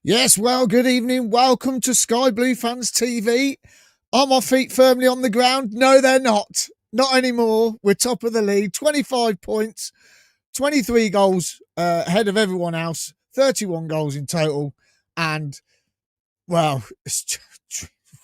Yes, well, good evening. Welcome to Skyblue Fans TV. Are my feet firmly on the ground? No, they're not. Not anymore. We're top of the league. 25 points, 23 goals ahead of everyone else, 31 goals in total. And, well, it's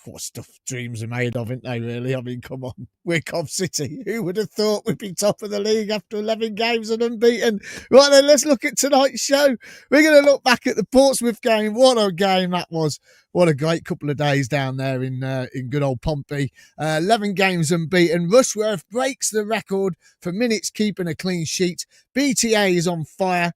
what stuff dreams are made of, aren't they, really? I mean, come on. We're Cov City. Who would have thought we'd be top of the league after 11 games and unbeaten? Right then, let's look at tonight's show. We're going to look back at the Portsmouth game. What a game that was. What a great couple of days down there in good old Pompey. 11 games unbeaten. Rushworth breaks the record for minutes keeping a clean sheet. BTA is on fire.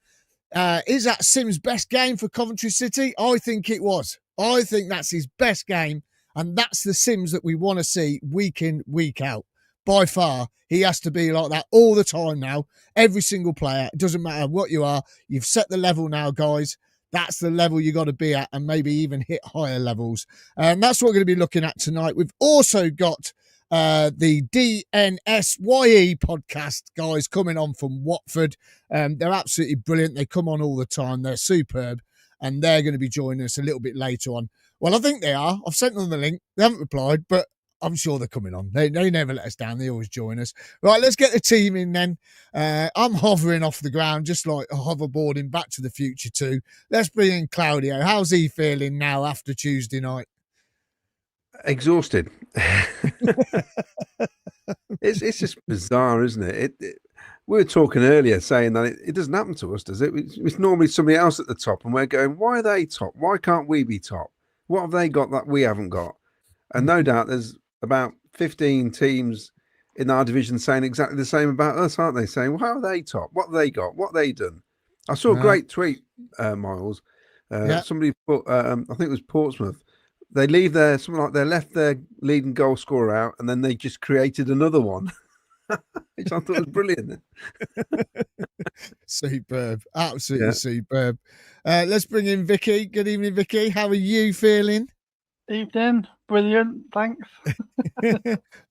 Is that Sim's best game for Coventry City? I think it was. I think that's his best game. And that's the Sims that we want to see week in, week out. By far, he has to be like that all the time now. Every single player, it doesn't matter what you are. You've set the level now, guys. That's the level you got to be at and maybe even hit higher levels. And that's what we're going to be looking at tonight. We've also got the DNSYE podcast guys coming on from Watford. They're absolutely brilliant. They come on all the time. They're superb. And they're going to be joining us a little bit later on. Well, I think they are. I've sent them the link. They haven't replied, but I'm sure they're coming on. They never let us down. They always join us. Right, let's get the team in then. I'm hovering off the ground, just like a hoverboard in Back to the Future 2. Let's bring in Claudio. How's he feeling now after Tuesday night? Exhausted. It's just bizarre, isn't it? We were talking earlier saying that it doesn't happen to us, does it? It's normally somebody else at the top, and we're going, why are they top? Why can't we be top? What have they got that we haven't got? And no doubt there's about 15 teams in our division saying exactly the same about us, aren't they? Saying, well, how are they top? What have they got? What have they done? I saw a great tweet, Miles. Somebody put, I think it was Portsmouth. They leave their, something like they left their leading goal scorer out, and then they just created another one. Which I thought was brilliant. Superb. Absolutely superb. Let's bring in Vicky. Good evening, Vicky. How are you feeling? Evening. Brilliant. Thanks.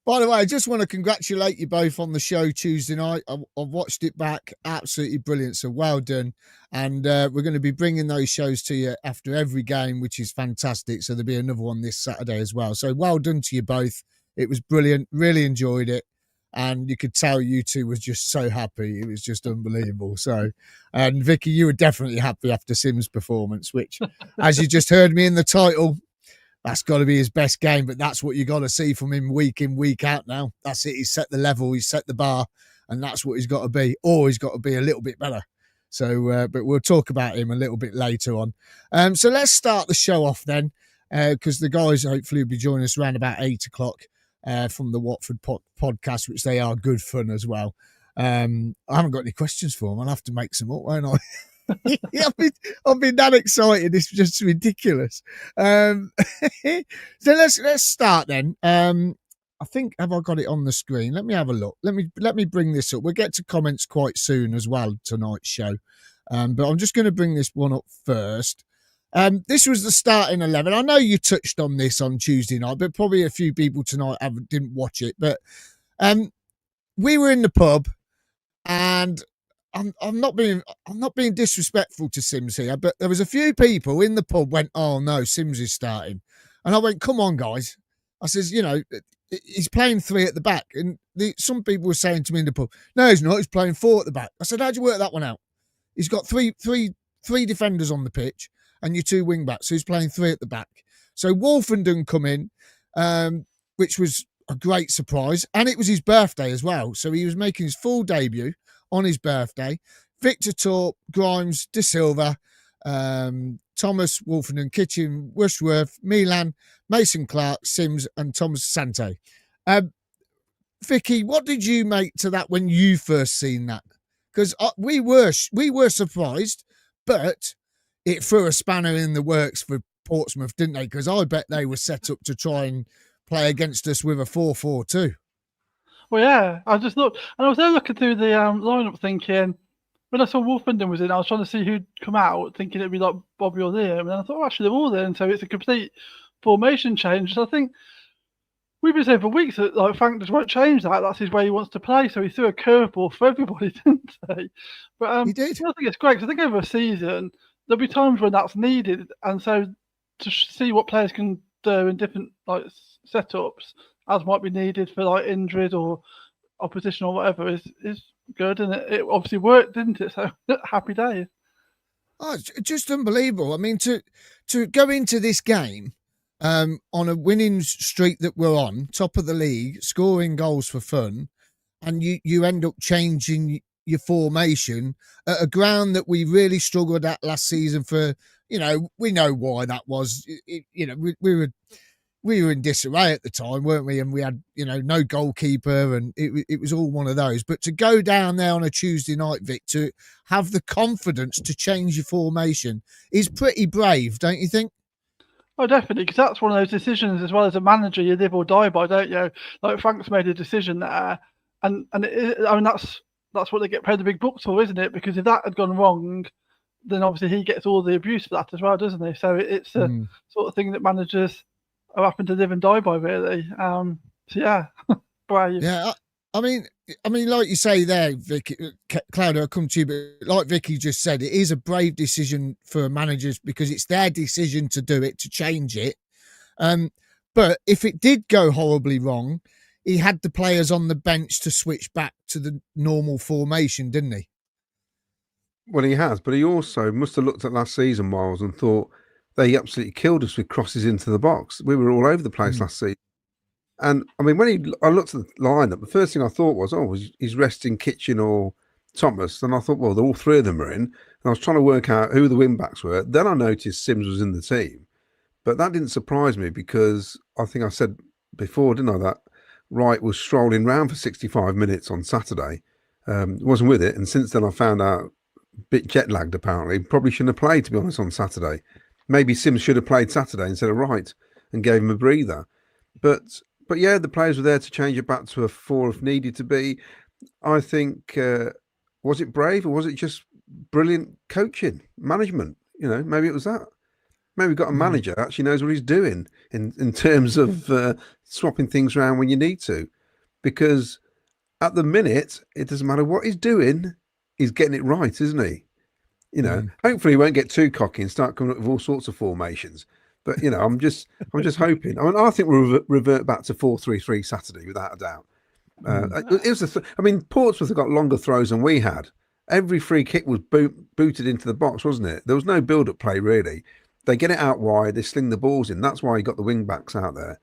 By the way, I just want to congratulate you both on the show Tuesday night. I've watched it back. Absolutely brilliant. So well done. And we're going to be bringing those shows to you after every game, which is fantastic. So there'll be another one this Saturday as well. So well done to you both. It was brilliant. Really enjoyed it. And you could tell you two was just so happy. It was just unbelievable. So, and Vicky, you were definitely happy after Sim's performance, which, as you just heard me in the title, that's got to be his best game. But that's what you got to see from him week in, week out now. That's it. He's set the level. He's set the bar. And that's what he's got to be. Or he's got to be a little bit better. So, but we'll talk about him a little bit later on. So let's start the show off then, because the guys hopefully will be joining us around about 8 o'clock. From the Watford podcast, which they are good fun as well. I haven't got any questions for them. I'll have to make some up, won't I? I've been that excited. It's just ridiculous. So let's start then. I think, have I got it on the screen? Let me have a look. Let me bring this up. We'll get to comments quite soon as well, tonight's show. But I'm just going to bring this one up first. This was the starting 11. I know you touched on this on Tuesday night, but probably a few people tonight didn't watch it. But we were in the pub, and I'm not being disrespectful to Sims here, but there was a few people in the pub went, "Oh no, Sims is starting," and I went, "Come on, guys!" I says, "You know, he's playing 3 at the back," and some people were saying to me in the pub, "No, he's not. He's playing 4 at the back." I said, "How'd you work that one out? He's got three defenders on the pitch." And your 2 wing backs, so he's playing 3 at the back. So Wolfenden come in, which was a great surprise, and it was his birthday as well. So he was making his full debut on his birthday. Victor Torp, Grimes, De Silva, Thomas, Wolfenden, Kitchen, Rushworth, Milan, Mason Clark, Sims, and Thomas Asante. Vicky, what did you make to that when you first seen that? Because we were surprised, but it threw a spanner in the works for Portsmouth, didn't they? Because I bet they were set up to try and play against us with a 4-4-2. Well, yeah, I just thought, and I was there looking through the lineup thinking, when I saw Wolfenden was in, I was trying to see who'd come out, thinking it'd be like Bobby or Liam, and then I thought, oh, actually, they're all there, and so it's a complete formation change. So I think we've been saying for weeks that like Frank just won't change that. That's his way he wants to play. So he threw a curveball for everybody, didn't he? But he did. I think it's great because I think over a season, there'll be times when that's needed, and so to see what players can do in different like setups, as might be needed for like injuries or opposition or whatever, is good, and it obviously worked, didn't it? So happy days. Oh, it's just unbelievable. I mean, to go into this game on a winning streak that we're on, top of the league, scoring goals for fun, and you end up changing your formation at a ground that we really struggled at last season for, we know why that was. We were in disarray at the time, weren't we? And we had, no goalkeeper, and it was all one of those. But to go down there on a Tuesday night, Vic, to have the confidence to change your formation is pretty brave, don't you think? Oh, definitely, because that's one of those decisions, as well as a manager, you live or die by, don't you? Like Frank's made a decision there, and that's what they get paid the big bucks for, isn't it? Because if that had gone wrong, then obviously he gets all the abuse for that as well, doesn't he? So it's a sort of thing that managers are happen to live and die by, really. So yeah, brave. Yeah, I mean, like you say there, Vicky, Claudio, I'll come to you, but like Vicky just said, it is a brave decision for managers because it's their decision to do it, to change it. But if it did go horribly wrong, he had the players on the bench to switch back to the normal formation, didn't he? Well, he has, but he also must have looked at last season, Miles, and thought they absolutely killed us with crosses into the box. We were all over the place last season. And I mean, I looked at the lineup, the first thing I thought was, he's resting Kitchen or Thomas. And I thought, well, all three of them are in. And I was trying to work out who the wing backs were. Then I noticed Sims was in the team. But that didn't surprise me because I think I said before, didn't I, that Wright was strolling round for 65 minutes on Saturday. Wasn't with it. And since then I found out, a bit jet lagged apparently, probably shouldn't have played, to be honest, on Saturday. Maybe Sims should have played Saturday instead of Wright and gave him a breather. But yeah, the players were there to change it back to a 4 if needed to be. I think, was it brave or was it just brilliant coaching, management? Maybe it was that. Maybe we've got a manager that actually knows what he's doing in terms of swapping things around when you need to. Because at the minute, it doesn't matter what he's doing, he's getting it right, isn't he? Hopefully he won't get too cocky and start coming up with all sorts of formations. But I'm just hoping. I mean, I think we'll revert back to 4-3-3 Saturday without a doubt. It was Portsmouth have got longer throws than we had. Every free kick was booted into the box, wasn't it? There was no build-up play really. They get it out wide, they sling the balls in. That's why you got the wing backs out there.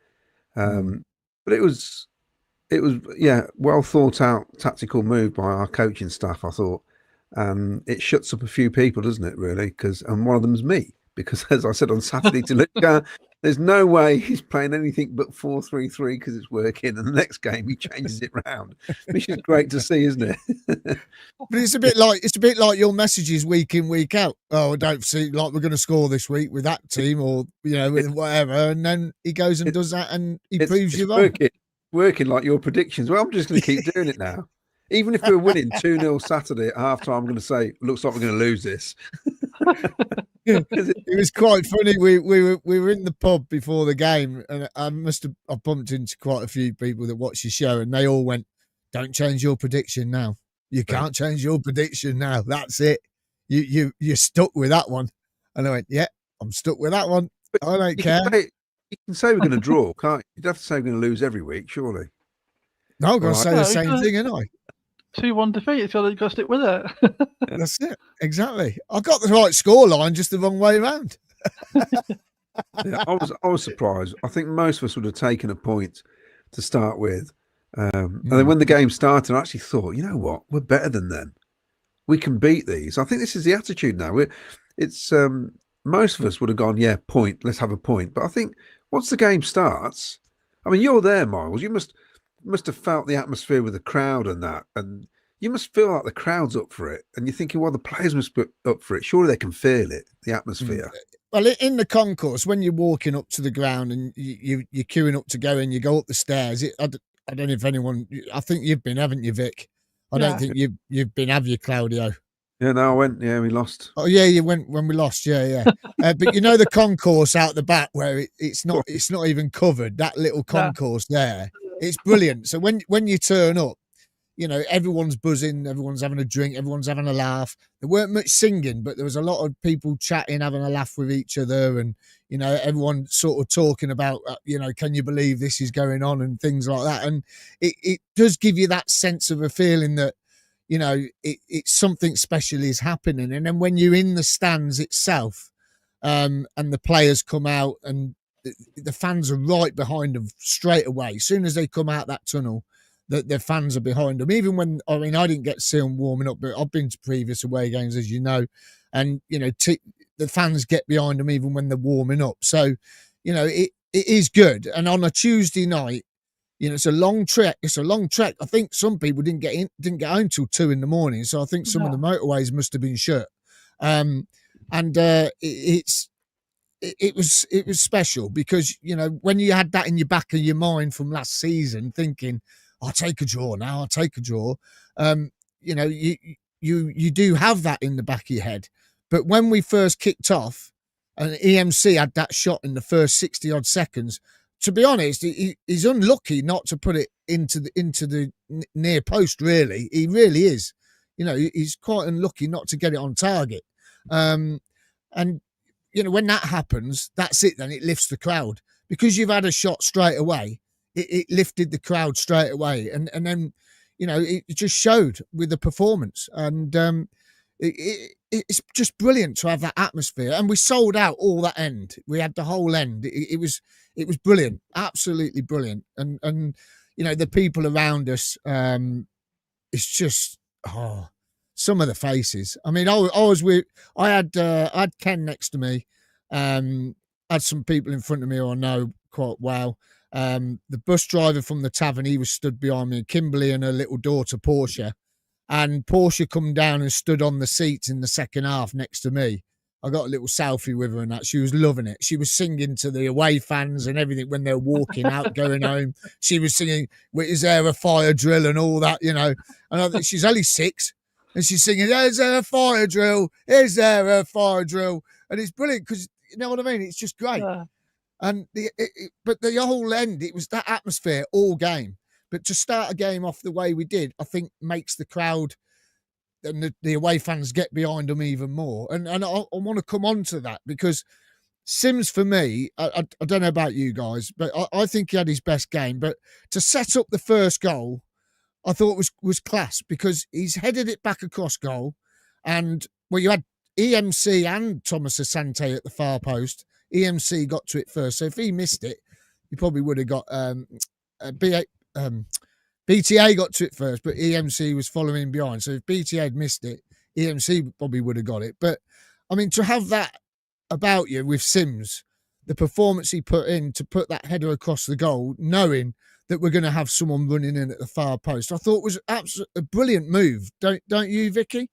But it was well thought out tactical move by our coaching staff, I thought. It shuts up a few people, doesn't it, really? And one of them's me. Because as I said on Saturday to Luca, there's no way he's playing anything but 4-3-3 because it's working. And the next game he changes it round, which is great to see, isn't it? But it's a bit like your messages week in, week out. Oh, I don't see like we're going to score this week with that team or with whatever, and then he goes and does that, and he proves you wrong. Working like your predictions. Well, I'm just going to keep doing it now. Even if we're winning 2-0 Saturday at half time, I'm going to say, looks like we're going to lose this. It was quite funny. We were in the pub before the game, and I bumped into quite a few people that watch the show, and they all went, "Don't change your prediction now. You can't change your prediction now. That's it. You're stuck with that one." And I went, "Yeah, I'm stuck with that one. But I don't care." You can say we're going to draw, can't you? You'd have to say we're going to lose every week, surely. No, I'm going to say the same thing, ain't I? 2-1 defeat, so you've got to stick with it. That's it. Exactly. I got the right scoreline, just the wrong way around. Yeah, I was surprised. I think most of us would have taken a point to start with. And then when the game started, I actually thought, you know what? We're better than them. We can beat these. I think this is the attitude now. Most of us would have gone, yeah, point. Let's have a point. But I think once the game starts, I mean, you're there, Miles. You must have felt the atmosphere with the crowd and that, and you must feel like the crowd's up for it, and you're thinking, well, the players must be up for it. Surely they can feel it, the atmosphere. Well, in the concourse, when you're walking up to the ground and you're queuing up to go in, you go up the stairs. I don't know if anyone. I think you've been, haven't you, Vic? I don't think you've been, have you, Claudio? Yeah, no, I went. Yeah, we lost. Oh, yeah, you went when we lost. Yeah. But the concourse out the back where it's not even covered. That little concourse there. It's brilliant. So when you turn up, everyone's buzzing, everyone's having a drink, everyone's having a laugh. There weren't much singing, but there was a lot of people chatting, having a laugh with each other, and everyone sort of talking about, can you believe this is going on and things like that. And it does give you that sense of a feeling that it's something special is happening. And then when you're in the stands itself, and the players come out, and the fans are right behind them straight away. As soon as they come out that tunnel, the fans are behind them. Even when, I didn't get to see them warming up, but I've been to previous away games, as you know, and the fans get behind them even when they're warming up. So, it is good. And on a Tuesday night, it's a long trek. I think some people didn't get home till 2 a.m. So I think some of the motorways must have been shut. It was special because, when you had that in your back of your mind from last season, thinking, I'll take a draw now, you do have that in the back of your head. But when we first kicked off and EMC had that shot in the first 60 odd seconds, to be honest, he's unlucky not to put it into the near post, really. He really is. He's quite unlucky not to get it on target. And when that happens, that's it then. It lifts the crowd. Because you've had a shot straight away, it lifted the crowd straight away. And then, it just showed with the performance. And it's just brilliant to have that atmosphere. And we sold out all that end. We had the whole end. It was brilliant, absolutely brilliant. And the people around us, it's just, some of the faces. I had Ken next to me, had some people in front of me who I know quite well. The bus driver from the tavern, he was stood behind me, Kimberly and her little daughter Portia, and Portia come down and stood on the seats in the second half next to me. I got a little selfie with her and that. She was loving it. She was singing to the away fans and everything when they were walking out, going home. She was singing, "Is there a fire drill?" and all that, And I think she's only 6. And she's singing, "Is there a fire drill? Is there a fire drill?" And it's brilliant because, you know what I mean? It's just great. Yeah. And but the whole end, it was that atmosphere all game. But to start a game off the way we did, I think makes the crowd and the away fans get behind them even more. And I want to come on to that because Sims, for me, I don't know about you guys, but I think he had his best game. But to set up the first goal, I thought was class because he's headed it back across goal. And, you had EMC and Thomas Asante at the far post. EMC got to it first. So if he missed it, he probably would have got BTA got to it first, but EMC was following behind. So if BTA had missed it, EMC probably would have got it. But, to have that about you with Sims, the performance he put in to put that header across the goal, knowing that we're going to have someone running in at the far post, I thought was a brilliant move. Don't you, Vicky?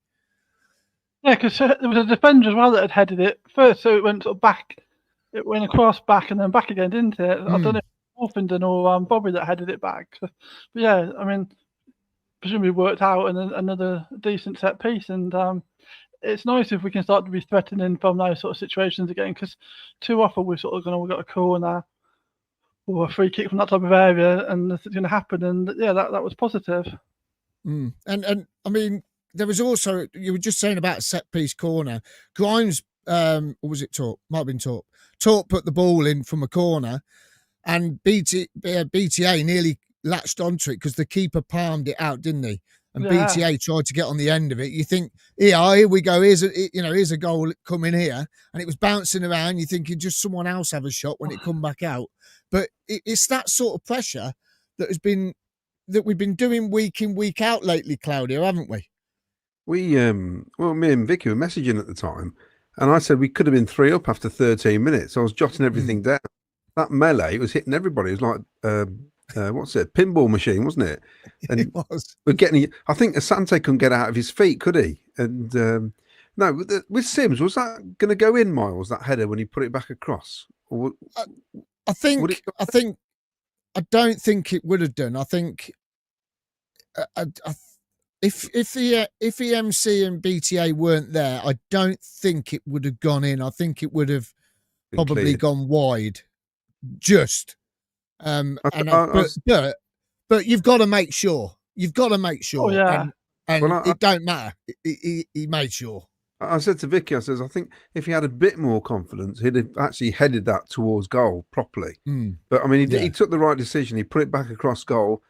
Yeah, because there was a defender as well that had headed it first, so it went sort of back. It went across, back, and then back again, didn't it? I don't know if Wolfenden or Bobby that headed it back. But yeah, presumably worked out and another decent set piece. And it's nice if we can start to be threatening from those sort of situations again, because too often we've sort of we've got a corner or a free kick from that type of area, and it's going to happen. And yeah, that was positive. And there was also, you were just saying about a set piece corner. Grimes, or was it Torp? Might have been Torp. Torp put the ball in from a corner, and BTA nearly latched onto it because the keeper palmed it out, didn't he? And BTA tried to get on the end of it. You think, here we go. Here's a goal coming here, and it was bouncing around. You thinking just someone else have a shot when it come back out. But it's that sort of pressure that we've been doing week in, week out lately, Claudio, haven't we? We me and Vicky were messaging at the time, and I said we could have been 3 up after 13 minutes. I was jotting everything down. That melee was hitting everybody. It was like pinball machine, wasn't it? And it was. We're getting. I think Asante couldn't get out of his feet, could he? And no, with Sims, was that going to go in, Miles? That header when he put it back across? Or, I don't think it would have done. I think if EMC and BTA weren't there, I don't think it would have gone in. I think it would have probably gone wide. Just but you've got to make sure. You've got to make sure. Oh, yeah. And Well, it don't matter. He made sure. I said to Vicky, I says, I think if he had a bit more confidence, he'd have actually headed that towards goal properly. But I mean, he took the right decision. He put it back across goal,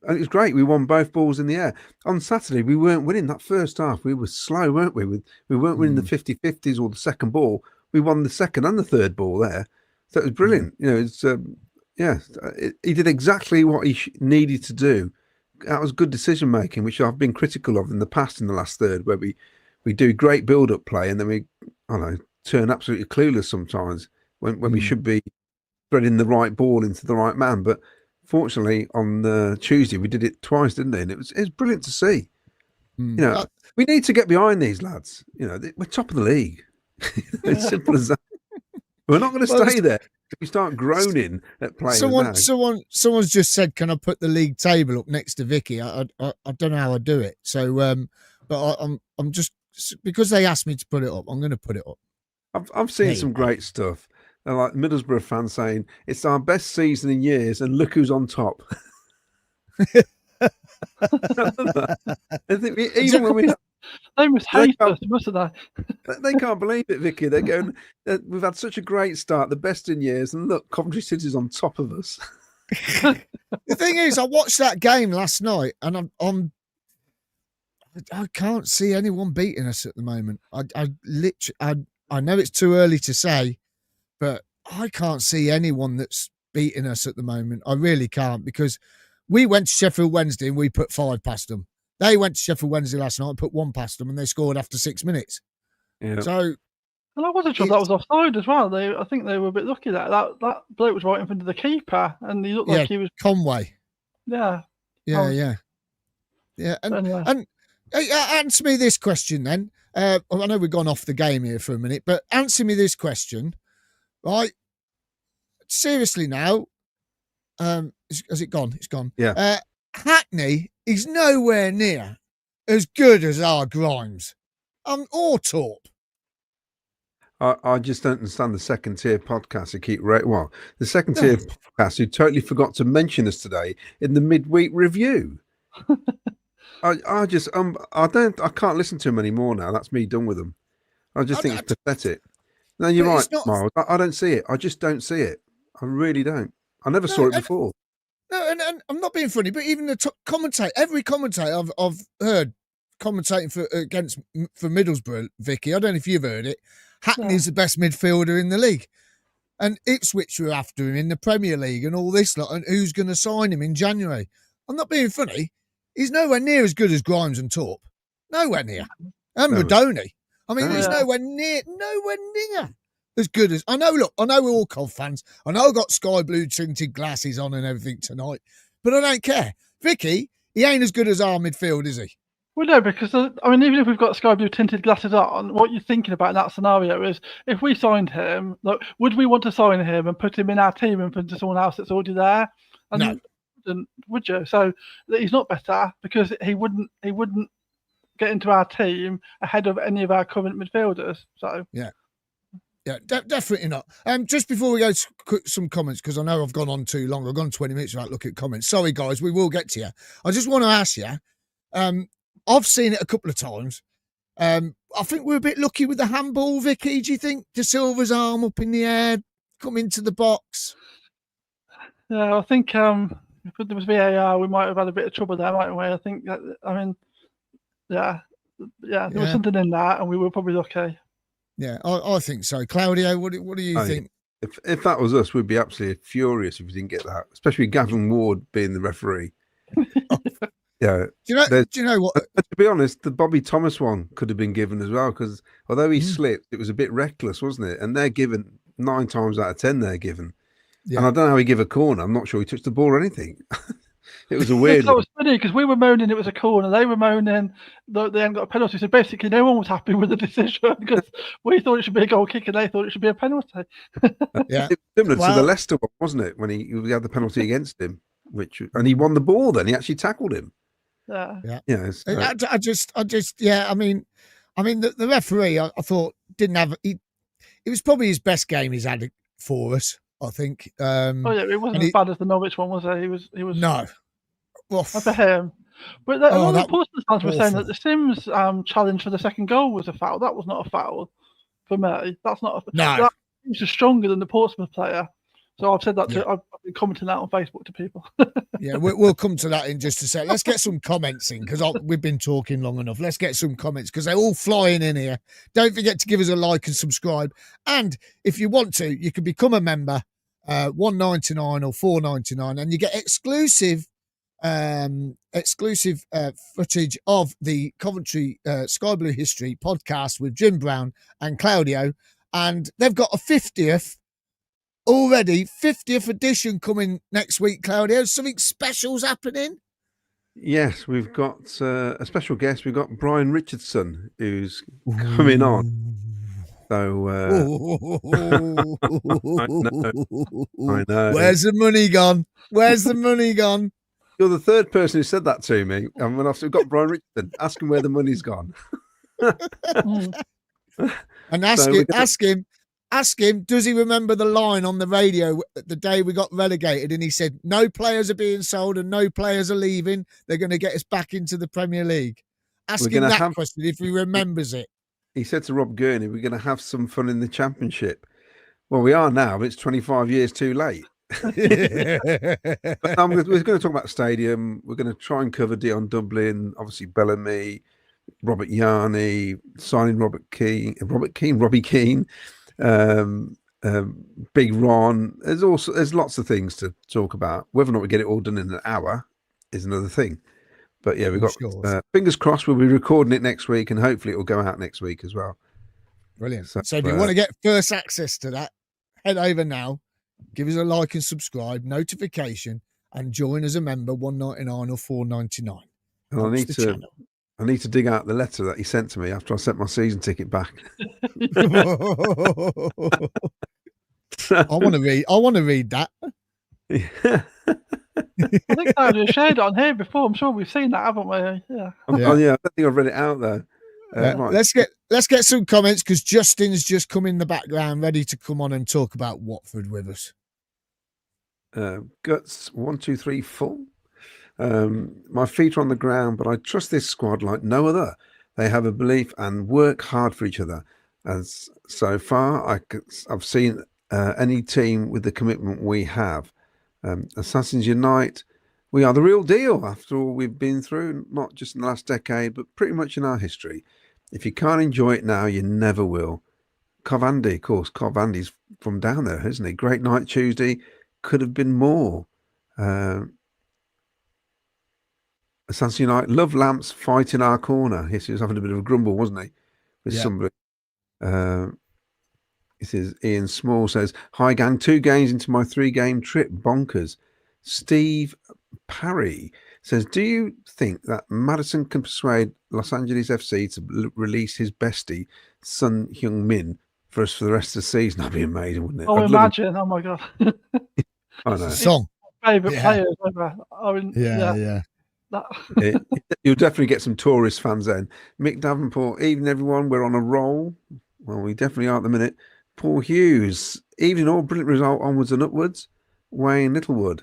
and it was great. We won both balls in the air. On Saturday, we weren't winning that first half. We were slow, weren't we? We weren't winning the 50-50s or the second ball. We won the second and the third ball there. So it was brilliant. You know, it's he did exactly what he needed to do. That was good decision making, which I've been critical of in the past in the last third, where we do great build-up play and then we, I don't know, turn absolutely clueless sometimes when we should be spreading the right ball into the right man. But fortunately, on Tuesday, we did it twice, didn't they? And it was brilliant to see. You know, we need to get behind these lads. You know, we're top of the league. It's simple as that. We're not going to stay there if we start groaning at players now. Someone's just said, "Can I put the league table up next to Vicky?" I don't know how I do it. So, but I'm just, because they asked me to put it up, I'm going to put it up. I've seen some great stuff. And like Middlesbrough fans saying it's our best season in years, and look who's on top. I think even when we. They must hate us, mustn't they? They can't believe it, Vicky. They're going, we've had such a great start, the best in years, and look, Coventry City's on top of us. The thing is, I watched that game last night, and I can't see anyone beating us at the moment. I know it's too early to say, but I can't see anyone that's beating us at the moment. I really can't, because we went to Sheffield Wednesday and we put 5 past them. They went to Sheffield Wednesday last night and put 1 past them, and they scored after 6 minutes. Yeah. So, and I wasn't sure that was offside as well. I think they were a bit lucky that bloke was right in front of the keeper, and he looked like he was Conway. Yeah. Yeah. And answer me this question then. I know we've gone off the game here for a minute, but answer me this question, right? Seriously now, has it gone? It's gone. Yeah. Hackney is nowhere near as good as our Grimes, or Torp. I just don't understand the second tier podcast who the second tier podcast who totally forgot to mention us today in the midweek review. I can't listen to them anymore now. That's me done with them. I just think it's pathetic. No, you're right, Miles. I don't see it. I just don't see it. I really don't. I never saw it before. No, and I'm not being funny, but even the every commentator I've heard commentating for Middlesbrough, Vicky, I don't know if you've heard it, Hackney's the best midfielder in the league. And Ipswich were after him in the Premier League and all this lot, and who's going to sign him in January? I'm not being funny. He's nowhere near as good as Grimes and Torp. Nowhere near. And Rodoni. I mean, he's nowhere near as good as... I know we're all Cov fans. I know I've got Skyblue tinted glasses on and everything tonight, but I don't care. Vicky, he ain't as good as our midfield, is he? Well, no, because, even if we've got Skyblue tinted glasses on, what you're thinking about in that scenario is, if we signed him, would we want to sign him and put him in our team in front of someone else that's already there? And no. Would you? So he's not better, because he wouldn't get into our team ahead of any of our current midfielders. So Yeah, definitely not. Just before we go to some comments, because I know I've gone on too long. I've gone 20 minutes without looking at comments. Sorry, guys, we will get to you. I just want to ask you, I've seen it a couple of times. I think we're a bit lucky with the handball, Vicky. Do you think De Silva's arm up in the air, come into the box? Yeah, I think if there was VAR, we might have had a bit of trouble there, mightn't we? I think, there was something in that, and we were probably lucky. Yeah, I think so. Claudio, what do you think? If that was us, we'd be absolutely furious if we didn't get that, especially Gavin Ward being the referee. Yeah. Do you know what? To be honest, the Bobby Thomas one could have been given as well, because although he slipped, it was a bit reckless, wasn't it? And they're given 9 times out of 10, they're given. Yeah. And I don't know how he gave a corner. I'm not sure he touched the ball or anything. It was a weird one. It was funny, because we were moaning it was a corner. They were moaning that they hadn't got a penalty. So basically, no one was happy with the decision, because we thought it should be a goal kick and they thought it should be a penalty. Yeah. Similar to the Leicester one, wasn't it? When he had the penalty against him, and he won the ball then. He actually tackled him. Yeah. I just I mean the referee, I thought didn't have it was probably his best game he's had for us, I think. It wasn't as bad as the Norwich one, was it? He was no. Well, for him, But a lot that of the Portsmouth fans were saying awful. that the Sims challenge for the second goal was a foul. That was not a foul for me. That's not a No. that seems stronger than the Portsmouth player. So I've said that to I've been commenting that on Facebook to people. Yeah, we'll come to that in just a sec. Let's get some comments in because we've been talking long enough. Let's get some comments because they're all flying in here. Don't forget to give us a like and subscribe. And if you want to, you can become a member, $1.99 or $4.99, and you get exclusive footage of the Coventry Skyblue History podcast with Jim Brown and Claudio. And they've got a 50th edition coming next week, Claudio. Something special's happening. Yes, we've got a special guest. We've got Brian Richardson who's coming on. So I know. Where's the money gone? Where's the money gone? You're the third person who said that to me. And when I've got Brian Richardson, ask him where the money's gone. And ask him, does he remember the line on the radio the day we got relegated? And he said, no players are being sold and no players are leaving. They're going to get us back into the Premier League. Ask him that question if he remembers it. He said to Rob Gurney, we're going to have some fun in the Championship. Well, we are now, but it's 25 years too late. But we're going to talk about the stadium. We're going to try and cover Dion Dublin, obviously Bellamy, Robert Yarney, signing Robbie Keane, Big Ron. There's lots of things to talk about. Whether or not we get it all done in an hour is another thing. But yeah, we've got fingers crossed. We'll be recording it next week, and hopefully it will go out next week as well. Brilliant. So if you want to get first access to that, head over now, give us a like and subscribe, notification, and join as a member, $1.99 or $4.99. And I need to dig out the letter that he sent to me after I sent my season ticket back. I want to read that. Yeah. I think I shared it on here before. I'm sure we've seen that, haven't we? Yeah. Oh yeah, I don't think I've read it out though. Right. Let's get some comments because Justin's just come in the background, ready to come on and talk about Watford with us. Guts 1, 2, 3 full. My feet are on the ground, but I trust this squad like no other. They have a belief and work hard for each other. As so far, I've seen any team with the commitment we have. Assassins Unite, we are the real deal after all we've been through, not just in the last decade, but pretty much in our history. If you can't enjoy it now, you never will. Andy's from down there, isn't he? Great night Tuesday, could have been more. Asante Unite, love Lamps fight in our corner. Yes, he was having a bit of a grumble, wasn't he? With somebody. This is Ian Small says, hi gang, 2 games into my 3-game trip, bonkers. Steve Parry says, do you think that Madison can persuade Los Angeles FC to release his bestie, Sun Hyung-min, for us for the rest of the season? That'd be amazing, wouldn't it? Oh, imagine. Oh my God. I know. Song. Favourite players ever. I mean, yeah. You'll definitely get some tourist fans then. Mick Davenport, evening everyone, we're on a roll. Well, we definitely are at the minute. Paul Hughes, evening all, brilliant result, onwards and upwards. Wayne Littlewood,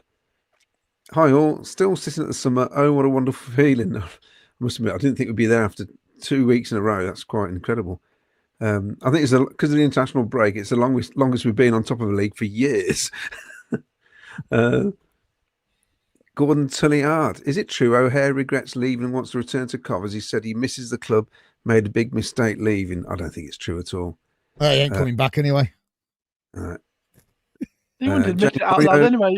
hi all, still sitting at the summer. Oh, what a wonderful feeling. I must admit, I didn't think we'd be there after 2 weeks in a row. That's quite incredible. I think it's because of the international break, it's the longest we've been on top of the league for years. Gordon Tully-Art, is it true O'Hare regrets leaving and wants to return to Cov as he said he misses the club, made a big mistake leaving? I don't think it's true at all. He ain't coming back anyway. He wouldn't admit it out loud anyway.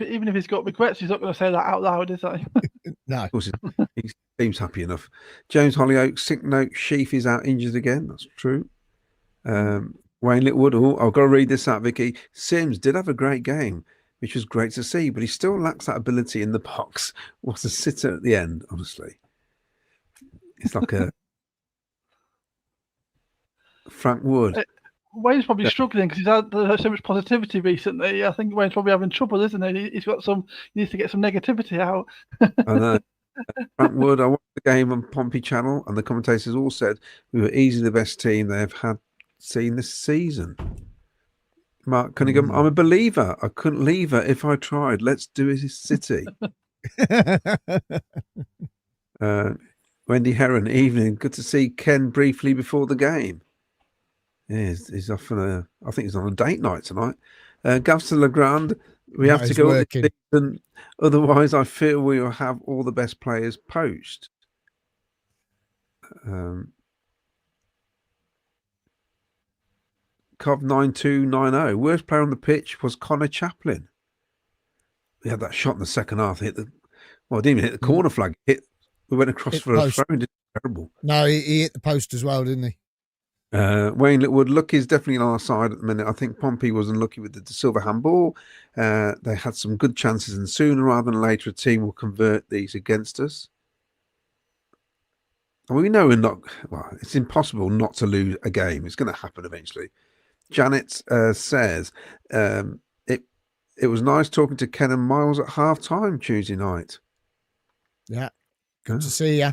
Even if he's got regrets, he's not going to say that out loud, is he? No. Of course, he seems happy enough. James Hollyoak, sick note, Sheaf is out injured again. That's true. Wayne Littlewood, I've got to read this out, Vicky. Sims did have a great game, which was great to see, but he still lacks that ability in the box. What's a sitter at the end, honestly? It's like a Frank Wood. Wayne's probably struggling because he's had so much positivity recently. I think Wayne's probably having trouble, isn't he? He needs to get some negativity out. I know. Frank Wood, I watched the game on Pompey Channel, and the commentators all said we were easily the best team they have seen this season. Mark Cunningham, I'm a believer. I couldn't leave her if I tried. Let's do it, City. Wendy Heron, evening. Good to see Ken briefly before the game. Yeah, he's off on I think he's on a date night tonight. Gavson Legrand, we have to go working. this season, otherwise I feel we will have all the best players poached. Cov 9290. Worst player on the pitch was Connor Chaplin. We had that shot in the second half. It didn't even hit the corner flag. We went across for a throw. Terrible. No, he hit the post as well, didn't he? Wayne Litwood, luck is definitely on our side at the minute. I think Pompey was unlucky with the De Silva handball. They had some good chances, and sooner rather than later, a team will convert these against us. And we know it's impossible not to lose a game. It's going to happen eventually. Janet says, it was nice talking to Ken and Miles at half-time Tuesday night. Yeah, good to see you.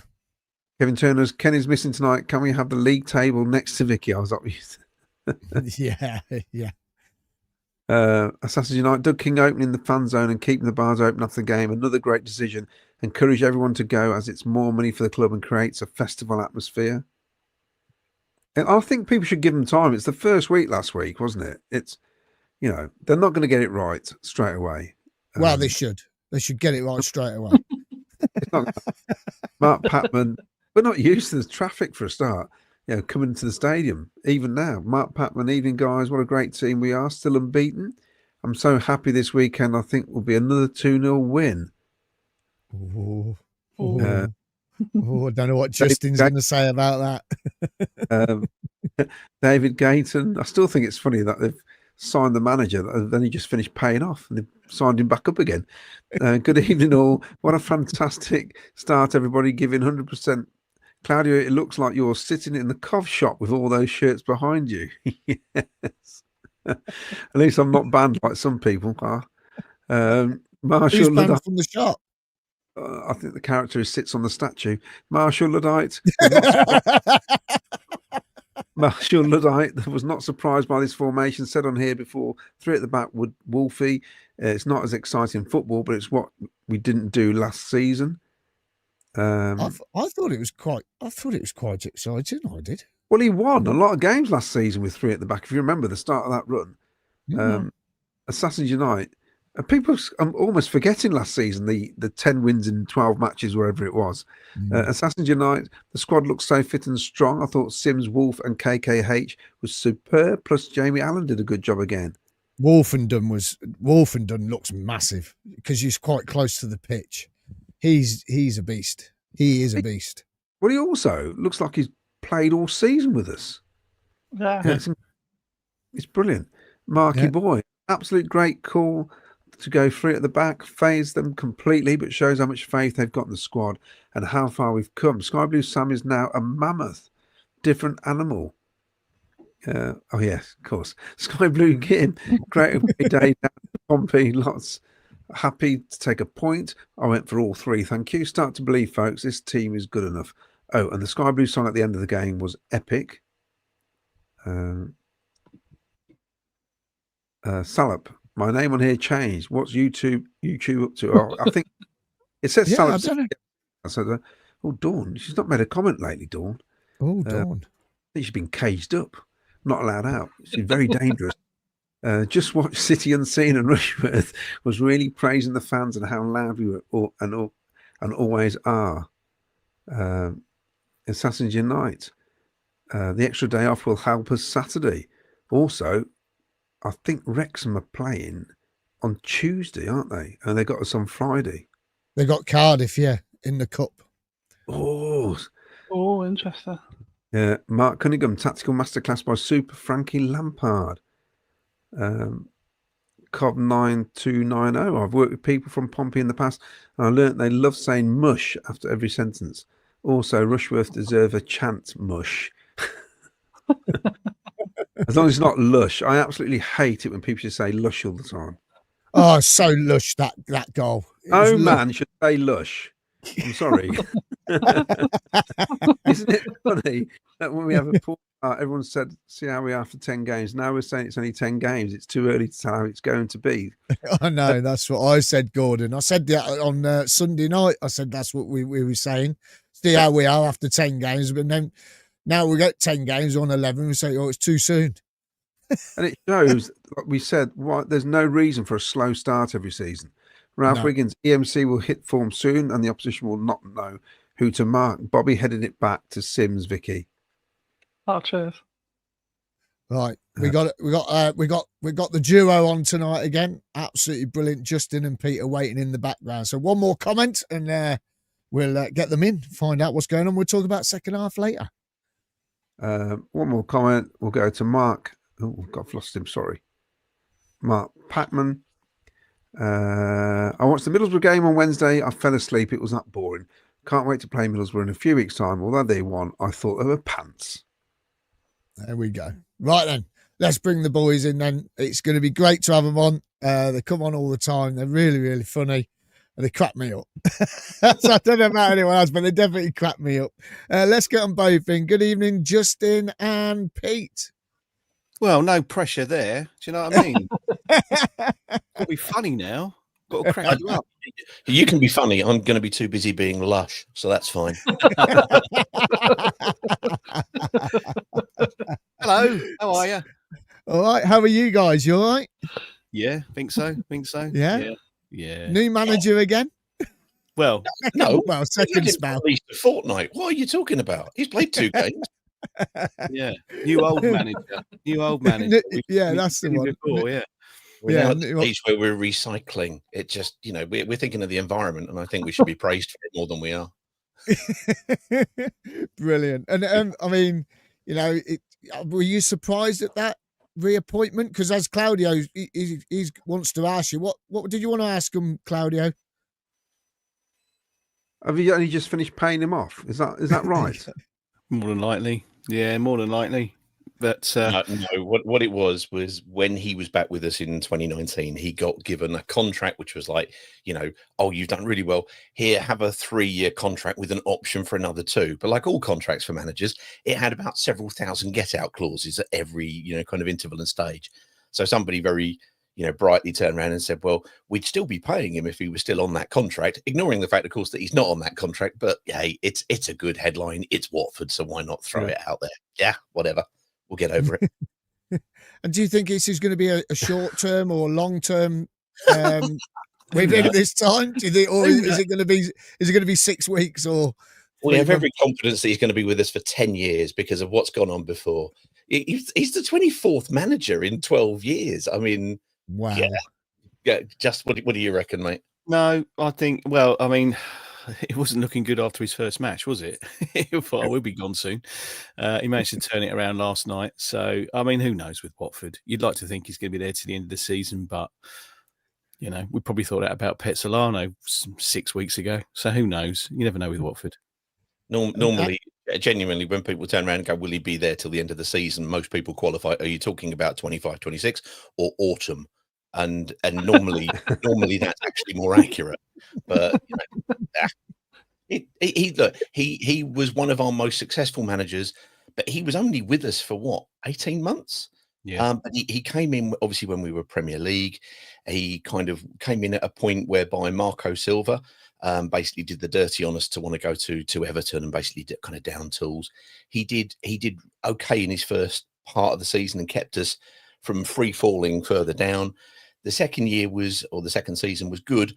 Kevin Turner's, Ken is missing tonight. Can we have the league table next to Vicky? I was up. Yeah. Assassin's United, Doug King opening the fan zone and keeping the bars open after the game. Another great decision. Encourage everyone to go as it's more money for the club and creates a festival atmosphere. And I think people should give them time. It's the first week last week, wasn't it? It's, they're not going to get it right straight away. Well, they should. They should get it right straight away. It's not Mark Patman. We're not used to the traffic for a start, coming into the stadium, even now. Mark Patman, evening, guys. What a great team we are. Still unbeaten. I'm so happy this weekend. I think will be another 2-0 win. I don't know what Justin's going to say about that. David Gayton. I still think it's funny that they've signed the manager, then he just finished paying off and they've signed him back up again. Good evening all. What a fantastic start, everybody. Giving 100%. Claudio, it looks like you're sitting in the Cov shop with all those shirts behind you. Yes. At least I'm not banned like some people are. Marshall Who's banned from the shop? I think the character who sits on the statue. Marshall Luddite. Marshall Luddite was not surprised by this formation. Said on here before, 3 at the back would Wolfie. It's not as exciting football, but it's what we didn't do last season. I thought it was quite. I thought it was quite exciting. I did. Well, he won a lot of games last season with 3 at the back. If you remember the start of that run, Assassins Unite. People, I'm almost forgetting last season the 10 wins in 12 matches, wherever it was. Assassins Unite, the squad looks so fit and strong. I thought Sims, Wolf, and KKH was superb. Plus, Jamie Allen did a good job again. Wolfenden looks massive because he's quite close to the pitch. He's a beast. He is a beast. Well, he also looks like he's played all season with us. Yeah, it's brilliant. Marky boy, absolute great call to go 3 at the back, phase them completely, but shows how much faith they've got in the squad and how far we've come. Skyblue Sam is now a mammoth, different animal. Oh yes, of course. Skyblue Kim, great day down to Pompey, lots. Happy to take a point. I went for all 3. Thank you. Start to believe, folks. This team is good enough. Oh, and the Sky Blue song at the end of the game was epic. Salop, my name on here changed. What's YouTube up to? Oh, I think it says Salop. I said, Dawn. She's not made a comment lately, Dawn. Oh, Dawn. I think she's been caged up, not allowed out. She's very dangerous. Just watch City Unseen, and Rushworth was really praising the fans and how loud we were and always are. Assassins Unite. The extra day off will help us Saturday. Also, I think Wrexham are playing on Tuesday, aren't they? And they got us on Friday. They got Cardiff, in the cup. Oh, interesting. Yeah, Mark Cunningham, tactical masterclass by Super Frankie Lampard. Cov 9290. I've worked with people from Pompey in the past, and I learnt they love saying mush after every sentence. Also, Rushworth deserve a chant mush. As long as it's not lush. I absolutely hate it when people just say lush all the time. Oh, so lush that goal. No man should say lush. I'm sorry. Isn't it funny that when we have a poor everyone said, see how we are after 10 games. Now we're saying it's only 10 games. It's too early to tell how it's going to be. I know, that's what I said, Gordon. I said that on Sunday night. I said that's what we were saying. See how we are after 10 games. But then now we get 10 games on 11. We say, oh, it's too soon. And it shows, like we said, there's no reason for a slow start every season. Ralph Wiggins, EMC will hit form soon, and the opposition will not know who to mark. Bobby headed it back to Sims, Vicky. Oh, cheers. Right, we got the duo on tonight again. Absolutely brilliant. Justin and Peter waiting in the background. So one more comment, and we'll get them in, find out what's going on. We'll talk about second half later. One more comment. We'll go to Mark. Oh, I've lost him. Sorry, Mark Patman. I watched the Middlesbrough game on Wednesday. I fell asleep. It was that boring. Can't wait to play Middlesbrough in a few weeks' time. Although they won, I thought they were pants. There we go. Right then, let's bring the boys in then. It's going to be great to have them on. They come on all the time. They're really, really funny. And they crack me up. So I don't know about anyone else, but they definitely crack me up. Let's get them both in. Good evening, Justin and Pete. Well, no pressure there. Do you know what I mean? Got to be funny now. Got to crack you up. You can be funny. I'm going to be too busy being lush, so that's fine. Hello, how are you? All right, how are you guys? You all right? Yeah, think so. Yeah. New manager again? Well, No. Well, second spell. At least a fortnight. What are you talking about? He's played 2 games. yeah. New old manager. Yeah, that's the one. Before, yeah. We're now at the stage where we're recycling. It just, we're thinking of the environment, and I think we should be praised for it more than we are. Brilliant. And I mean, were you surprised at that reappointment? Because as Claudio, he wants to ask you, what did you want to ask him, Claudio? Have you only just finished paying him off? Is that right? More than likely. Yeah, more than likely. But no, what it was when he was back with us in 2019, he got given a contract which was like, oh, you've done really well. Here, have a 3-year contract with an option for another 2. But like all contracts for managers, it had about several thousand get-out clauses at every kind of interval and stage. So somebody very brightly turned around and said, well, we'd still be paying him if he was still on that contract, ignoring the fact, of course, that he's not on that contract. But hey, it's a good headline. It's Watford, so why not throw it out there? Yeah, whatever. We'll get over it. And do you think this is going to be a short-term or long-term with him this time? Do you think, or is it going to be 6 weeks or? We have every confidence that he's going to be with us for 10 years because of what's gone on before. He's the 24th manager in 12 years. I mean, wow. Yeah. Just what do you reckon, mate? No, I think. Well, I mean, it wasn't looking good after his first match, was it? He thought, we'll be gone soon. He managed to turn it around last night. So, I mean, who knows with Watford? You'd like to think he's going to be there to the end of the season, but, we probably thought that about Petzolano 6 weeks ago. So, who knows? You never know with Watford. Normally, genuinely, when people turn around and go, will he be there till the end of the season? Most people qualify. Are you talking about 25, 26 or autumn? And normally that's actually more accurate. But he was one of our most successful managers, but he was only with us for 18 months. Yeah. But he came in obviously when we were Premier League. He kind of came in at a point whereby Marco Silva basically did the dirty on us to want to go to Everton and basically did kind of down tools. He did okay in his first part of the season and kept us from free falling further down. The second season was good,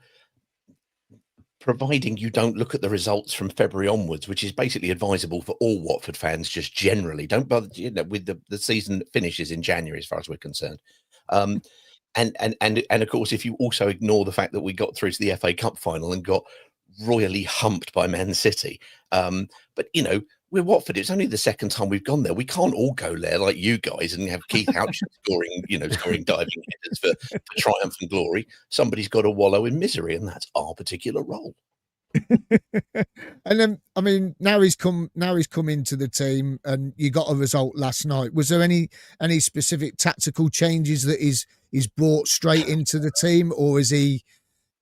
providing you don't look at the results from February onwards, which is basically advisable for all Watford fans just generally. Don't bother, with the season finishes in January as far as we're concerned. And of course, if you also ignore the fact that we got through to the FA Cup final and got royally humped by Man City. But, we're Watford. It's only the second time we've gone there. We can't all go there like you guys and have Keith Houch scoring diving headers for triumph and glory. Somebody's got to wallow in misery, and that's our particular role. And then, I mean, now he's come into the team, and you got a result last night. Was there any specific tactical changes that he's brought straight into the team, or is he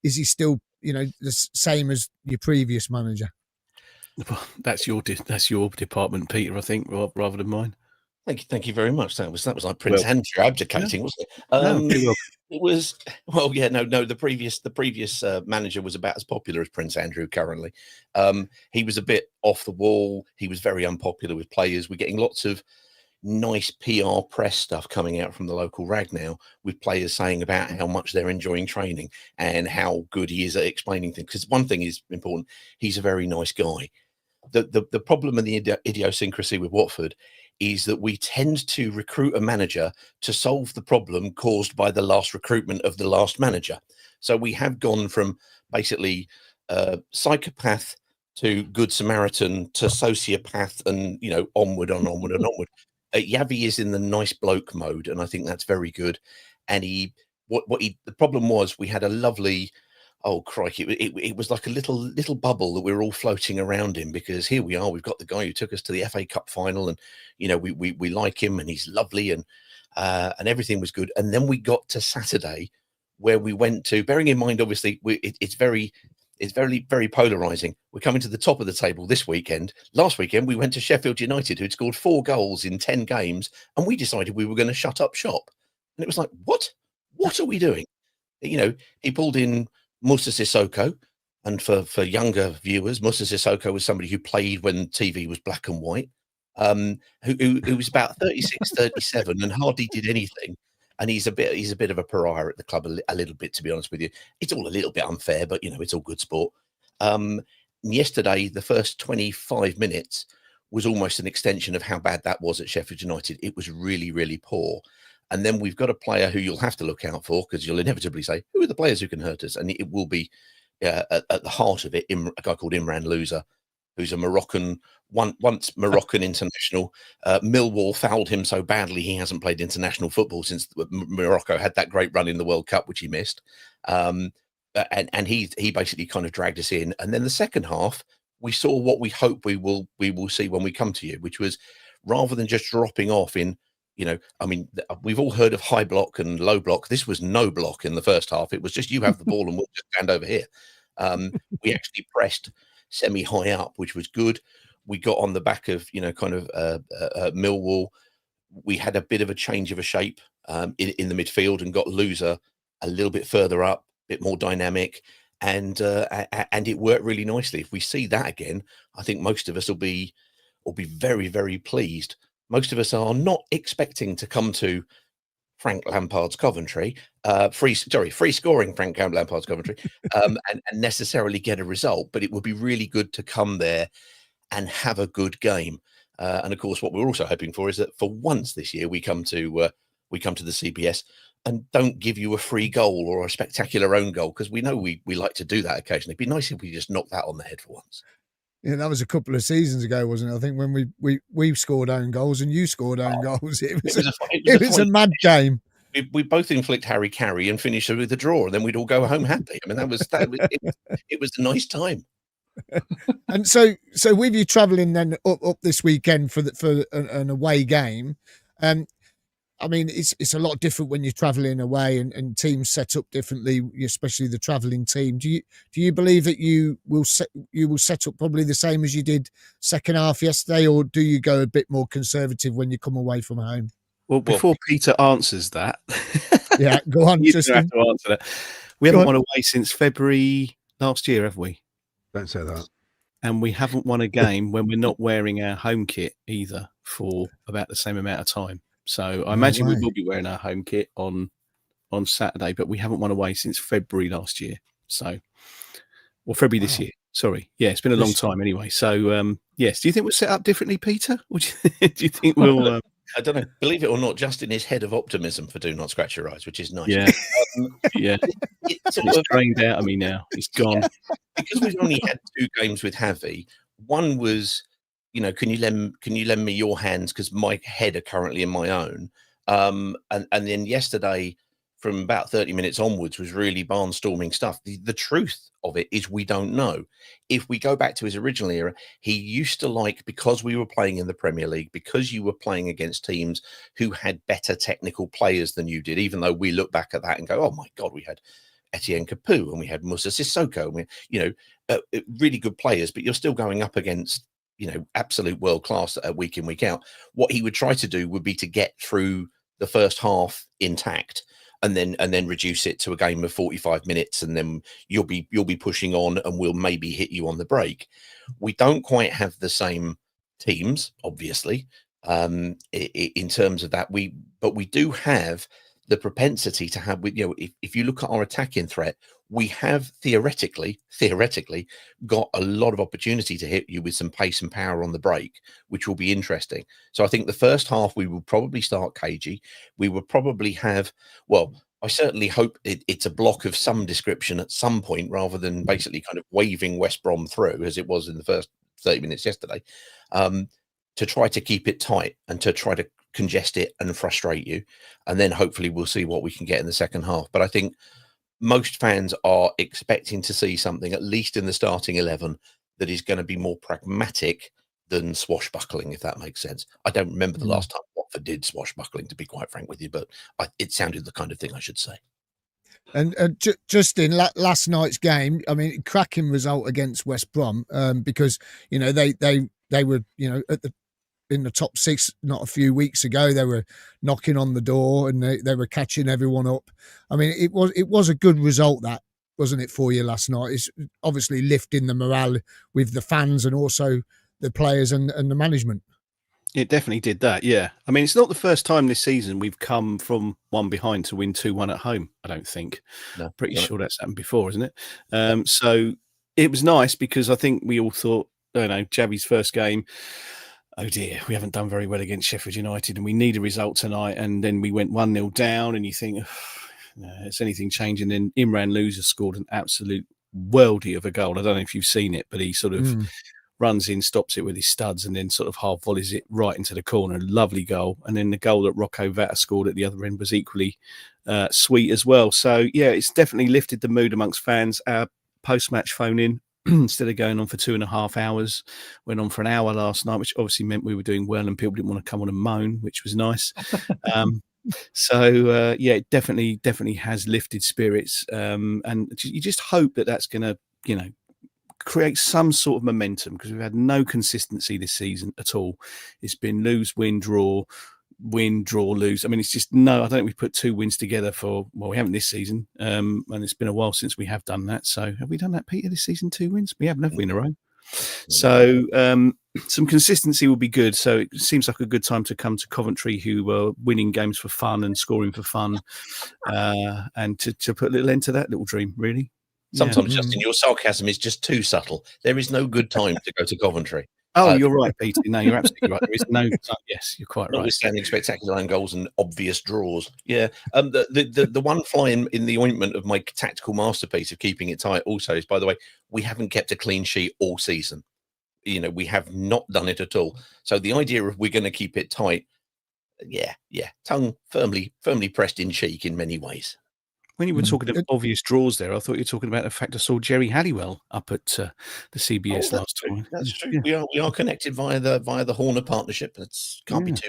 still the same as your previous manager? Well, that's your department, Peter, I think, rather than mine. Thank you very much. That was like Prince Andrew abdicating, wasn't it? No, you're welcome. It was no. The previous manager was about as popular as Prince Andrew currently. He was a bit off the wall. He was very unpopular with players. We're getting lots of nice PR press stuff coming out from the local rag now, with players saying about how much they're enjoying training and how good he is at explaining things. Because one thing is important: he's a very nice guy. The problem and the idiosyncrasy with Watford is that we tend to recruit a manager to solve the problem caused by the last recruitment of the last manager. So we have gone from basically psychopath to good Samaritan to sociopath, and onward and onward and onward. Yavi is in the nice bloke mode, and I think that's very good. And the problem was, we had a lovely, oh crikey, it was like a little bubble that we were all floating around in, because here we are, we've got the guy who took us to the FA Cup final, and we like him, and he's lovely, and everything was good. And then we got to Saturday, where we went to, bearing in mind, obviously, it's very polarizing. We're coming to the top of the table this weekend. Last weekend, we went to Sheffield United, who'd scored 4 goals in 10 games, and we decided we were going to shut up shop. And it was like, what are we doing? He pulled in Musa Sissoko, and for younger viewers, Musa Sissoko was somebody who played when TV was black and white, who was about 36, 37 and hardly did anything. And he's a bit of a pariah at the club, a little bit, to be honest with you. It's all a little bit unfair, but it's all good sport. Yesterday, the first 25 minutes was almost an extension of how bad that was at Sheffield United. It was really, really poor. And then we've got a player who you'll have to look out for, because you'll inevitably say, who are the players who can hurt us? And it will be at the heart of it, a guy called Imran Louza, who's a Moroccan, once Moroccan international. Millwall fouled him so badly he hasn't played international football since Morocco had that great run in the World Cup, which he missed. And he basically kind of dragged us in. And then the second half, we saw what we hope we will see when we come to you, which was, rather than just dropping off in, we've all heard of high block and low block. This was no block in the first half. It was just, you have the ball and we'll just stand over here. We actually pressed semi-high up, which was good. We got on the back of, Millwall. We had a bit of a change of a shape in the midfield, and got Louza a little bit further up, a bit more dynamic, and it worked really nicely. If we see that again, I think most of us will be very, very pleased. Most of us are not expecting to come to Frank Lampard's Coventry, free scoring Frank Lampard's Coventry, and necessarily get a result. But it would be really good to come there and have a good game. And of course, what we're also hoping for is that for once this year, we come to the CBS and don't give you a free goal or a spectacular own goal, because we know we like to do that occasionally. It'd be nice if we just knocked that on the head for once. Yeah, that was a couple of seasons ago, wasn't it? I think when we scored own goals and you scored own goals. It was a mad game. We both inflict Harry Carey and finish with a draw, and then we'd all go home happy. I mean, it was a nice time. And so with you travelling then up this weekend for an away game, it's a lot different when you're travelling away, and teams set up differently, especially the travelling team. Do you believe that you will set up probably the same as you did second half yesterday, or do you go a bit more conservative when you come away from home? Well, before Peter answers that, yeah, go on. You have to answer that. We haven't won away since February last year, have we? Don't say that. And we haven't won a game when we're not wearing our home kit either for about the same amount of time. So I imagine we will be wearing our home kit on Saturday, but we haven't won away since February last year. February this year. Sorry. Yeah, it's been a long time anyway. So, yes. Do you think we'll set up differently, Peter? Or do you think we'll... I don't know. Believe it or not, Justin is head of optimism for Do Not Scratch Your Eyes, which is nice. Yeah. It's drained out of me now. It's gone. Yeah. Because we've only had 2 games with Javi. One was, can you lend me your hands, because my head are currently in my own. And then yesterday, from about 30 minutes onwards, was really barnstorming stuff. The truth of it is we don't know. If we go back to his original era, he used to like, because we were playing in the Premier League, because you were playing against teams who had better technical players than you did, even though we look back at that and go, oh my God, we had Etienne Capoue and we had Musa Sissoko, and we, really good players, but you're still going up against absolute world class week in, week out. What he would try to do would be to get through the first half intact, and then reduce it to a game of 45 minutes, and then you'll be pushing on, and we'll maybe hit you on the break. We don't quite have the same teams, obviously, in terms of that. But we do have the propensity to have, if you look at our attacking threat, we have theoretically got a lot of opportunity to hit you with some pace and power on the break, which will be interesting. So I think the first half we will probably start cagey. We will probably have, I certainly hope it's a block of some description at some point, rather than basically kind of waving West Brom through as it was in the first 30 minutes yesterday, to try to keep it tight and to try to congest it and frustrate you. And then hopefully we'll see what we can get in the second half. But I think most fans are expecting to see something, at least in the starting 11, that is going to be more pragmatic than swashbuckling, if that makes sense. I don't remember the last time Watford did swashbuckling, to be quite frank with you, but it sounded the kind of thing I should say. And just in last night's game, I mean, cracking result against West Brom, because they were in the top 6 not a few weeks ago. They were knocking on the door, and they were catching everyone up. I mean, it was a good result, that, wasn't it, for you last night? It's obviously lifting the morale with the fans and also the players and the management. It definitely did that, yeah. I mean, it's not the first time this season we've come from one behind to win 2-1 at home, I don't think. No, Pretty sure that's happened before, isn't it? So it was nice, because I think we all thought, Javi's first game, oh dear, we haven't done very well against Sheffield United and we need a result tonight. And then we went 1-0 down, and you think, is anything changing? Then Imran Loser scored an absolute worldie of a goal. I don't know if you've seen it, but he sort of runs in, stops it with his studs, and then sort of half volleys it right into the corner. Lovely goal. And then the goal that Rocco Vata scored at the other end was equally sweet as well. So, yeah, it's definitely lifted the mood amongst fans. Our post-match phone-in, instead of going on for 2.5 hours, went on for an hour last night, which obviously meant we were doing well and people didn't want to come on and moan, which was nice. It definitely has lifted spirits. And you just hope that that's going to, create some sort of momentum, because we've had no consistency this season at all. It's been lose, win, draw, lose. I mean, it's just I don't think we've put 2 wins together we haven't this season. And it's been a while since we have done that. So have we done that, Peter, this season, 2 wins? We haven't, have we, in a row? So some consistency will be good. So it seems like a good time to come to Coventry, who are winning games for fun and scoring for fun, and to put a little end to that little dream, really. Sometimes, Justin, your sarcasm is just too subtle. There is no good time to go to Coventry. Oh, you're right, Peter. No, you're absolutely right. There is no. Yes, you're quite right. Notwithstanding spectacular own goals and obvious draws. Yeah. The one fly in the ointment of my tactical masterpiece of keeping it tight also is, by the way, we haven't kept a clean sheet all season. We have not done it at all. So the idea of we're going to keep it tight, tongue firmly pressed in cheek in many ways. When you were talking of obvious draws there, I thought you were talking about the fact I saw Jerry Halliwell up at the CBS last time. That's true. Yeah. We are connected via the Horner partnership. It can't be too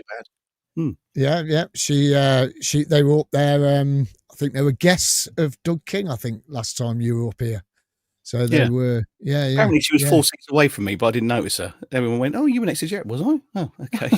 bad. Yeah. They were up there. I think they were guests of Doug King, I think, last time you were up here. So they were, Apparently she was 4 seats away from me, but I didn't notice her. Everyone went, "Oh, you were next to Jerry." Was I? Oh, okay.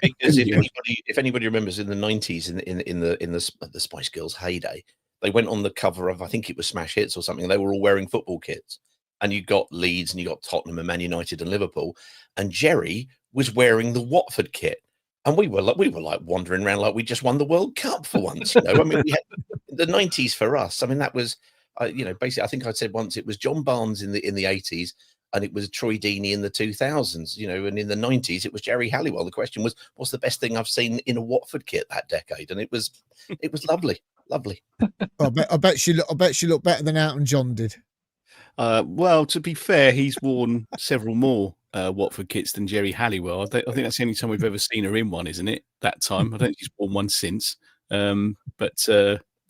Because if anybody remembers, in the 90s, in the Spice Girls heyday, they went on the cover of, I think it was Smash Hits or something. They were all wearing football kits, and you got Leeds and you got Tottenham and Man United and Liverpool, and Jerry was wearing the Watford kit. And we were like wandering around like we just won the World Cup for once. I mean, we had the 90s for us. I mean, that was. Basically, I think I said once it was John Barnes in the 80s, and it was Troy Deeney in the 2000s. And in the 90s it was Jerry Halliwell. The question was, what's the best thing I've seen in a Watford kit that decade? And it was lovely. I bet you look better than Elton John did. Well, to be fair, he's worn several more Watford kits than Jerry Halliwell. I think that's the only time we've ever seen her in one, isn't it? That time, I don't think he's worn one since.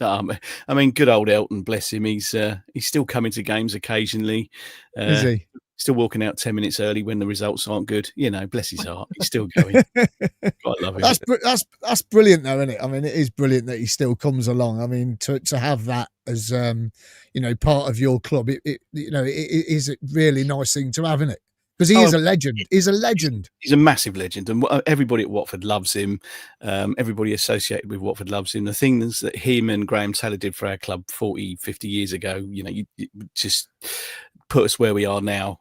I mean, good old Elton, bless him. He's still coming to games occasionally. Is he? Still walking out 10 minutes early when the results aren't good. Bless his heart. He's still going. Quite love him. That's brilliant, though, isn't it? I mean, it is brilliant that he still comes along. I mean, to have that as part of your club, it is a really nice thing to have, isn't it? because he is a legend. He's a legend. He's a massive legend, and everybody at Watford loves him. Everybody associated with Watford loves him. The things that him and Graham Taylor did for our club 40, 50 years ago, you just put us where we are now.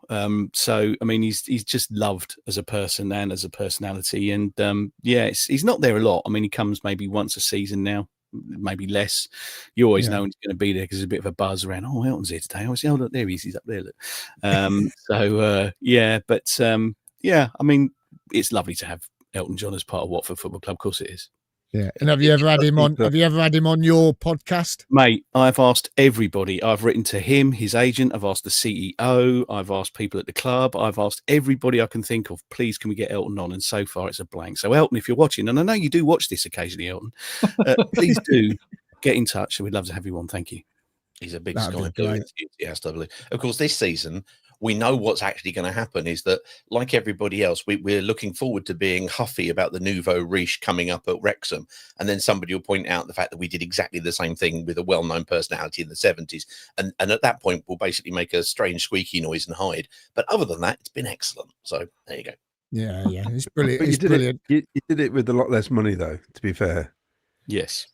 So, I mean, he's just loved as a person and as a personality. And he's not there a lot. I mean, he comes maybe once a season now, maybe less. You always know when he's going to be there because there's a bit of a buzz around. Oh, Elton's here today. I say, oh, look, there he is. He's up there. Look. I mean, it's lovely to have Elton John as part of Watford Football Club. Of course it is. Yeah. And have you ever had him on? Have you ever had him on your podcast, mate? I've asked everybody. I've written to him, his agent. I've asked the CEO. I've asked people at the club. I've asked everybody I can think of. Please, can we get Elton on? And so far, it's a blank. So, Elton, if you're watching, and I know you do watch this occasionally, Elton, please do get in touch. We'd love to have you on. Thank you. He's a big Sky Blue enthusiast, I believe. Of course, this season, we know what's actually going to happen is that, like everybody else, we're looking forward to being huffy about the nouveau riche coming up at Wrexham. And then somebody will point out the fact that we did exactly the same thing with a well-known personality in the 70s. And at that point, we'll basically make a strange squeaky noise and hide. But other than that, it's been excellent. So there you go. Yeah, it's brilliant. But it's brilliant. You did it with a lot less money, though, to be fair. Yes.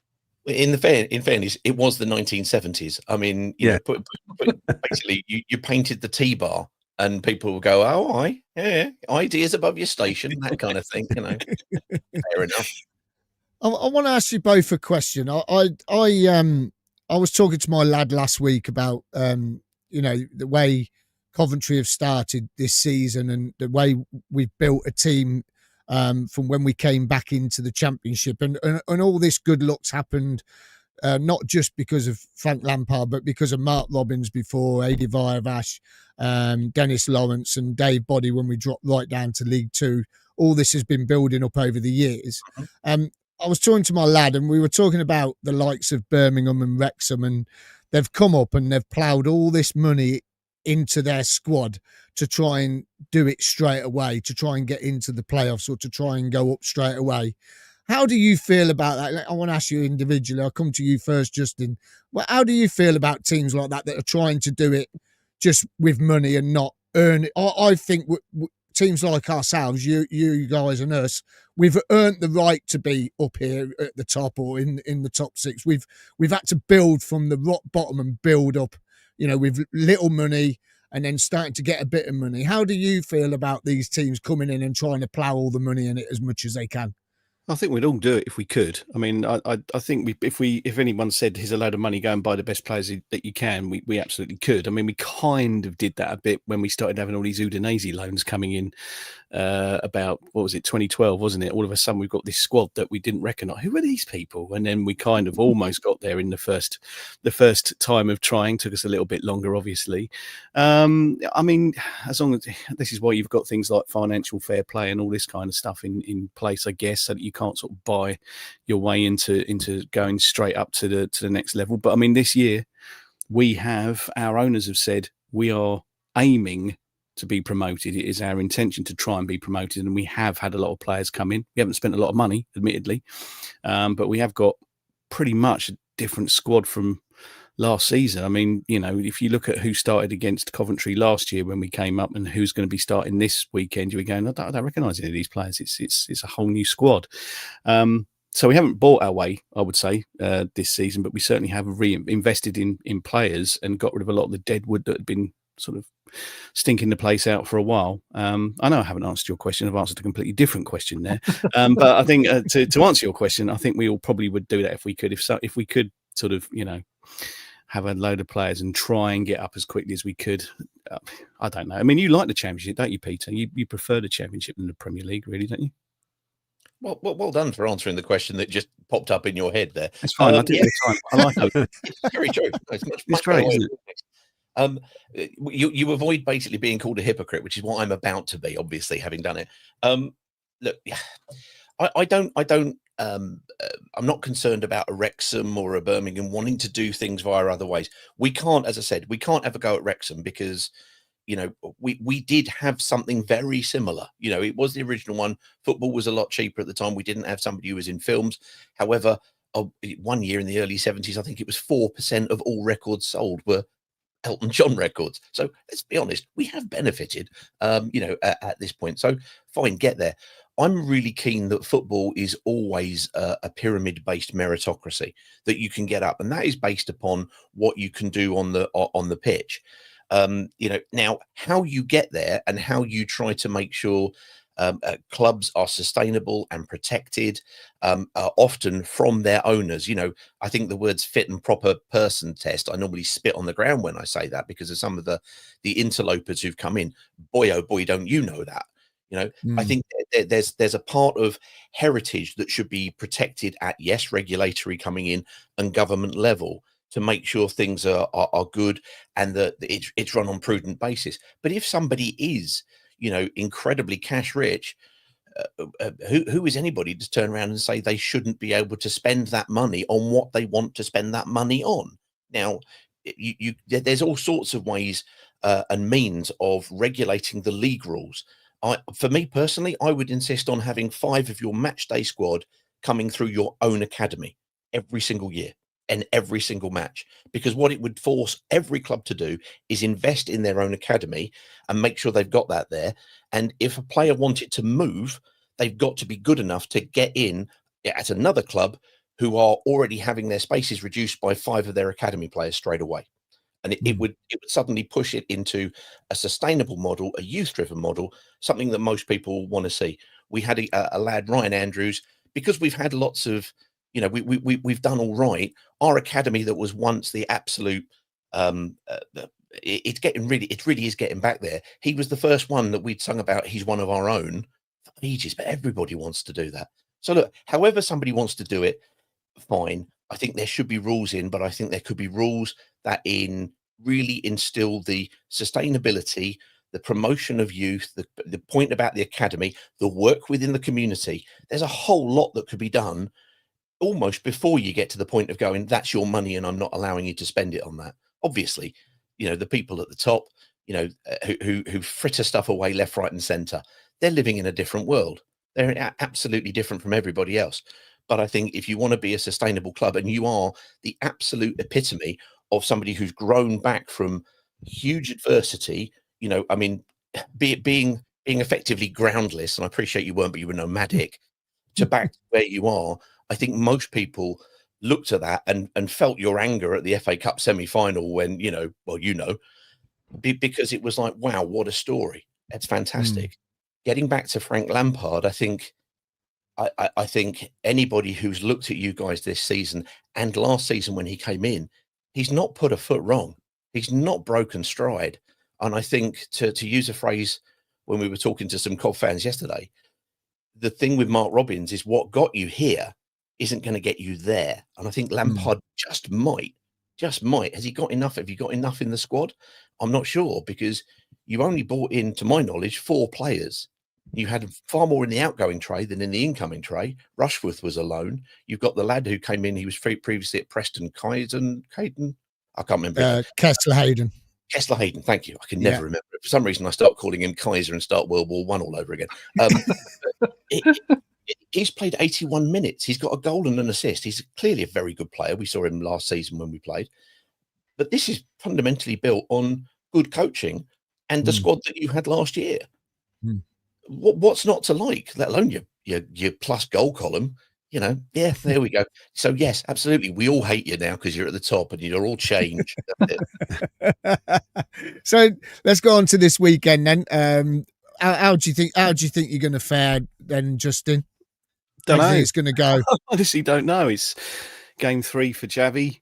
In fairness, it was the 1970s. I mean, basically, you painted the T-bar and people will go, oh, ideas above your station, that kind of thing, Fair enough. I want to ask you both a question. I was talking to my lad last week about, the way Coventry have started this season and the way we've built a team from when we came back into the Championship, and all this good luck's happened not just because of Frank Lampard, but because of Mark Robbins before, Adi Vairavash, Dennis Lawrence and Dave Boddy when we dropped right down to League Two. All this has been building up over the years. I was talking to my lad and we were talking about the likes of Birmingham and Wrexham, and they've come up and they've ploughed all this money into their squad to try and do it straight away, to try and get into the playoffs or to try and go up straight away. How do you feel about that? I want to ask you individually. I'll come to you first, Justin. Well, how do you feel about teams like that are trying to do it just with money and not earn it? I think teams like ourselves, you guys and us, we've earned the right to be up here at the top or in the top six. We've had to build from the rock bottom and build up, with little money and then starting to get a bit of money. How do you feel about these teams coming in and trying to plough all the money in it as much as they can? I think we'd all do it if we could. I mean, I think if anyone said here's a load of money, go and buy the best players that you can, we absolutely could. I mean, we kind of did that a bit when we started having all these Udinese loans coming in about, 2012, wasn't it? All of a sudden we've got this squad that we didn't recognise. Who are these people? And then we kind of almost got there in the first time of trying. Took us a little bit longer, obviously. I mean, as long as this is why you've got things like financial fair play and all this kind of stuff in place, I guess, so that you can't sort of buy your way into going straight up to the next level. But I mean, this year our owners have said we are aiming to be promoted. It is our intention to try and be promoted, and we have had a lot of players come in. We haven't spent a lot of money, admittedly, but we have got pretty much a different squad from last season. I mean, if you look at who started against Coventry last year when we came up and who's going to be starting this weekend, you're going, I don't recognise any of these players. It's a whole new squad. So we haven't bought our way, I would say, this season, but we certainly have reinvested in players and got rid of a lot of the dead wood that had been sort of stinking the place out for a while. I know I haven't answered your question. I've answered a completely different question there. But I think to answer your question, I think we all probably would do that if we could. If we could sort of, have a load of players and try and get up as quickly as we could. I don't know. I mean, you like the Championship, don't you, Peter? You prefer the Championship than the Premier League, really, don't you? Well done for answering the question that just popped up in your head there. It's fine. I do it all the time. I like it. It's very true. It's great, isn't it? You avoid basically being called a hypocrite, which is what I'm about to be, obviously, having done it. Look, I'm not concerned about a Wrexham or a Birmingham wanting to do things via other ways. We can't, as I said, we can't ever go at Wrexham because, we did have something very similar. It was the original one. Football was a lot cheaper at the time. We didn't have somebody who was in films. However, one year in the early 70s, I think it was 4% of all records sold were Elton John records. So let's be honest, we have benefited, at this point. So fine, get there. I'm really keen that football is always a pyramid-based meritocracy that you can get up, and that is based upon what you can do on the pitch. Now how you get there and how you try to make sure clubs are sustainable and protected, often from their owners. I think the words fit and proper person test, I normally spit on the ground when I say that, because of some of the interlopers who've come in. Boy, oh boy, don't you know that. I think there's a part of heritage that should be protected at, yes, regulatory coming in and government level, to make sure things are good and that it's run on prudent basis. But if somebody is, incredibly cash rich, who is anybody to turn around and say they shouldn't be able to spend that money on what they want to spend that money on? Now, there's all sorts of ways and means of regulating the league rules. For me personally, I would insist on having 5 of your match day squad coming through your own academy every single year and every single match, because what it would force every club to do is invest in their own academy and make sure they've got that there. And if a player wanted to move, they've got to be good enough to get in at another club who are already having their spaces reduced by 5 of their academy players straight away. And it would suddenly push it into a sustainable model, a youth-driven model, something that most people want to see. We had a lad, Ryan Andrews, because we've had lots of, we've done all right. Our academy that was once the absolute, it really is getting back there. He was the first one that we'd sung about. He's one of our own for ages, but everybody wants to do that. So look, however somebody wants to do it, fine. I think there should be rules in, but I think there could be rules that really instill the sustainability, the promotion of youth, the point about the academy, the work within the community. There's a whole lot that could be done almost before you get to the point of going, that's your money and I'm not allowing you to spend it on that. Obviously, the people at the top, who fritter stuff away left, right and center, they're living in a different world. They're absolutely different from everybody else. But I think if you want to be a sustainable club and you are the absolute epitome of somebody who's grown back from huge adversity, being effectively groundless, and I appreciate you weren't, but you were nomadic, to back to where you are, I think most people looked at that and felt your anger at the FA Cup semi-final when, because it was like, wow, what a story. It's fantastic. Getting back to Frank Lampard, I think anybody who's looked at you guys this season and last season when he came in, he's not put a foot wrong. He's not broken stride. And I think, to use a phrase when we were talking to some Cov fans yesterday, the thing with Mark Robins is what got you here isn't going to get you there. And I think Lampard just might. Has he got enough? Have you got enough in the squad? I'm not sure, because you only brought in, to my knowledge, 4 players. You had far more in the outgoing tray than in the incoming tray. Rushworth was alone. You've got the lad who came in. He was previously at Preston, Caden. I can't remember. Kessler Hayden. Kessler Hayden. Thank you. I can never remember it. For some reason, I start calling him Kaiser and start World War I all over again. He's played 81 minutes. He's got a goal and an assist. He's clearly a very good player. We saw him last season when we played. But this is fundamentally built on good coaching and the squad that you had last year. What's not to like, let alone your plus goal column, there we go. So yes, absolutely. We all hate you now because you're at the top and you're all changed. So let's go on to this weekend then. How do you think you're going to fare then, Justin? Don't know. It's going to go. I honestly don't know. It's game 3 for Javi.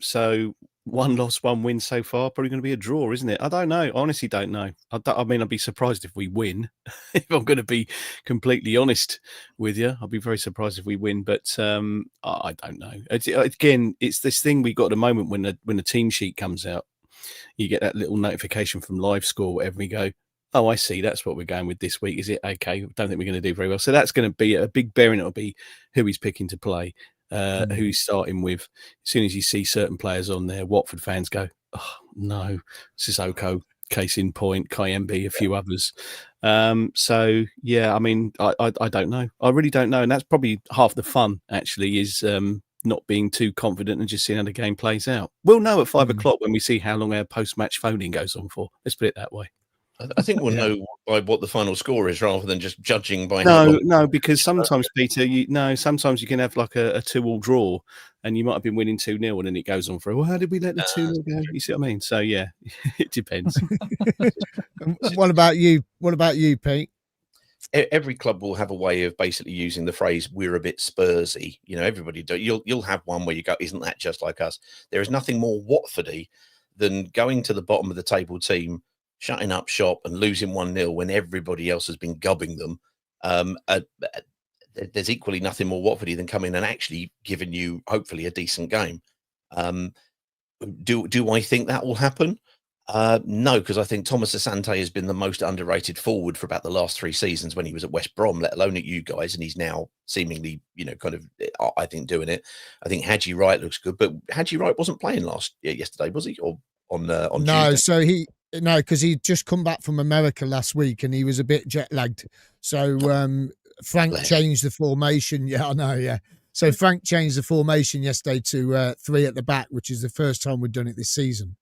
So 1 loss, 1 win so far. Probably going to be a draw, isn't it? I don't know. I honestly don't know. I'd be surprised if we win. If I'm going to be completely honest with you, I'll be very surprised if we win. But I don't know. Again, it's this thing we got at the moment when the team sheet comes out. You get that little notification from LiveScore, whatever, we go, oh, I see. That's what we're going with this week. Is it? Okay. Don't think we're going to do very well. So that's going to be a big bearing. It'll be who he's picking to play, who he's starting with. As soon as you see certain players on there, Watford fans go, oh, no, Sissoko, case in point, Kayembe, a few others. So, yeah, I mean, I don't know. I really don't know. And that's probably half the fun, actually, is, not being too confident and just seeing how the game plays out. We'll know at 5 o'clock when we see how long our post-match phoning goes on for. Let's put it that way. I think we'll know by what the final score is rather than just judging by how long. No, because sometimes, Peter, sometimes you can have like a 2-2 draw and you might have been winning 2-0 and then it goes on for, well, how did we let the 2-0 go? You see what I mean? So, yeah, it depends. What about you? What about you, Pete? Every club will have a way of basically using the phrase "we're a bit Spursy." You know, everybody do. You'll have one where you go, "Isn't that just like us?" There is nothing more Watfordy than going to the bottom of the table team, shutting up shop and losing 1-0 when everybody else has been gubbing them. There's equally nothing more Watfordy than coming and actually giving you hopefully a decent game. Do I think that will happen? No, because I think Thomas Asante has been the most underrated forward for about the last 3 seasons when he was at West Brom, let alone at you guys, and he's now seemingly, kind of, I think, doing it. I think Haji Wright looks good, but Haji Wright wasn't playing yesterday, was he? Or on no, Tuesday? so because he'd just come back from America last week and he was a bit jet lagged. So Frank changed the formation. Yeah, I know. Yeah. So Frank changed the formation yesterday to 3 at the back, which is the first time we've done it this season.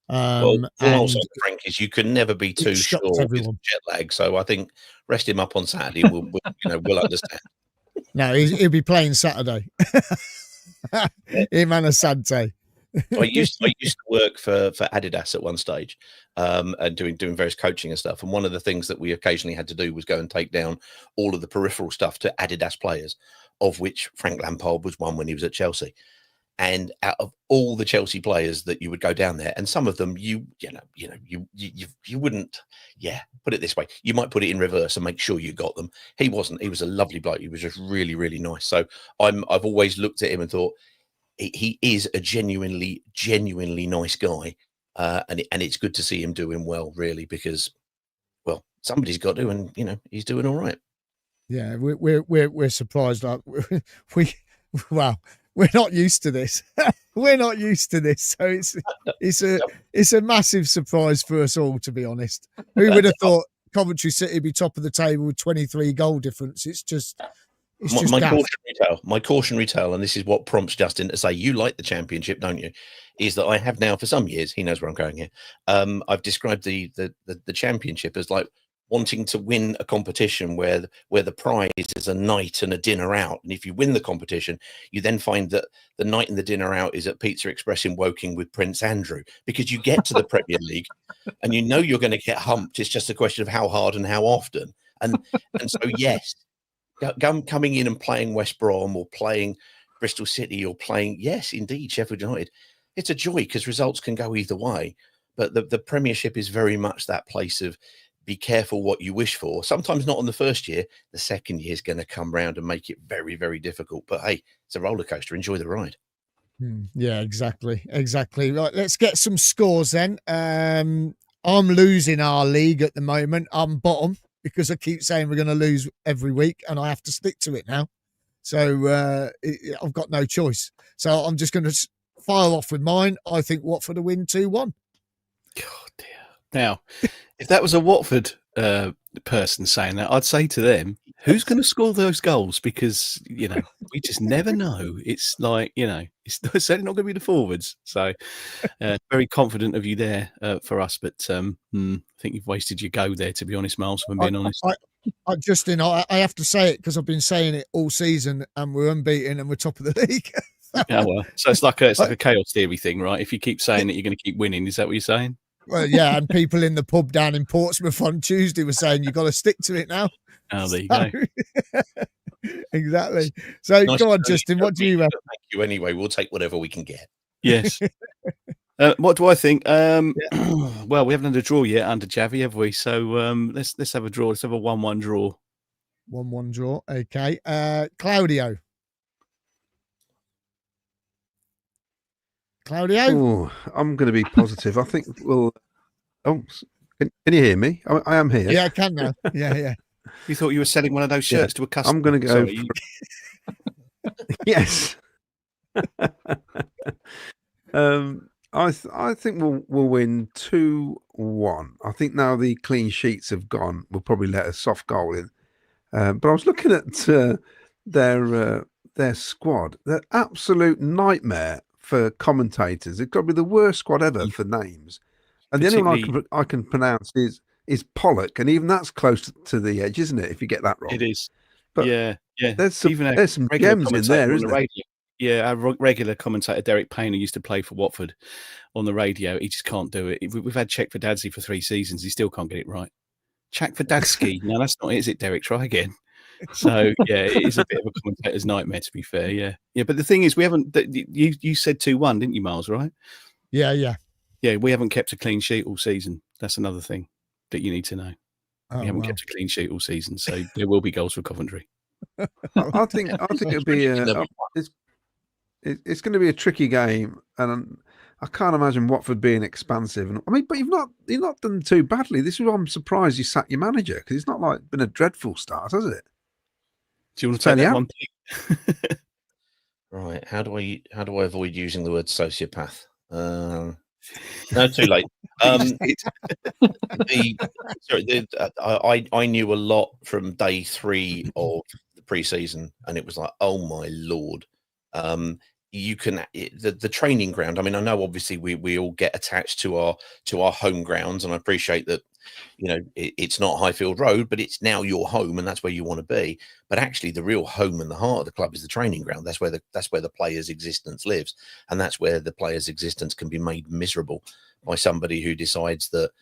Well, also, Frank, is you can never be too sure with jet lag. So I think rest him up on Saturday. We'll understand. No, he'll be playing Saturday. Him and Asante. I used to work for Adidas at one stage, and doing various coaching and stuff. And one of the things that we occasionally had to do was go and take down all of the peripheral stuff to Adidas players, of which Frank Lampard was one when he was at Chelsea. And out of all the Chelsea players that you would go down there, and some of them you wouldn't, put it this way, you might put it in reverse and make sure you got them. He wasn't. He was a lovely bloke. He was just really, really nice. So I've always looked at him and thought he is a genuinely nice guy, and it's good to see him doing well, really, because, well, somebody's got to, and he's doing all right. Yeah, we're surprised. Like wow. We're not used to this. We're not used to this. So it's a massive surprise for us all, to be honest. Who would have thought Coventry City would be top of the table with 23 goal difference? It's just my cautionary tale, and this is what prompts Justin to say, you like the Championship, don't you? Is that I have now for some years, he knows where I'm going here. I've described the Championship as like wanting to win a competition where the prize is a night and a dinner out. And if you win the competition, you then find that the night and the dinner out is at Pizza Express in Woking with Prince Andrew, because you get to the Premier League and you're going to get humped. It's just a question of how hard and how often. And so, yes, coming in and playing West Brom or playing Bristol City or playing, yes, indeed, Sheffield United, it's a joy because results can go either way. But the Premiership is very much that place of, be careful what you wish for. Sometimes not on the first year. The second year is going to come round and make it very, very difficult. But hey, it's a roller coaster. Enjoy the ride. Yeah, exactly. Right, let's get some scores then. I'm losing our league at the moment. I'm bottom because I keep saying we're going to lose every week, and I have to stick to it now. So I've got no choice. So I'm just going to fire off with mine. I think Watford will win 2-1. God dear. Now, if that was a Watford person saying that, I'd say to them, who's going to score those goals? Because, we just never know. It's like, it's certainly not going to be the forwards. So very confident of you there for us. But I think you've wasted your go there, to be honest, Miles, if I'm being honest. Justin, I have to say it because I've been saying it all season and we're unbeaten and we're top of the league. Yeah, well, so it's like a chaos theory thing, right? If you keep saying that you're going to keep winning, is that what you're saying? Well, yeah, and people in the pub down in Portsmouth on Tuesday were saying you've got to stick to it now. Oh, there you go. Exactly. So nice. Go on, Justin. What do you have? Thank you anyway. We'll take whatever we can get. Yes. What do I think? Well, we haven't had a draw yet under Javi, have we? So let's have a draw. Let's have a 1-1 draw. 1-1 draw. Okay. Claudio. Ooh, I'm going to be positive. I think we'll. Oh, can you hear me? I am here. Yeah, I can now. Yeah. You thought you were selling one of those shirts to a customer? I'm going to go. Yes. I think we'll win 2-1. I think now the clean sheets have gone, we'll probably let a soft goal in. But I was looking at their their squad, they're absolute nightmare for commentators. It's got to be the worst squad ever for names. And the only one I can pronounce is Pollock, and even that's close to the edge, isn't it? If you get that wrong, It is. But yeah. there's some gems in there, isn't there? Yeah, our regular commentator Derek Payne, who used to play for Watford on the radio, he just can't do it. We've had Czech for Dadsky for 3 seasons. He still can't get it right. Czech for Dadsky. No, that's not it, is it, Derek? Try again. So, yeah, it is a bit of a commentator's nightmare, to be fair. Yeah. Yeah, but the thing is, we haven't. You said 2-1, didn't you, Miles, right? Yeah. Yeah, we haven't kept a clean sheet all season. That's another thing that you need to know. We haven't kept a clean sheet all season, so there will be goals for Coventry. I think it'll be it's going to be a tricky game, and I can't imagine Watford being expansive. And I mean, but you've not done too badly. This is why I'm surprised you sacked your manager, because it's not like been a dreadful start, has it? Do you want to take that one? Right. How do I avoid using the word sociopath? No, too late. I knew a lot from day 3 of the pre-season, and it was like, oh my lord. You can the training ground. I mean, I know obviously we all get attached to our home grounds, and I appreciate that. You know, it's not Highfield Road, but it's now your home, and that's where you want to be. But actually, the real home and the heart of the club is the training ground. That's where the player's existence lives, and that's where the player's existence can be made miserable by somebody who decides that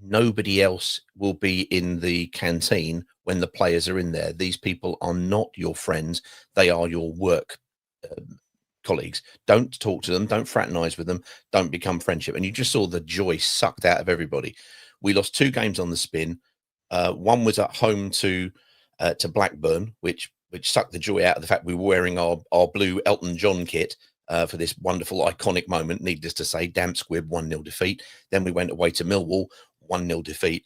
nobody else will be in the canteen when the players are in there. These people are not your friends; they are your work colleagues. Don't talk to them, don't fraternize with them, don't become friendship. And you just saw the joy sucked out of everybody. We lost 2 games on the spin. One was at home to Blackburn, which sucked the joy out of the fact we were wearing our blue Elton John kit for this wonderful iconic moment. Needless to say, damp squib, 1-0 defeat. Then we went away to Millwall, 1-0 defeat.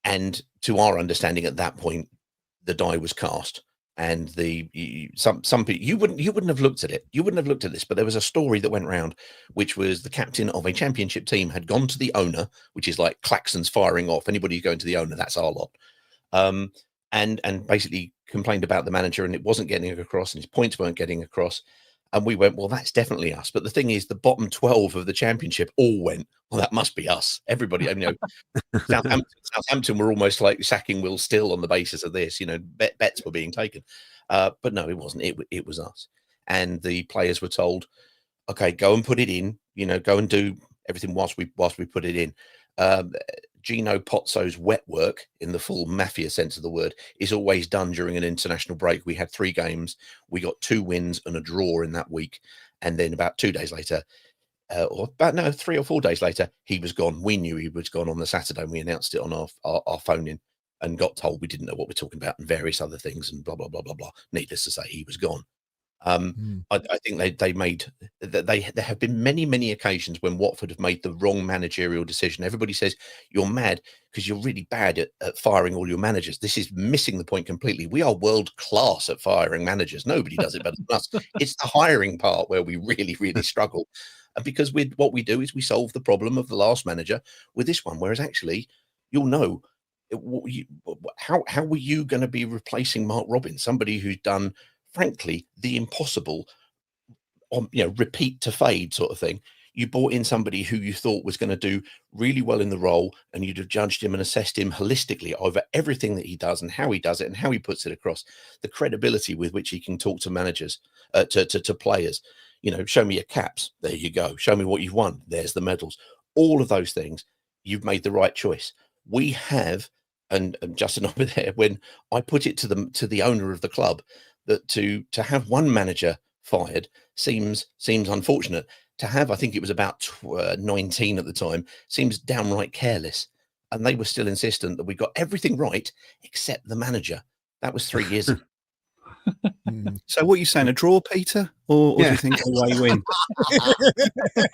And to our understanding at that point, the die was cast. And some people, you wouldn't have looked at it. You wouldn't have looked at this, but there was a story that went round, which was the captain of a championship team had gone to the owner, which is like klaxons firing off. Anybody who's going to the owner, that's our lot. And basically complained about the manager, and it wasn't getting across, and his points weren't getting across. And we went, well, that's definitely us. But the thing is, the bottom 12 of the championship all went, well, that must be us. Everybody, you know, Southampton were almost like sacking Will Still on the basis of this. You know, bets were being taken. But no, it wasn't. It was us. And the players were told, okay, go and put it in. You know, go and do everything whilst we put it in. Gino Pozzo's wet work, in the full mafia sense of the word, is always done during an international break. We had 3 games. We got 2 wins and a draw in that week. And then about 2 days later, 3 or 4 days later, he was gone. We knew he was gone on the Saturday, and we announced it on our phone in, and got told we didn't know what we're talking about and various other things and blah, blah, blah, blah, blah. Needless to say, he was gone. I think there have been many occasions when Watford have made the wrong managerial decision. Everybody says you're mad because you're really bad at firing all your managers. This is missing the point completely. We are world class at firing managers. Nobody does it better than us. It's the hiring part where we really struggle. And because what we do is we solve the problem of the last manager with this one, whereas actually you'll know how were you going to be replacing Mark Robins, somebody who's done, frankly, the impossible, repeat to fade sort of thing. You brought in somebody who you thought was going to do really well in the role, and you'd have judged him and assessed him holistically over everything that he does and how he does it and how he puts it across, the credibility with which he can talk to managers, to players. You know, show me your caps. There you go. Show me what you've won. There's the medals. All of those things, you've made the right choice. We have, and Justin over there, when I put it to the owner of the club, that to have one manager fired seems unfortunate. To have, I think it was about 19 at the time, seems downright careless. And they were still insistent that we got everything right except the manager. That was 3 years ago. So what are you saying, a draw, Peter? Or do you think away win?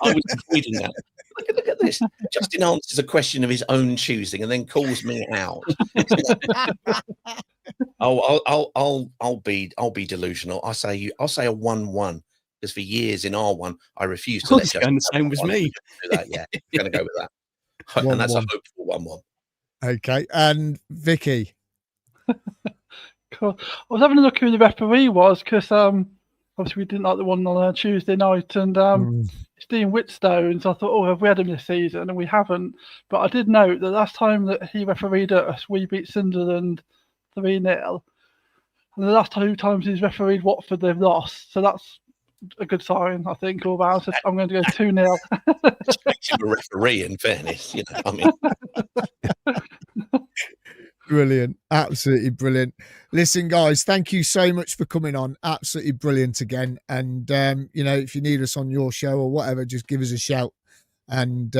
I was avoiding that. Look at this. Justin answers a question of his own choosing and then calls me out. I'll be delusional. I'll say a 1-1, because for years in R1 I refused to let Justin. The same was me. Do that. Yeah, I'm going to go with that. And that's a hopeful 1-1. Okay, and Vicky. Cool. I was having a look who the referee was because obviously we didn't like the one on Tuesday night, and it's Dean Whitstone. So I thought, oh, have we had him this season? And we haven't. But I did note that last time that he refereed us, we beat Sunderland 3-0. And the last 2 times he's refereed Watford, they've lost. So that's a good sign, I think, all round. So I'm going to go 2-0. Makes him a referee, in fairness. I mean. Brilliant. Absolutely brilliant. Listen, guys, thank you so much for coming on. Absolutely brilliant again. And, if you need us on your show or whatever, just give us a shout. And,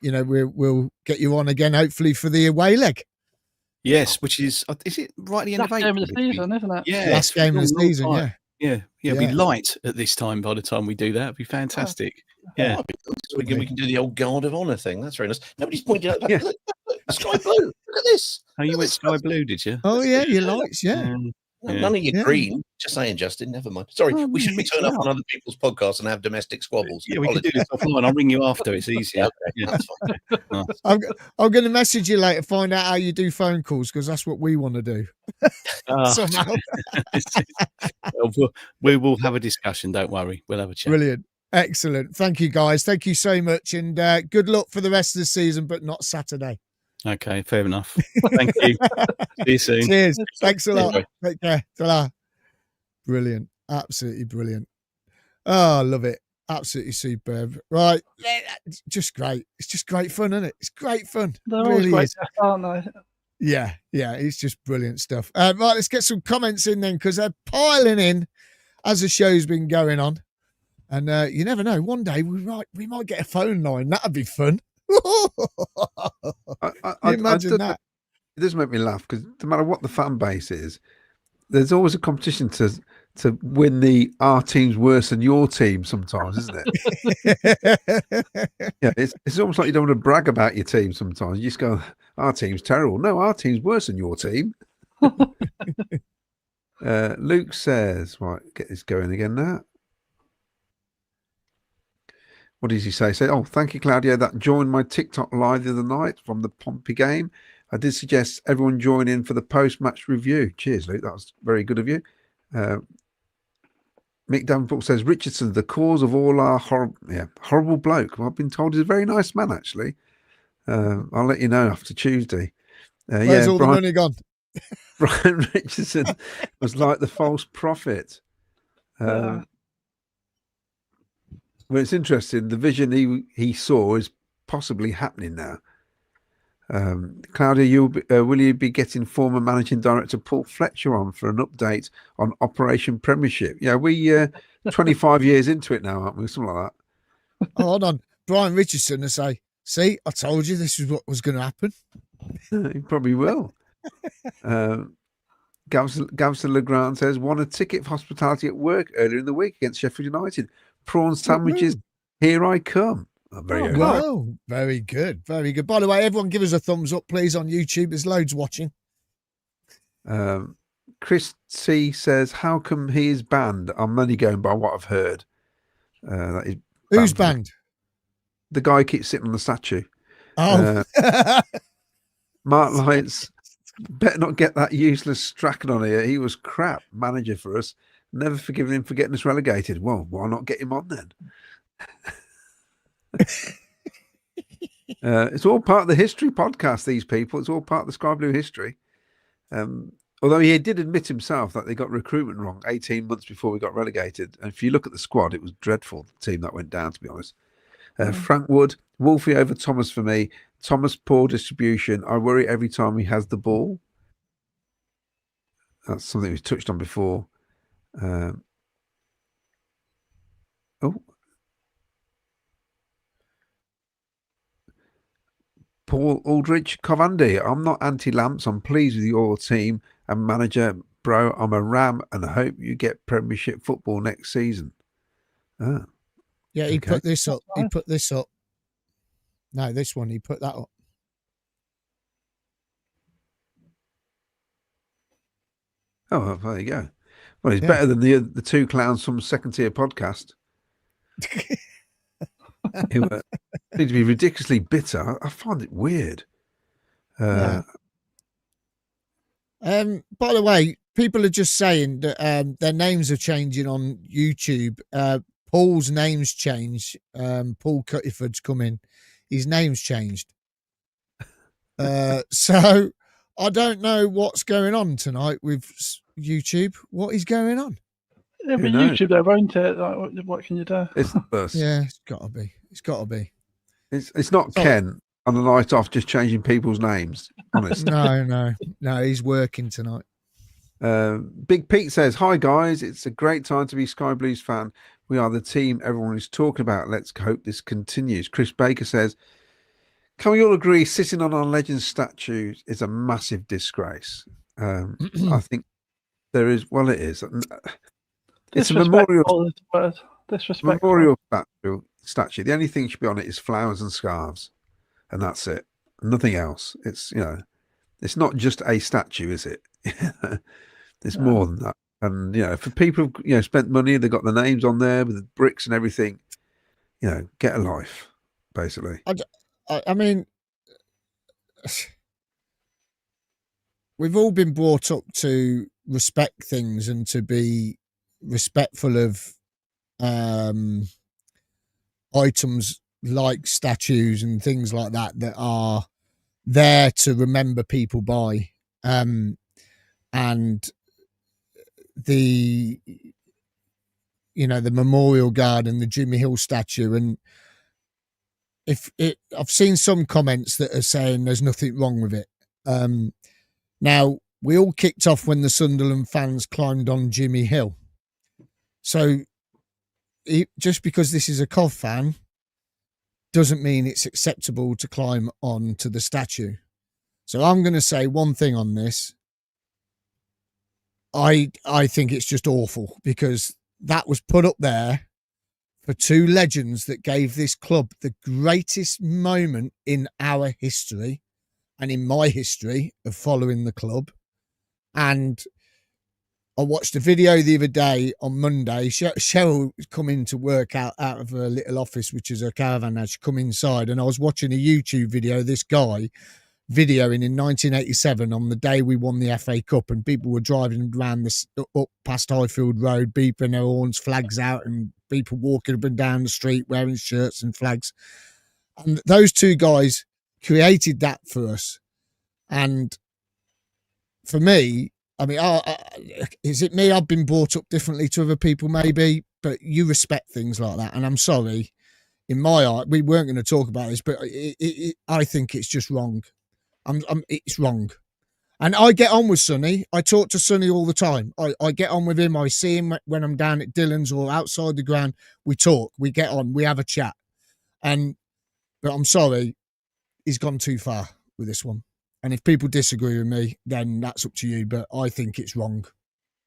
we'll get you on again, hopefully, for the away leg. Yes, which is it right at the end Last of April? game of the season, isn't it? Yeah. Last game of the season, yeah. Yeah. It'll be light at this time by the time we do that. It'll be fantastic. Yeah. We can do the old Guard of Honour thing. That's very nice. Nobody's pointed out that. Yeah. Sky Blue. Look at this. Oh, you went Sky Blue, did you? Oh, yeah, your lights, yeah. None of your green. Just saying, Justin. Never mind. Sorry, we shouldn't be turning up on other people's podcasts and have domestic squabbles. Yeah, we can do this offline. I'll ring you after. It's easier. Okay, yeah. That's fine. I'm going to message you later, find out how you do phone calls, because that's what we want to do. Somehow. We will have a discussion. Don't worry. We'll have a chat. Brilliant. Excellent. Thank you, guys. Thank you so much. And good luck for the rest of the season, but not Saturday. Okay, fair enough. Thank you. See you soon. Cheers. Thanks a lot. Anyway. Take care. Ta-ra. Brilliant. Absolutely brilliant. Oh, I love it. Absolutely superb. Right. It's just great. It's just great fun, isn't it? It's great fun. They're It always really great, is. aren't they? Yeah. It's just brilliant stuff. Right, let's get some comments in then, because they're piling in as the show's been going on. And you never know. One day we might get a phone line. That'd be fun. Imagine that. It does make me laugh because no matter what the fan base is, there's always a competition to win the our team's worse than your team sometimes, isn't it? Yeah, it's almost like you don't want to brag about your team sometimes. You just go, our team's terrible. No, our team's worse than your team. Luke says, right, get this going again now. What does he say? Oh, thank you, Claudio. That joined my TikTok live the other night from the Pompey game. I did suggest everyone join in for the post-match review. Cheers, Luke. That was very good of you. Mick Davenport says, Richardson, the cause of all our horrible bloke. Well, I've been told he's a very nice man, actually. I'll let you know after Tuesday. Where's all the money gone? Brian Richardson was like the false prophet. Well, it's interesting. The vision he saw is possibly happening now. Claudia, will you be getting former managing director Paul Fletcher on for an update on Operation Premiership? Yeah, we 25 years into it now, aren't we? Something like that. Oh, hold on. Brian Richardson to say, see, I told you this is what was going to happen. He probably will. Gavson Legrand says, won a ticket for hospitality at work earlier in the week against Sheffield United. Prawn sandwiches, here I come. Wow, very good. Very good. By the way, everyone give us a thumbs up, please, on YouTube. There's loads watching. Chris C says, how come he is banned? I'm only going by what I've heard. Who's banned? The guy who keeps sitting on the statue. Oh. Mark Lights, better not get that useless Strachan on here. He was crap manager for us. Never forgiven him for getting us relegated. Well, why not get him on then? It's all part of the history podcast, these people. It's all part of the Skyblue history. Although he did admit himself that they got recruitment wrong 18 months before we got relegated. And if you look at the squad, it was dreadful, the team that went down, to be honest. Frank Wood, Wolfie over Thomas for me. Thomas, poor distribution. I worry every time he has the ball. That's something we've touched on before. Paul Aldrich, Coventry. I'm not anti-Lamps. I'm pleased with your team and manager. Bro, I'm a Ram and I hope you get Premiership football next season. Yeah, he put this up. He put this up. No, this one. He put that up. Oh, there you go. Well, he's better than the two clowns from second tier podcast. Who seem to be ridiculously bitter. I find it weird. By the way, people are just saying that their names are changing on YouTube. Paul's name's changed. Paul Cuttiford's come in. His name's changed. So I don't know what's going on tonight with YouTube. What is going on? It'll be YouTube though, won't it? Like, what can you do? It's the bus. Yeah, it's got to be. It's got to be. It's not Ken on the night off just changing people's names. Honest. No. He's working tonight. Big Pete says, "Hi guys, it's a great time to be Sky Blues fan. We are the team everyone is talking about. Let's hope this continues." Chris Baker says, "Can we all agree sitting on our legend statues is a massive disgrace?" I think there is. Well, it is. It's a memorial. Memorial statue. The only thing that should be on it is flowers and scarves, and that's it. Nothing else. It's it's not just a statue, is it? It's more than that. And for people who spent money, they've got the names on there with the bricks and everything. Get a life, basically. I mean, we've all been brought up to respect things and to be respectful of items like statues and things like that are there to remember people by. And the Memorial Garden, the Jimmy Hill statue, and I've seen some comments that are saying there's nothing wrong with it. Now, we all kicked off when the Sunderland fans climbed on Jimmy Hill. So just because this is a Cov fan doesn't mean it's acceptable to climb on to the statue. So I'm going to say one thing on this. I think it's just awful, because that was put up there for two legends that gave this club the greatest moment in our history and in my history of following the club. And I watched a video the other day on Monday. Cheryl come in to work out of her little office, which is her caravan. Now she come inside, and I was watching a YouTube video. This guy videoing in 1987 on the day we won the FA Cup, and people were driving around this up past Highfield Road, beeping their horns, flags out, and people walking up and down the street wearing shirts and flags. And those two guys created that for us. And for me, I mean, is it me? I've been brought up differently to other people, maybe, but you respect things like that. And I'm sorry, in my eye, we weren't going to talk about this, but I think it's just wrong. It's wrong. And I get on with Sonny. I talk to Sonny all the time. I get on with him. I see him when I'm down at Dillon's or outside the ground. We talk, we get on, we have a chat. But I'm sorry, he's gone too far with this one. And if people disagree with me, then that's up to you. But I think it's wrong.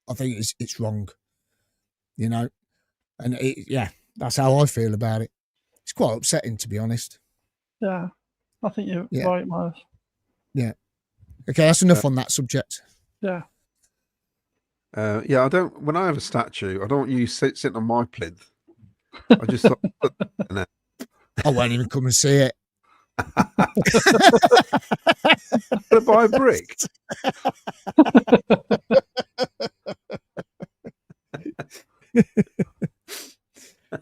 I think it's wrong. And that's how I feel about it. It's quite upsetting, to be honest. Yeah, I think you're right, Miles. Yeah. Okay, that's enough on that subject. Yeah. I don't. When I have a statue, I don't want you sitting on my plinth. I just thought, I won't even come and see it. Gonna buy a brick.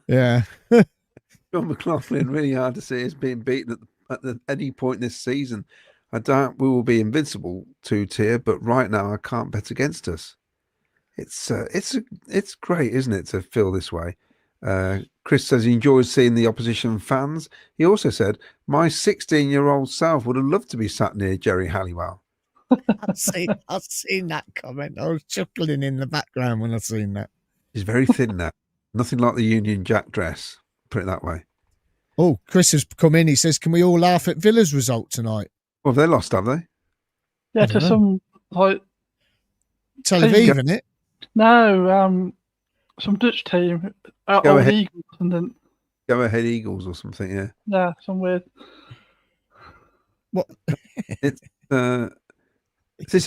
Yeah. John McLaughlin, really hard to see us being beaten at any point this season. I doubt we will be invincible 2-tier, but right now I can't bet against us. It's great, isn't it, to feel this way? Chris says he enjoys seeing the opposition fans. He also said, "My 16-year-old self would have loved to be sat near Jerry Halliwell." I've seen that comment. I was chuckling in the background when I seen that. He's very thin now. Nothing like the Union Jack dress. Put it that way. Oh, Chris has come in. He says, "Can we all laugh at Villa's result tonight?" Well, they lost, have they? Yeah, to some like Tel Aviv, isn't it? No, some Dutch team. Go ahead. Eagles, and then Go Ahead Eagles or something. Yeah. Yeah, some weird. What? It's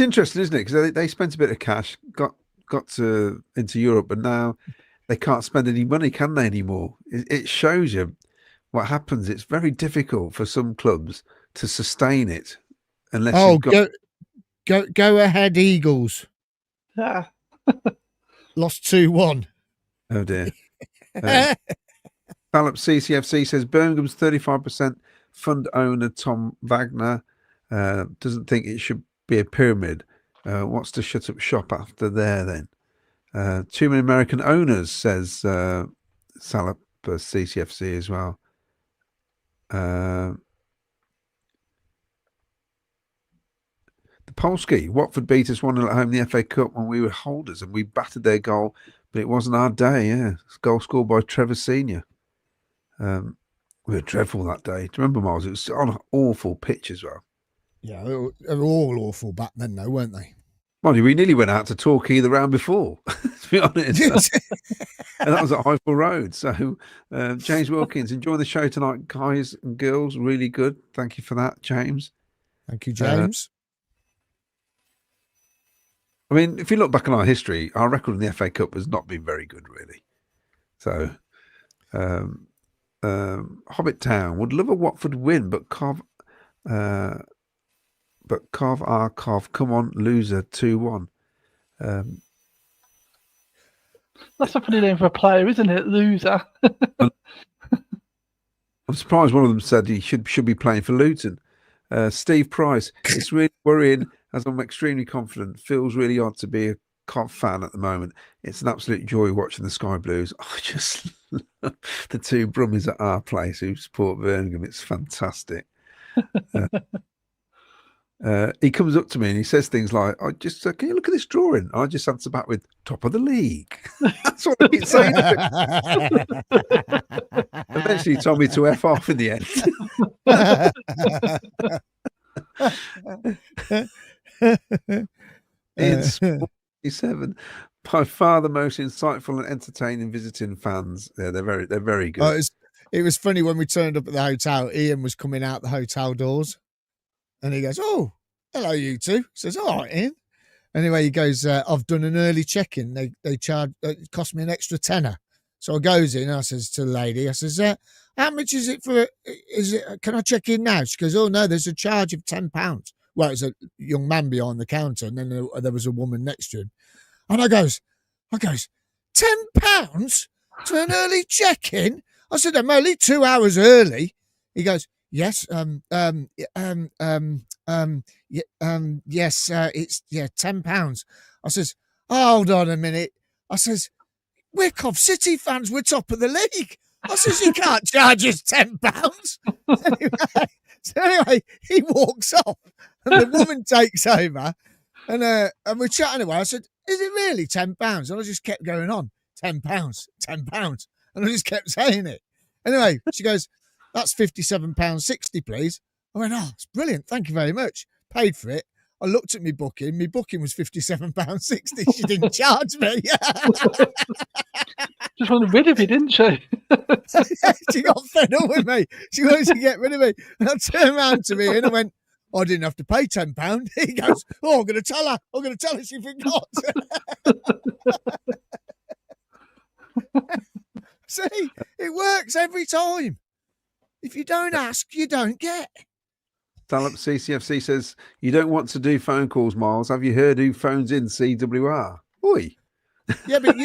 interesting, isn't it? Because they spent a bit of cash, got into Europe, and now they can't spend any money, can they, anymore? It shows you what happens. It's very difficult for some clubs to sustain it unless you've got... Go Ahead Eagles. Yeah. Lost 2-1. Oh dear. Philip CCFC says Birmingham's 35% fund owner Tom Wagner doesn't think it should be a pyramid. Wants to shut up shop after there then. Too many American owners, says Salop CCFC as well. The Polski, Watford beat us 1-0 at home in the FA Cup when we were holders and we battered their goal, but it wasn't our day. Yeah, goal scored by Trevor Senior. We were dreadful that day. Do you remember, Miles? It was on an awful pitch as well. Yeah, they were all awful back then, though, weren't they? Mind you, we nearly went out to Torquay the round before, to be honest. And that was at Highfield Road. So, James Wilkins, enjoying the show tonight, guys and girls. Really good. Thank you for that, James. Thank you, James. I mean, if you look back on our history, our record in the FA Cup has not been very good, really. So, Hobbit Town would love a Watford win, but Cov, come on, loser 2-1. That's a funny name for a player, isn't it? Loser. I'm surprised one of them said he should be playing for Luton. Steve Price, it's really worrying as I'm extremely confident. Feels really odd to be a Cov fan at the moment. It's an absolute joy watching the Sky Blues. I just love the two Brummies at our place who support Birmingham. It's fantastic. He comes up to me and he says things like, "I just can you look at this drawing?" I just answer back with "top of the league." That's what he's saying. Eventually, he told me to F off in the end. It's 47. By far the most insightful and entertaining visiting fans. Yeah, they're very good. It was funny when we turned up at the hotel. Ian was coming out the hotel doors. And he goes, "Oh, hello, you two." Says, "All right, Ian." Anyway, he goes, "I've done an early check-in. They charge, it cost me an extra tenner." So I goes in, I says to the lady, I says, "How much is it for, can I check in now?" She goes, "Oh, no, there's a charge of £10. Well, it was a young man behind the counter, and then there was a woman next to him. And I goes, £10 to an early check-in? I said, "I'm only 2 hours early." He goes, "Yes, yes, it's £10. I says, "Hold on a minute." I says, "We're Cov City fans. We're top of the league." I says, "You can't charge us £10. Anyway, he walks off, and the woman takes over, and we're chatting away. I said, "Is it really £10?" And I just kept going on, £10, £10, and I just kept saying it. Anyway, she goes, "That's £57.60, please." I went, "Oh, it's brilliant. Thank you very much." Paid for it. I looked at my booking. My booking was £57.60. She didn't charge me. Just wanted rid of you, didn't she? She got fed up with me. She wanted to get rid of me. And I turned around to me and I went, "I didn't have to pay £10. He goes, "Oh, I'm going to tell her. I'm going to tell her she forgot." See, it works every time. If you don't ask, you don't get. Dallup CCFC says, "You don't want to do phone calls, Miles. Have you heard who phones in CWR?" Oi. Yeah, but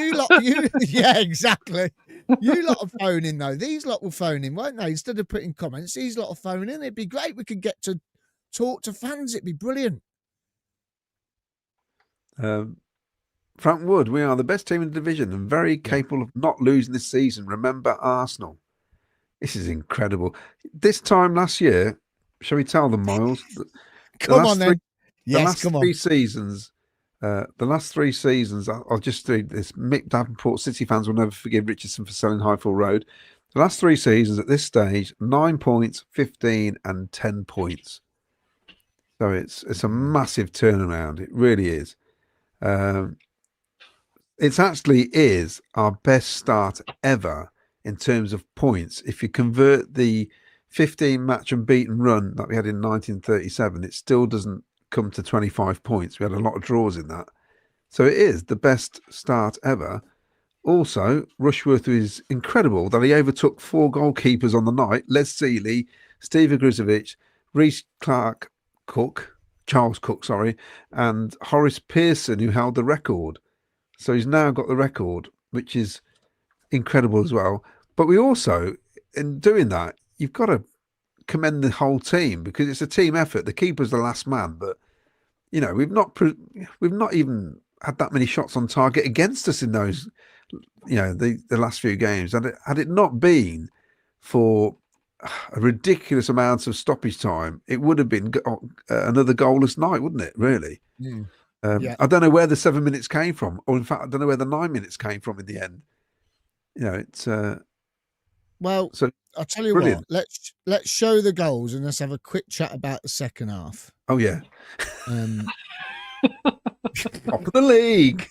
yeah, exactly. You lot are phoning, though. These lot will phone in, won't they? Instead of putting comments, these lot are phoning in. It'd be great. We could get to talk to fans. It'd be brilliant. Frank Wood, "We are the best team in the division and very capable of not losing this season. Remember Arsenal." This is incredible. This time last year, shall we tell them, Miles? Come on, then. Yes, come on. The last three seasons, I'll just read this. Mick Davenport, City fans will never forgive Richardson for selling Highfield Road. The last three seasons at this stage, 9 points, 15 and 10 points. So it's a massive turnaround. It really is. It actually is our best start ever in terms of points. If you convert the 15 match unbeaten run that we had in 1937, it still doesn't come to 25 points. We had a lot of draws in that. So it is the best start ever. Also, Rushworth is incredible that he overtook 4 goalkeepers on the night: Les Seeley, Steve Grizovic, Reece Clark Cook, Charles Cook, sorry, and Horace Pearson, who held the record. So he's now got the record, which is incredible as well. But we also, in doing that, you've got to commend the whole team because it's a team effort. The keeper's the last man, but you know we've not even had that many shots on target against us in those, you know, the last few games. And had it not been for a ridiculous amount of stoppage time, it would have been another goalless night, wouldn't it? Really. Yeah. I don't know where the 7 minutes came from, or in fact, I don't know where the 9 minutes came from in the end. You know, it's well. So I'll tell you brilliant. what. Let's show the goals and let's have a quick chat about the second half. Oh yeah, Top of the league.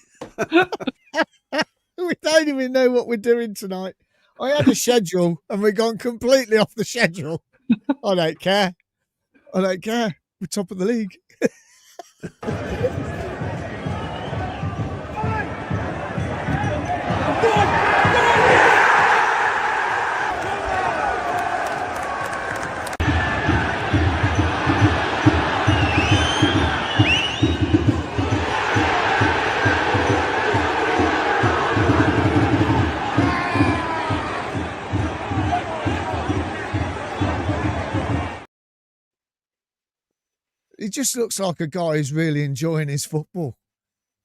We don't even know what we're doing tonight. I had a schedule and we've gone completely off the schedule. I don't care. We're top of the league. He just looks like a guy who's really enjoying his football.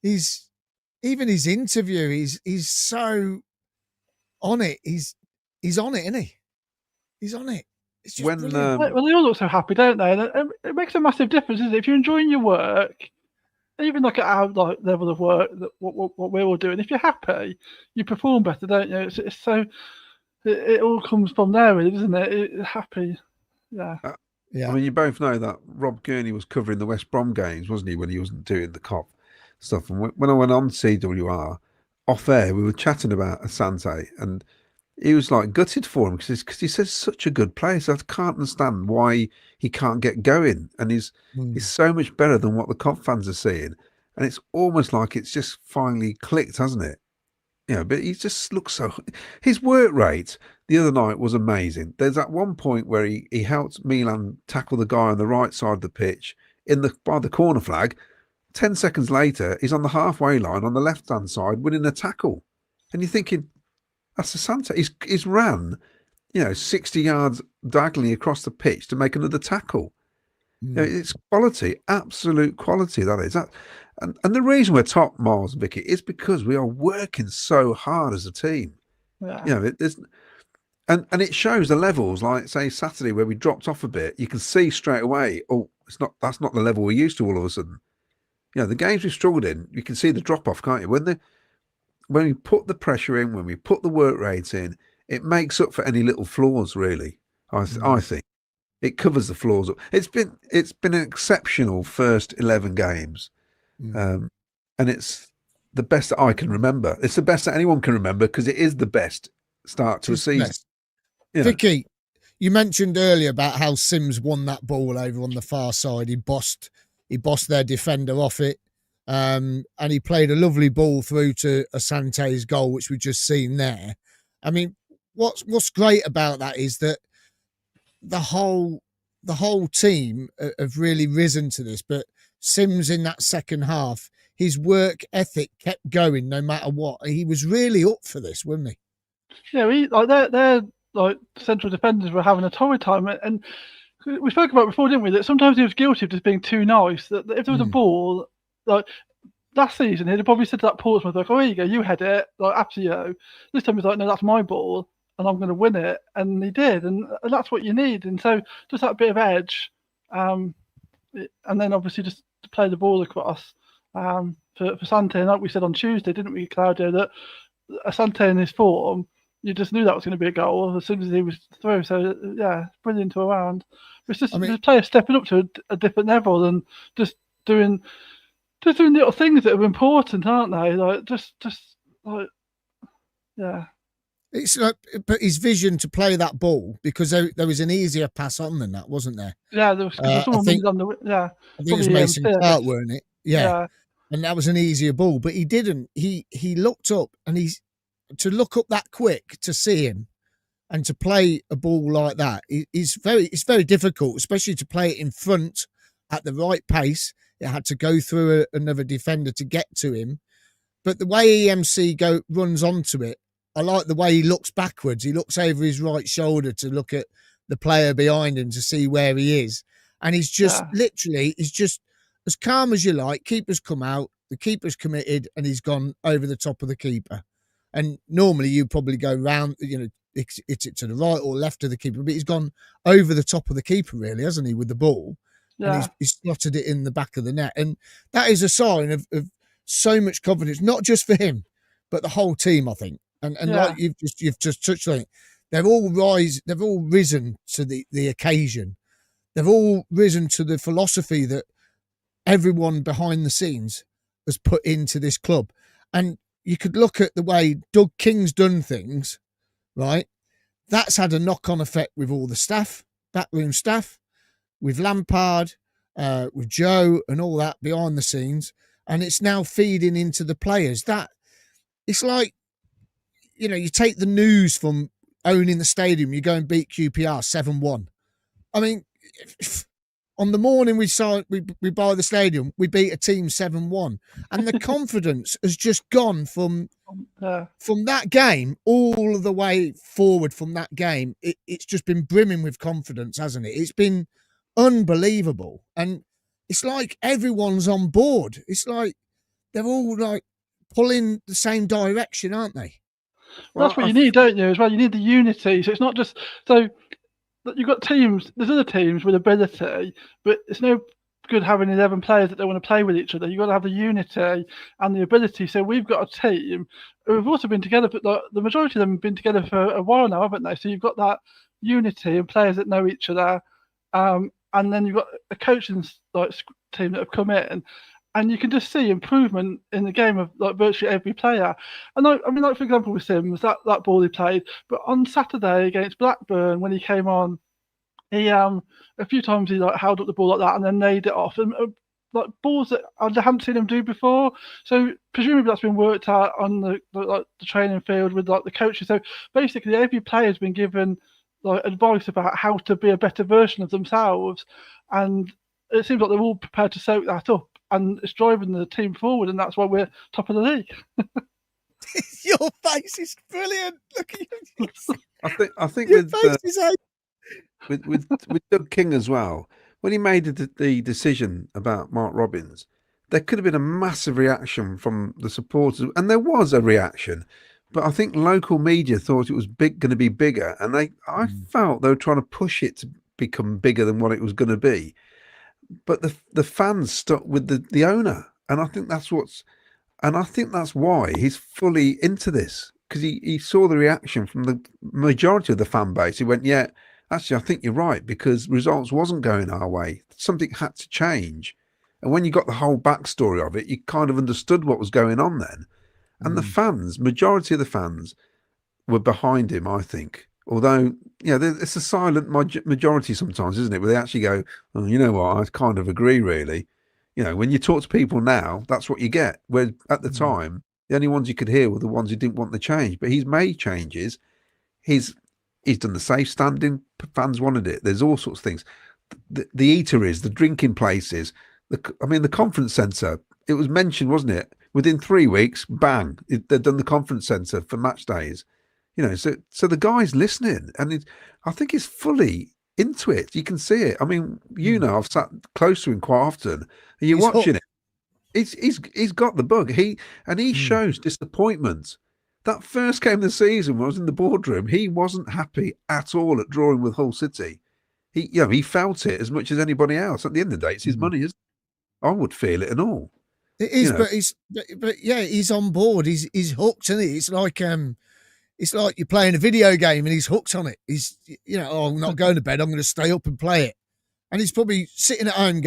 Even his interview, he's so on it. He's on it, isn't he? He's on it. It's just brilliant. Well, they all look so happy, don't they? And it makes a massive difference, isn't it? If you're enjoying your work, even like at our level of work, what we're all doing, if you're happy, you perform better, don't you? It's so it all comes from there, really, doesn't it? Happy, yeah. Yeah. I mean, you both know that Rob Gurney was covering the West Brom games, wasn't he, when he wasn't doing the COP stuff? And when I went on CWR, off air, we were chatting about Asante, and he was like gutted for him because he says such a good player. So I can't understand why he can't get going. And he's so much better than what the COP fans are seeing. And it's almost like it's just finally clicked, hasn't it? You know, but he just looks so... His work rate the other night was amazing. There's that one point where he helped Milan tackle the guy on the right side of the pitch by the corner flag. 10 seconds later, he's on the halfway line on the left-hand side winning a tackle. And you're thinking, that's Asante. He's ran, 60 yards diagonally across the pitch to make another tackle. You know, it's quality, absolute quality, that is. And the reason we're top, Miles and Vicky, is because we are working so hard as a team. Yeah. And it shows the levels, like, say, Saturday, where we dropped off a bit. You can see straight away, that's not the level we're used to all of a sudden. The games we've struggled in, you can see the drop-off, can't you? When we put the pressure in, when we put the work rate in, it makes up for any little flaws, really, I think. It covers the flaws up. It's been an exceptional first 11 games. And it's the best that I can remember. It's the best that anyone can remember because it is the best start to a season. Vicky, you mentioned earlier about how Sims won that ball over on the far side. He bossed their defender off it. And he played a lovely ball through to Asante's goal, which we've just seen there. I mean, what's great about that is that the whole team have really risen to this, but Sims in that second half, his work ethic kept going no matter what. He was really up for this, wasn't he? Yeah, they're like central defenders were having a torrid time, and we spoke about before, didn't we? That sometimes he was guilty of just being too nice. That if there was a ball, like last season, he'd have probably said to that Portsmouth, like, "Oh, here you go, you head it, like after you." This time he's like, "No, that's my ball, and I'm going to win it," and he did, and that's what you need. And so just that bit of edge, and then obviously just to play the ball across for Asante. And like we said on Tuesday, didn't we, Claudio, that Asante in his form, you just knew that was going to be a goal as soon as he was through. So yeah, brilliant to around. It's just the players stepping up to a different level and just doing little things that are important, aren't they? Like just like yeah. It's like, but his vision to play that ball, because there was an easier pass on than that, wasn't there? Yeah, there was someone on the I think it was Mason Clark, weren't it? Yeah. And that was an easier ball, but he didn't. He looked up, and to look up that quick to see him and to play a ball like that it's very difficult, especially to play it in front at the right pace. It had to go through another defender to get to him. But the way EMC runs onto it, I like the way he looks backwards. He looks over his right shoulder to look at the player behind him to see where he is. And he's just literally, he's just as calm as you like. Keeper's come out, the keeper's committed, and he's gone over the top of the keeper. And normally you probably go round, hit it to the right or left of the keeper, but he's gone over the top of the keeper, really, hasn't he, with the ball? Yeah. And he's slotted it in the back of the net. And that is a sign of so much confidence, not just for him, but the whole team, I think. And like you've just touched on it, they've all risen to the occasion. They've all risen to the philosophy that everyone behind the scenes has put into this club. And you could look at the way Doug King's done things, right? That's had a knock-on effect with all the staff, backroom staff, with Lampard, with Joe and all that behind the scenes. And it's now feeding into the players. That it's like, you take the news from owning the stadium, you go and beat QPR 7-1. I mean, on the morning we buy the stadium, we beat a team 7-1. And the confidence has just gone from that game all the way forward from that game. It's just been brimming with confidence, hasn't it? It's been unbelievable. And it's like everyone's on board. It's like they're all like pulling the same direction, aren't they? Well, that's what you need, don't you, as well? You need the unity. So it's not just... So you've got teams, there's other teams with ability, but it's no good having 11 players that don't want to play with each other. You've got to have the unity and the ability. So we've got a team who have also been together, but the majority of them have been together for a while now, haven't they? So you've got that unity and players that know each other. And then you've got a coaching team that have come in, and you can just see improvement in the game of virtually every player. And for example, with Sims, that ball he played, but on Saturday against Blackburn, when he came on, he a few times he held up the ball like that and then laid it off, and balls that I haven't seen him do before. So presumably that's been worked out on the training field with the coaches. So basically, every player has been given advice about how to be a better version of themselves, and it seems like they're all prepared to soak that up, and it's driving the team forward, and that's why we're top of the league. Your face is brilliant. Look at you. I think with Doug King as well, when he made the decision about Mark Robins, there could have been a massive reaction from the supporters, and there was a reaction. But I think local media thought it was going to be bigger, and I felt they were trying to push it to become bigger than what it was going to be. But the fans stuck with the owner, and I think that's why he's fully into this, because he saw the reaction from the majority of the fan base. He went, yeah, actually, I think you're right, because results wasn't going our way. Something had to change, and when you got the whole backstory of it, you kind of understood what was going on then. And the fans, majority of the fans, were behind him, I think. Although, it's a silent majority sometimes, isn't it? Where they actually go, oh, you know what, I kind of agree, really. When you talk to people now, that's what you get. Where at the time, the only ones you could hear were the ones who didn't want the change. But he's made changes. He's done the safe standing. Fans wanted it. There's all sorts of things. The eateries, the drinking places, the conference centre. It was mentioned, wasn't it? Within 3 weeks, bang, they've done the conference centre for match days. So the guy's listening, and I think he's fully into it. You can see it. I mean, I've sat close to him quite often, and you're watching it. He's got the bug. He shows disappointment. That first game of the season, when I was in the boardroom, he wasn't happy at all at drawing with Hull City. He felt it as much as anybody else. At the end of the day, it's his money, isn't it? I would feel it and all. It is, but he's on board. He's hooked, isn't he? It's like you're playing a video game and he's hooked on it. He's, I'm not going to bed. I'm going to stay up and play it. And he's probably sitting at home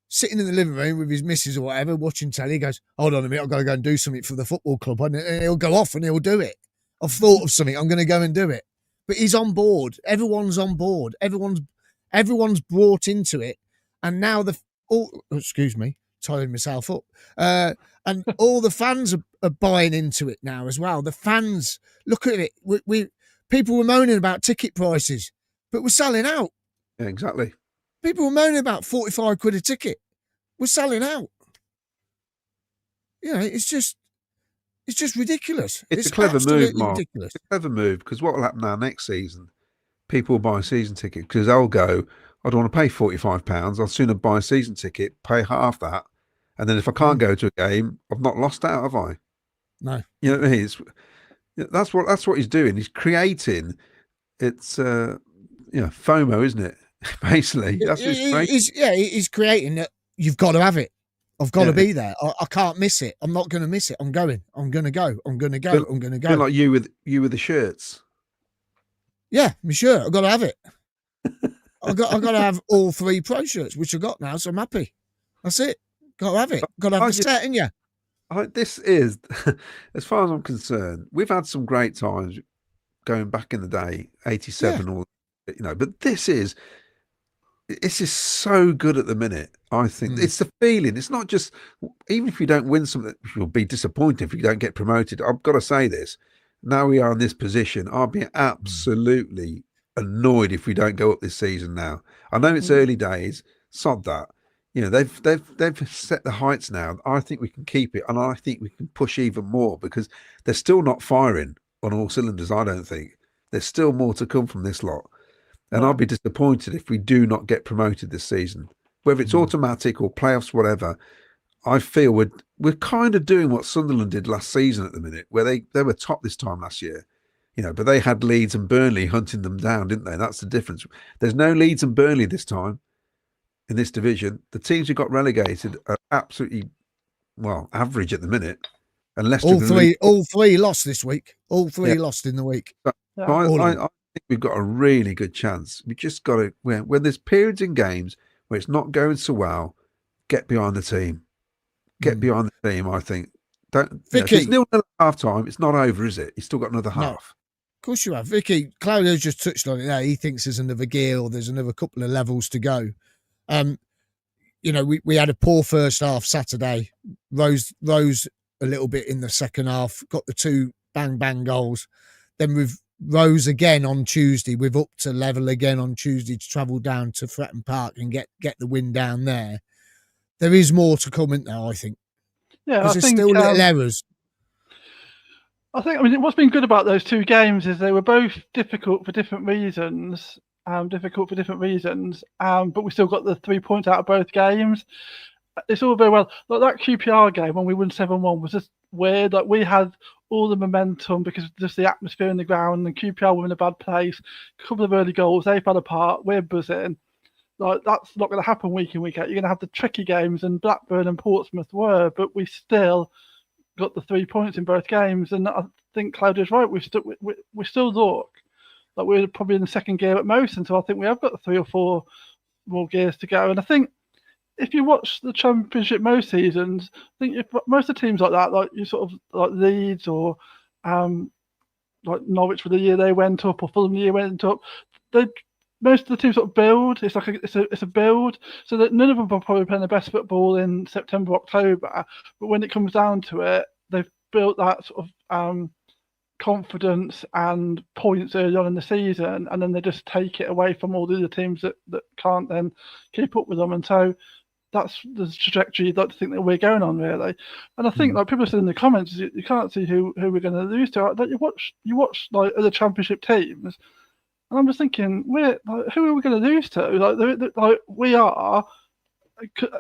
sitting in the living room with his missus or whatever, watching telly. He goes, hold on a minute, I've got to go and do something for the football club. And he'll go off and he'll do it. I've thought of something. I'm going to go and do it. But he's on board. Everyone's on board. Everyone's brought into it. And now excuse me, tying myself up. And all the fans are buying into it now as well. The fans, look at it. We people were moaning about ticket prices, but we're selling out. Yeah, exactly. People were moaning about 45 quid a ticket. We're selling out. You know, it's just ridiculous. It's a clever move, absolutely Mark. ridiculous. It's a clever move, because what will happen now next season? People will buy a season ticket because they'll go, I don't want to pay £45. I'll sooner buy a season ticket, pay half that, and then if I can't go to a game, I've not lost out, have I? No. You know what I mean? That's what he's doing. He's creating. It's FOMO, isn't it? Basically, that's what he's creating. He's creating that. You've got to have it. I've got to be there. I can't miss it. I'm not going to miss it. I'm going. I'm going to go. I'm going to go. I'm going to go. Like you with the shirts. Yeah, I'm sure. I've got to have it. I've got to have all 3 pro shirts, which I've got now, so I'm happy. That's it. Got to have it. Got to have the set in you. This is, as far as I'm concerned, we've had some great times going back in the day, 87 but this is so good at the minute. I think it's the feeling. It's not just, even if you don't win something, you'll be disappointed if you don't get promoted. I've got to say this. Now we are in this position, I'll be absolutely annoyed if we don't go up this season now. I know it's early days, sod that. You know, they've set the heights now. I think we can keep it, and I think we can push even more, because they're still not firing on all cylinders, I don't think. There's still more to come from this lot. And I'll be disappointed if we do not get promoted this season. Whether it's automatic or playoffs, whatever, I feel we're kind of doing what Sunderland did last season at the minute, where they were top this time last year. You know, but they had Leeds and Burnley hunting them down, didn't they? That's the difference. There's no Leeds and Burnley this time in this division. The teams who got relegated are absolutely, average at the minute. And Leicester all three lost this week. All 3 lost in the week. So I think we've got a really good chance. We just got to, when there's periods in games where it's not going so well, get behind the team. Get behind the team, I think. If it's 0-0 at half time, it's not over, is it? You've still got another half. No. Of course you have. Vicky, Claudio's just touched on it there. He thinks there's another gear or there's another couple of levels to go. You know, we had a poor first half Saturday. Rose a little bit in the second half, got the 2 bang goals. Then we've rose again on Tuesday. We've up to level again on Tuesday to travel down to Fratton Park and get the win down there. There is more to come in now, I think. Yeah, there's still little errors. I mean, what's been good about those 2 games is they were both difficult for different reasons. But we still got the 3 points out of both games. It's all very well. Like that QPR game when we won 7-1 was just weird. Like we had all the momentum because of just the atmosphere in the ground, and QPR were in a bad place. A couple of early goals, they fell apart. We're buzzing. Like that's not going to happen week in, week out. You're going to have the tricky games, and Blackburn and Portsmouth were, but we still got the 3 points in both games. And I think Claudio's right. We still look like we're probably in the second gear at most, and so I think we have got 3 or 4 more gears to go. And I think if you watch the Championship most seasons, I think if most of the teams like that, like you sort of like Leeds or like Norwich for the year they went up, or Fulham the year went up, most of the teams sort of build. It's like it's a build, so that none of them are probably playing the best football in September, October. But when it comes down to it, they've built that sort of confidence and points early on in the season, and then they just take it away from all the other teams that can't then keep up with them. And so that's the trajectory you'd like to think that we're going on, really. And I think, like people said in the comments, you can't see who we're going to lose to. Like, you watch like other Championship teams, and I'm just thinking, who are we going to lose to? Like we are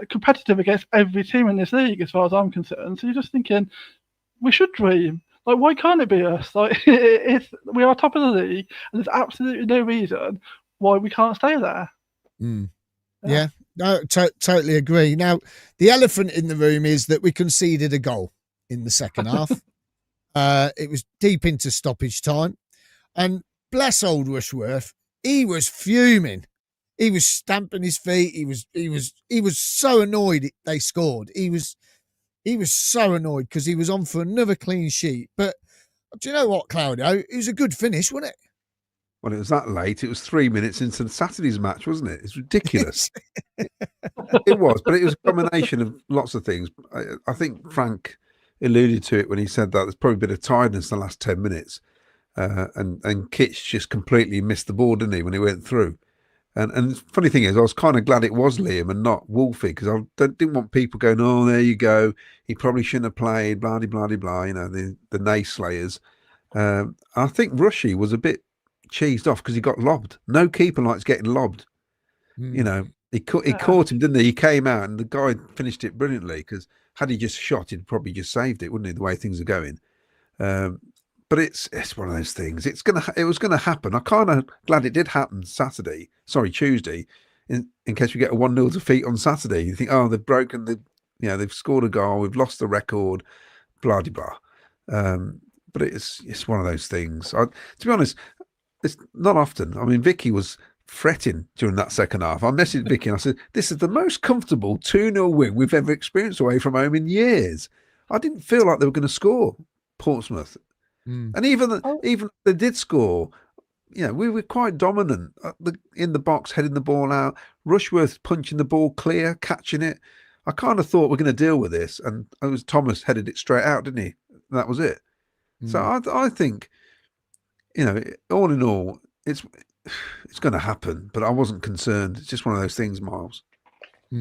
competitive against every team in this league, as far as I'm concerned. So you're just thinking, we should dream. Like, why can't it be us? Like, we are top of the league, and there's absolutely no reason why we can't stay there. Yeah, no, totally agree. Now, the elephant in the room is that we conceded a goal in the second half. It was deep into stoppage time, and bless old Rushworth, he was fuming. He was stamping his feet. He was so annoyed they scored. He was so annoyed because he was on for another clean sheet. But do you know what, Claudio? It was a good finish, wasn't it? Well, it was that late. It was 3 minutes into Saturday's match, wasn't it? It's ridiculous. It was, but it was a combination of lots of things. I think Frank alluded to it when he said that there's probably a bit of tiredness in the last 10 minutes. And Kitch just completely missed the ball, didn't he, when he went through? And the funny thing is, I was kind of glad it was Liam and not Wolfie, because I didn't want people going, "Oh, there you go. He probably shouldn't have played." Blah blah blah blah. You know, the naysayers. I think Rushy was a bit cheesed off because he got lobbed. No keeper likes getting lobbed. You know, he caught him, didn't he? He came out and the guy finished it brilliantly, because had he just shot, he'd probably just saved it, wouldn't he? The way things are going. But it's one of those things. It was gonna happen. I'm kind of glad it did happen Tuesday, in case we get a 1-0 defeat on Saturday. You think, oh, they've broken they've scored a goal, we've lost the record, blah blah blah. But it's one of those things. To be honest, it's not often. I mean, Vicky was fretting during that second half. I messaged Vicky and I said, "This is the most comfortable 2-0 win we've ever experienced away from home in years." I didn't feel like they were going to score, Portsmouth. And even they did score, we were quite dominant in the box, heading the ball out. Rushworth punching the ball clear, catching it. I kind of thought we're going to deal with this, and it was Thomas headed it straight out, didn't he? And that was it. So I think, all in all, it's going to happen. But I wasn't concerned. It's just one of those things, Miles.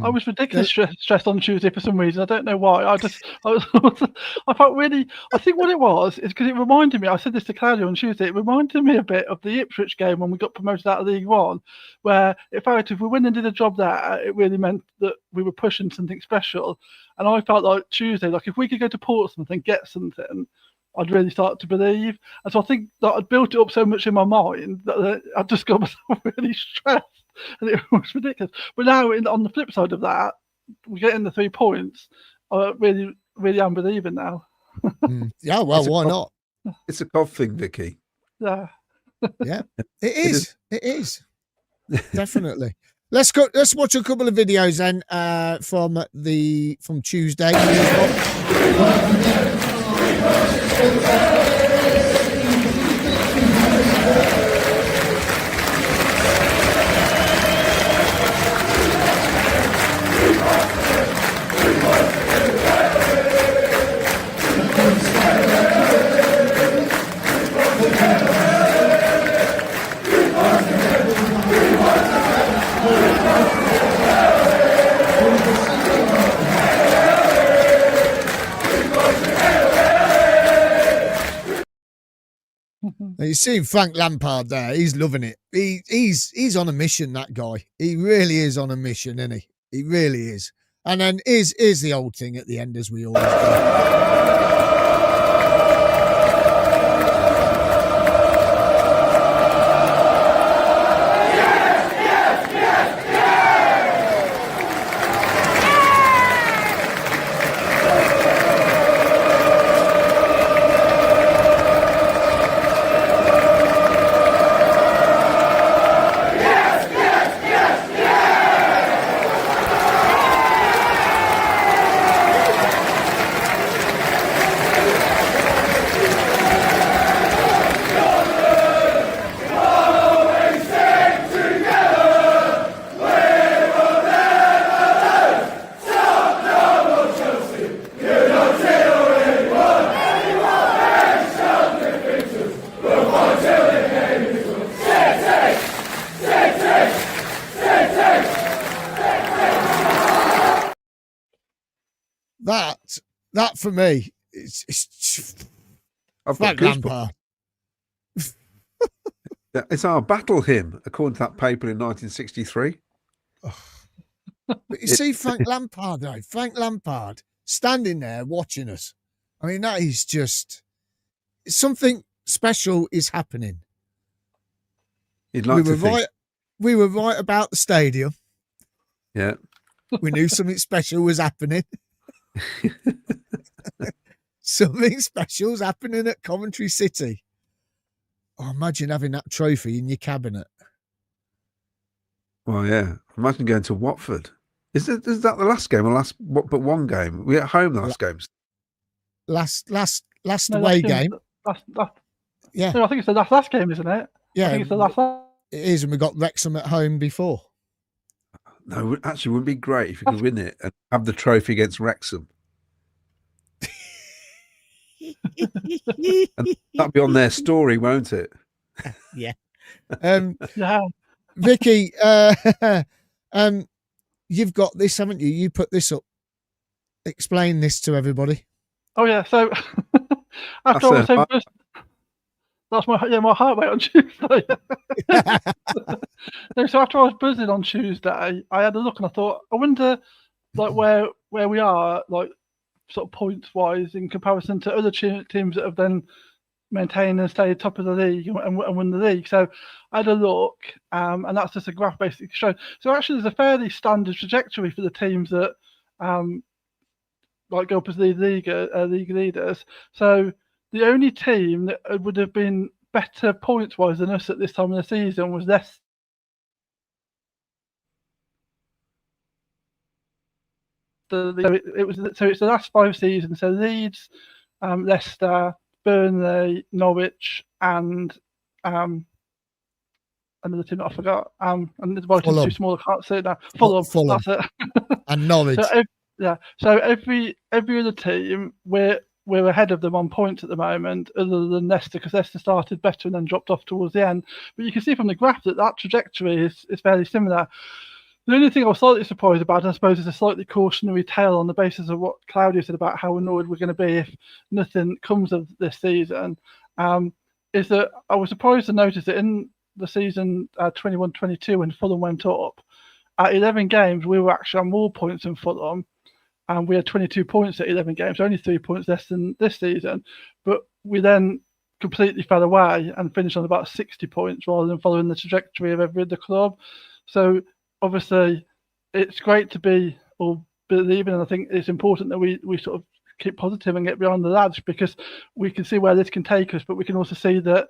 I was ridiculously stressed on Tuesday for some reason. I don't know why. I felt really. I think what it was is because it reminded me. I said this to Claudia on Tuesday. It reminded me a bit of the Ipswich game when we got promoted out of League One, where it felt like if we went and did a job there, it really meant that we were pushing something special. And I felt like Tuesday, like if we could go to Portsmouth and get something, I'd really start to believe. And so I think that I'd built it up so much in my mind that I just got myself really stressed. And it was ridiculous. But now, on the flip side of that, we're getting the 3 points. I really, really am believing now. Yeah, well, why not? It's a Cov thing, Vicky. Yeah. Yeah, it is. It is. Definitely. Let's watch a couple of videos then from Tuesday. You see Frank Lampard there. He's loving it. He's on a mission, that guy. He really is on a mission, isn't he? He really is. And then is the old thing at the end, as we always do. That for me, it's Frank Lampard. It's our battle hymn, according to that paper in 1963. But you see Frank Lampard, though. Frank Lampard standing there watching us. I mean, that is just something special is happening. You'd like to think. We were right about the stadium. Yeah. We knew something special was happening. Something special's happening at Coventry City. Oh, imagine having that trophy in your cabinet. Well, yeah. Imagine going to Watford. Is that the last game or but one game? We at home the last games. Last away game. Yeah. No, I think it's the last game, isn't it? Yeah. I think it's the last. It is, and we got Wrexham at home before. No, it actually would be great if you could win it and have the trophy against Wrexham. And that'll be on their story, won't it? Yeah. Yeah. Vicky, you've got this, haven't you? You put this up. Explain this to everybody. Oh yeah, so after I was so buzzed, that's my heart rate on Tuesday. No, so after I was buzzing on Tuesday, I had a look and I thought, I wonder like where we are, like sort of points wise in comparison to other teams that have then maintained and stayed top of the league and won the league. So I had a look, and that's just a graph basically showing. So actually, there's a fairly standard trajectory for the teams that like go up as league leaders. So the only team that would have been better points wise than us at this time of the season was Leicester. So it's the last 5 seasons. So Leeds, Leicester, Burnley, Norwich, and another team that I forgot. And the voting is too small. I can't say it now. Fulham. That's it. And Norwich. So every other team we're ahead of them on points at the moment, other than Leicester, because Leicester started better and then dropped off towards the end. But you can see from the graph that trajectory is fairly similar. The only thing I was slightly surprised about, and I suppose is a slightly cautionary tale on the basis of what Claudia said about how annoyed we're going to be if nothing comes of this season, is that I was surprised to notice that in the season 21-22 when Fulham went up, at 11 games we were actually on more points than Fulham, and we had 22 points at 11 games, only 3 points less than this season. But we then completely fell away and finished on about 60 points rather than following the trajectory of every other club. So obviously, it's great to be all believing, and I think it's important that we sort of keep positive and get behind the lads, because we can see where this can take us, but we can also see that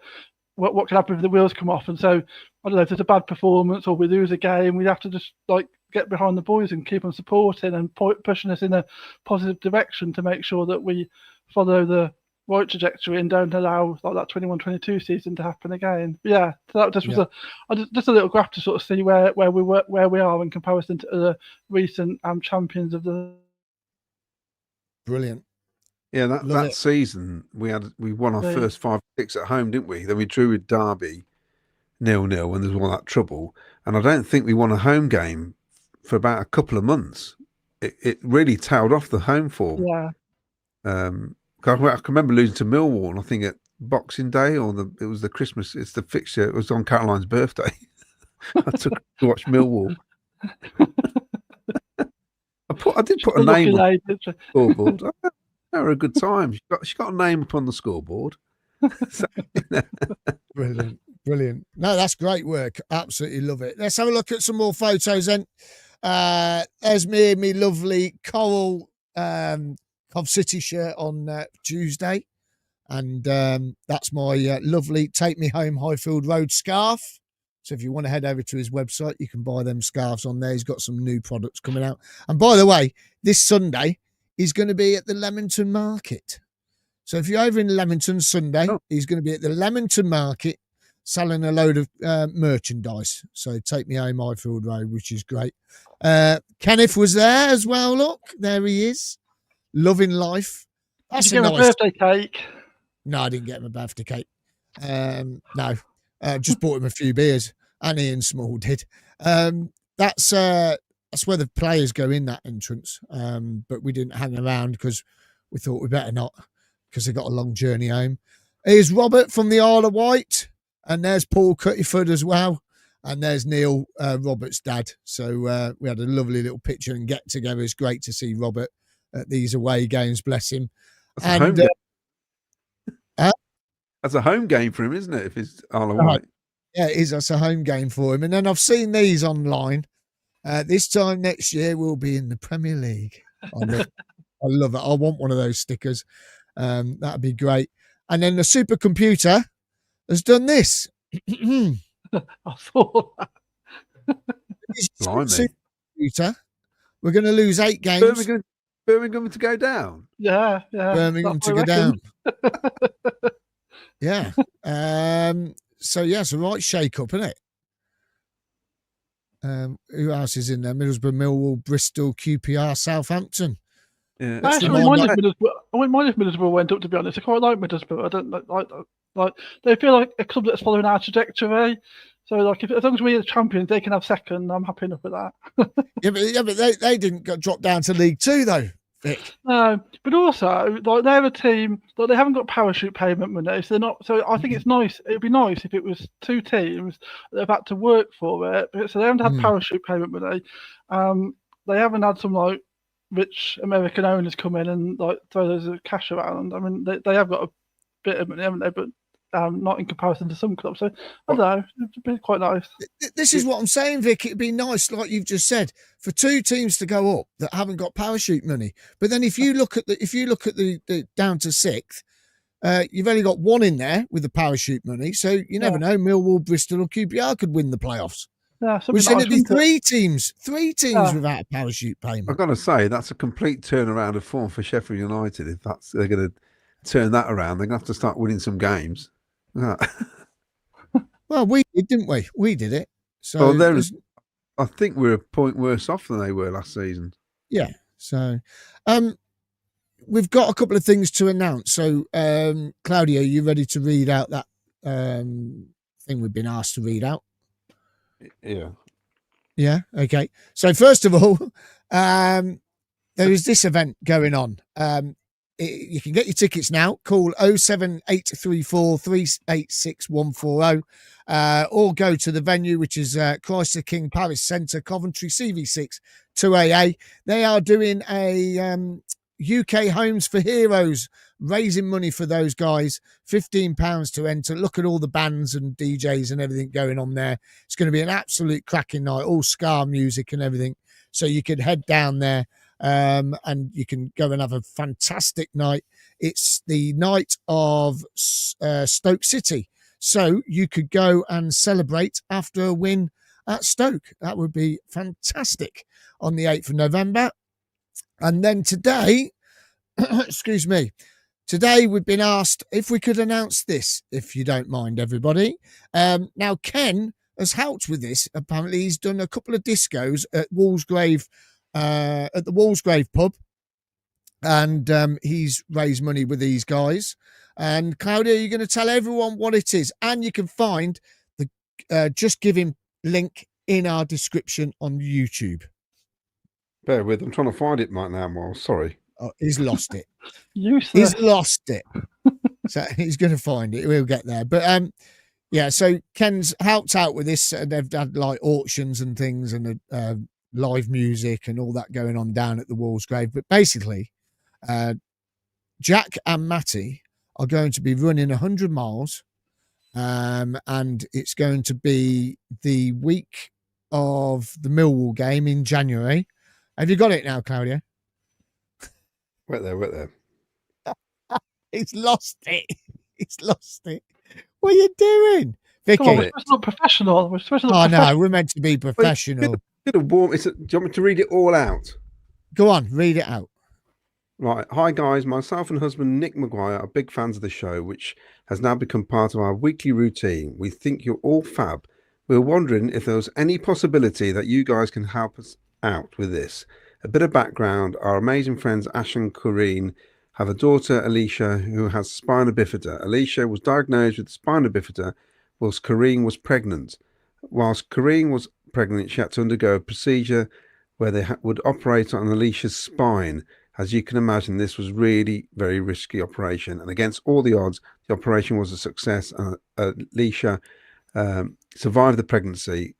what can happen if the wheels come off. And so, I don't know, if there's a bad performance or we lose a game, we have to just like get behind the boys and keep them supporting and pushing us in a positive direction to make sure that we follow the right trajectory and don't allow like that 21-22 season to happen again. But yeah, so that just was just a little graph to sort of see where we are in comparison to other recent champions of the. Brilliant. Yeah, that season we won our first 5 6 at home, didn't we? Then we drew with Derby 0-0 when there was all that trouble, and I don't think we won a home game for about a couple of months. It really tailed off the home form. Yeah. I can remember losing to Millwall, I think at Boxing Day, it was the Christmas. It's the fixture. It was on Caroline's birthday. I took to watch Millwall. I did put a name on the scoreboard. They were a good time. She got a name up on the scoreboard. So, Brilliant. No, that's great work. Absolutely love it. Let's have a look at some more photos then. There's me lovely coral Cov City shirt on Tuesday, and that's my lovely Take Me Home Highfield Road scarf. So if you want to head over to his website, you can buy them scarves on there. He's got some new products coming out. And by the way, this Sunday he's going to be at the Leamington Market. So if you're over in Leamington Sunday, he's going to be at the Leamington Market selling a load of merchandise. So Take Me Home Highfield Road, which is great. Kenneth was there as well. Look, there he is. Loving life. Did you get him a birthday cake? No, I didn't get him a birthday cake. No, just bought him a few beers, and Ian Small did. That's where the players go in that entrance. But we didn't hang around because we thought we better not, because they got a long journey home. Here's Robert from the Isle of Wight, and there's Paul Cuttyford as well, and there's Neil, Robert's dad. So we had a lovely little picture and get together. It's great to see Robert at these away games, bless him. That's a home game for him, isn't it? If it's Isle of Wight. Yeah, it is. That's a home game for him. And then I've seen these online. This time next year, we'll be in the Premier League. I love it. I want one of those stickers. That'd be great. And then the supercomputer has done this. I saw that. Supercomputer. We're going to lose 8 games. Birmingham to go down. Yeah. Birmingham to go down. Yeah. So yeah, it's a right shake up, isn't it? Who else is in there? Middlesbrough, Millwall, Bristol, QPR, Southampton. Yeah. I actually wouldn't mind if Middlesbrough went up, to be honest. I quite like Middlesbrough. I don't like they feel like a club that's following our trajectory. So, like, as long as we're champions, they can have second. I'm happy enough with that. Yeah, but they didn't drop down to League Two though, Vic. No, but also, like, they're a team, like, they haven't got parachute payment money, so they're not. So I think it's nice. It'd be nice if it was two teams that have had to work for it. So they haven't had parachute payment money. They haven't had some like rich American owners come in and like throw loads of cash around. I mean, they have got a bit of money, haven't they? But not in comparison to some clubs. So I don't know. It'd be quite nice. This is what I'm saying, Vic. It'd be nice, like you've just said, for two teams to go up that haven't got parachute money. But then if you look at the down to sixth, you've only got one in there with the parachute money. So you never know. Millwall, Bristol, or QPR could win the playoffs. Yeah, which then it'd be three teams without a parachute payment. I've got to say that's a complete turnaround of form for Sheffield United. If they're going to turn that around, they're going to have to start winning some games. Well, we did, didn't we? We did it. So I think we're a point worse off than they were last season. Yeah. So we've got a couple of things to announce. So Claudio, you ready to read out that thing we've been asked to read out? Yeah. Yeah. Okay. So first of all, there is this event going on. You can get your tickets now. Call 07834 386 140 or go to the venue, which is Christ the King Parish Centre, Coventry, CV6 2AA. They are doing a UK Homes for Heroes, raising money for those guys. £15 to enter. Look at all the bands and DJs and everything going on there. It's going to be an absolute cracking night, all ska music and everything. So you could head down there. And you can go and have a fantastic night. It's the night of Stoke City, so you could go and celebrate after a win at Stoke. That would be fantastic on the 8th of November. And then today, excuse me, today we've been asked if we could announce this, if you don't mind, everybody. Now Ken has helped with this. Apparently he's done a couple of discos at Walsgrave, at the Walsgrave pub, and he's raised money with these guys. And Claudia, you're going to tell everyone what it is, and you can find the Just Giving link in our description on YouTube. Bear with, I'm trying to find it right now, Miles. Sorry. Oh, he's lost it. Useless. He's lost it. So he's going to find it. We'll get there. But yeah, so Ken's helped out with this. They've had like auctions and things, and live music and all that going on down at the Walsgrave. But basically, Jack and Matty are going to be running 100 miles, and it's going to be the week of the Millwall game in January. Have you got it now, Claudia? Wait there. He's lost it. He's lost it. What are you doing, Vicky? Come on, we're not professional. We're supposed to look no, we're meant to be professional. Do you want me to read it all out? Go on, read it out. Right. Hi, guys. Myself and husband Nick Maguire are big fans of the show, which has now become part of our weekly routine. We think you're all fab. We're wondering if there was any possibility that you guys can help us out with this. A bit of background. Our amazing friends Ash and Corrine have a daughter, Alicia, who has spina bifida. Alicia was diagnosed with spina bifida whilst Corrine was pregnant. Whilst Corrine was pregnant, she had to undergo a procedure where they would operate on Alicia's spine. As you can imagine, this was really very risky operation, and against all the odds, the operation was a success. Alicia survived the pregnancy,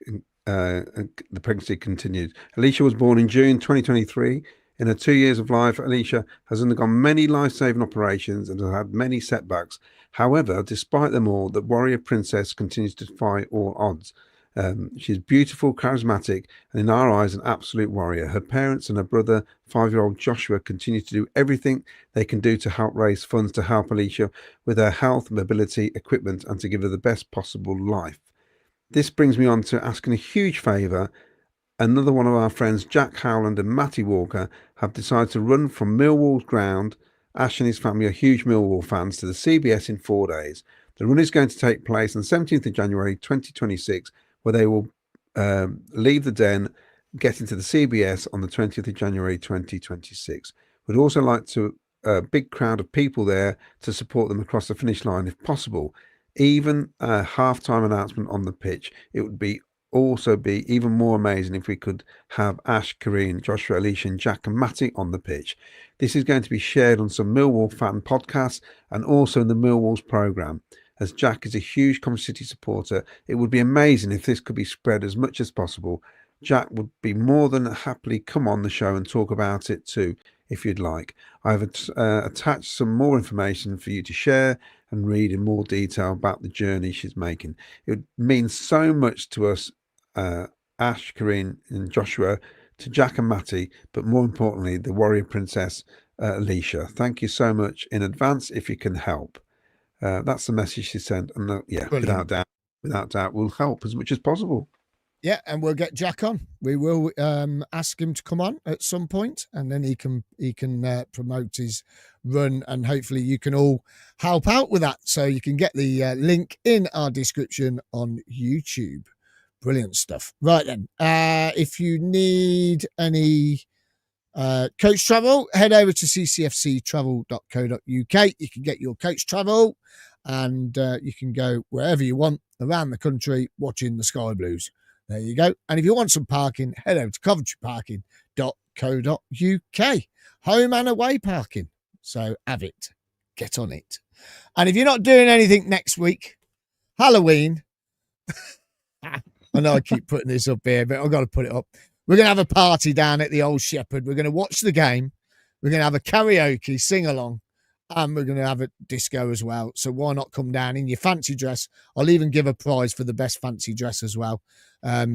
and the pregnancy continued. Alicia was born in June 2023. In her 2 years of life, Alicia has undergone many life-saving operations and has had many setbacks. However, despite them all, the warrior princess continues to defy all odds. She's beautiful, charismatic, and in our eyes, an absolute warrior. Her parents and her brother, 5-year-old Joshua, continue to do everything they can do to help raise funds to help Alicia with her health, mobility, equipment, and to give her the best possible life. This brings me on to asking a huge favour. Another one of our friends, Jack Howland and Matty Walker, have decided to run from Millwall's ground. Ash and his family are huge Millwall fans, to the CBS in 4 days. The run is going to take place on 17th of January 2026, where they will leave the Den, get into the CBS on the 20th of January 2026. We'd also like to a big crowd of people there to support them across the finish line if possible. even a halftime announcement on the pitch. It would be even more amazing if we could have Ash, Kareen, Joshua, Alicia, and Jack and Matty on the pitch. This is going to be shared on some Millwall fan podcasts and also in the Millwall's programme. As Jack is a huge Coventry City supporter, it would be amazing if this could be spread as much as possible. Jack would be more than happily come on the show and talk about it too, if you'd like. I've attached some more information for you to share and read in more detail about the journey she's making. It would mean so much to us, Ash, Kareen and Joshua, to Jack and Matty, but more importantly, the warrior princess, Alicia. Thank you so much in advance if you can help. That's the message she sent. And without doubt, we'll help as much as possible. Yeah, and we'll get Jack on. We will ask him to come on at some point, and then he can promote his run, and hopefully you can all help out with that. So you can get the link in our description on YouTube. Brilliant stuff. Right then, if you need any coach travel, head over to ccfctravel.co.uk. You can get your coach travel, and you can go wherever you want around the country watching the Sky Blues. There you go. And if you want some parking, head over to coventryparking.co.uk. Home and away parking. So have it. Get on it. And if you're not doing anything next week, Halloween, I know I keep putting this up here, but I've got to put it up. We're going to have a party down at the Old Shepherd. We're going to watch the game. We're going to have a karaoke, sing-along, and we're going to have a disco as well. So why not come down in your fancy dress? I'll even give a prize for the best fancy dress as well.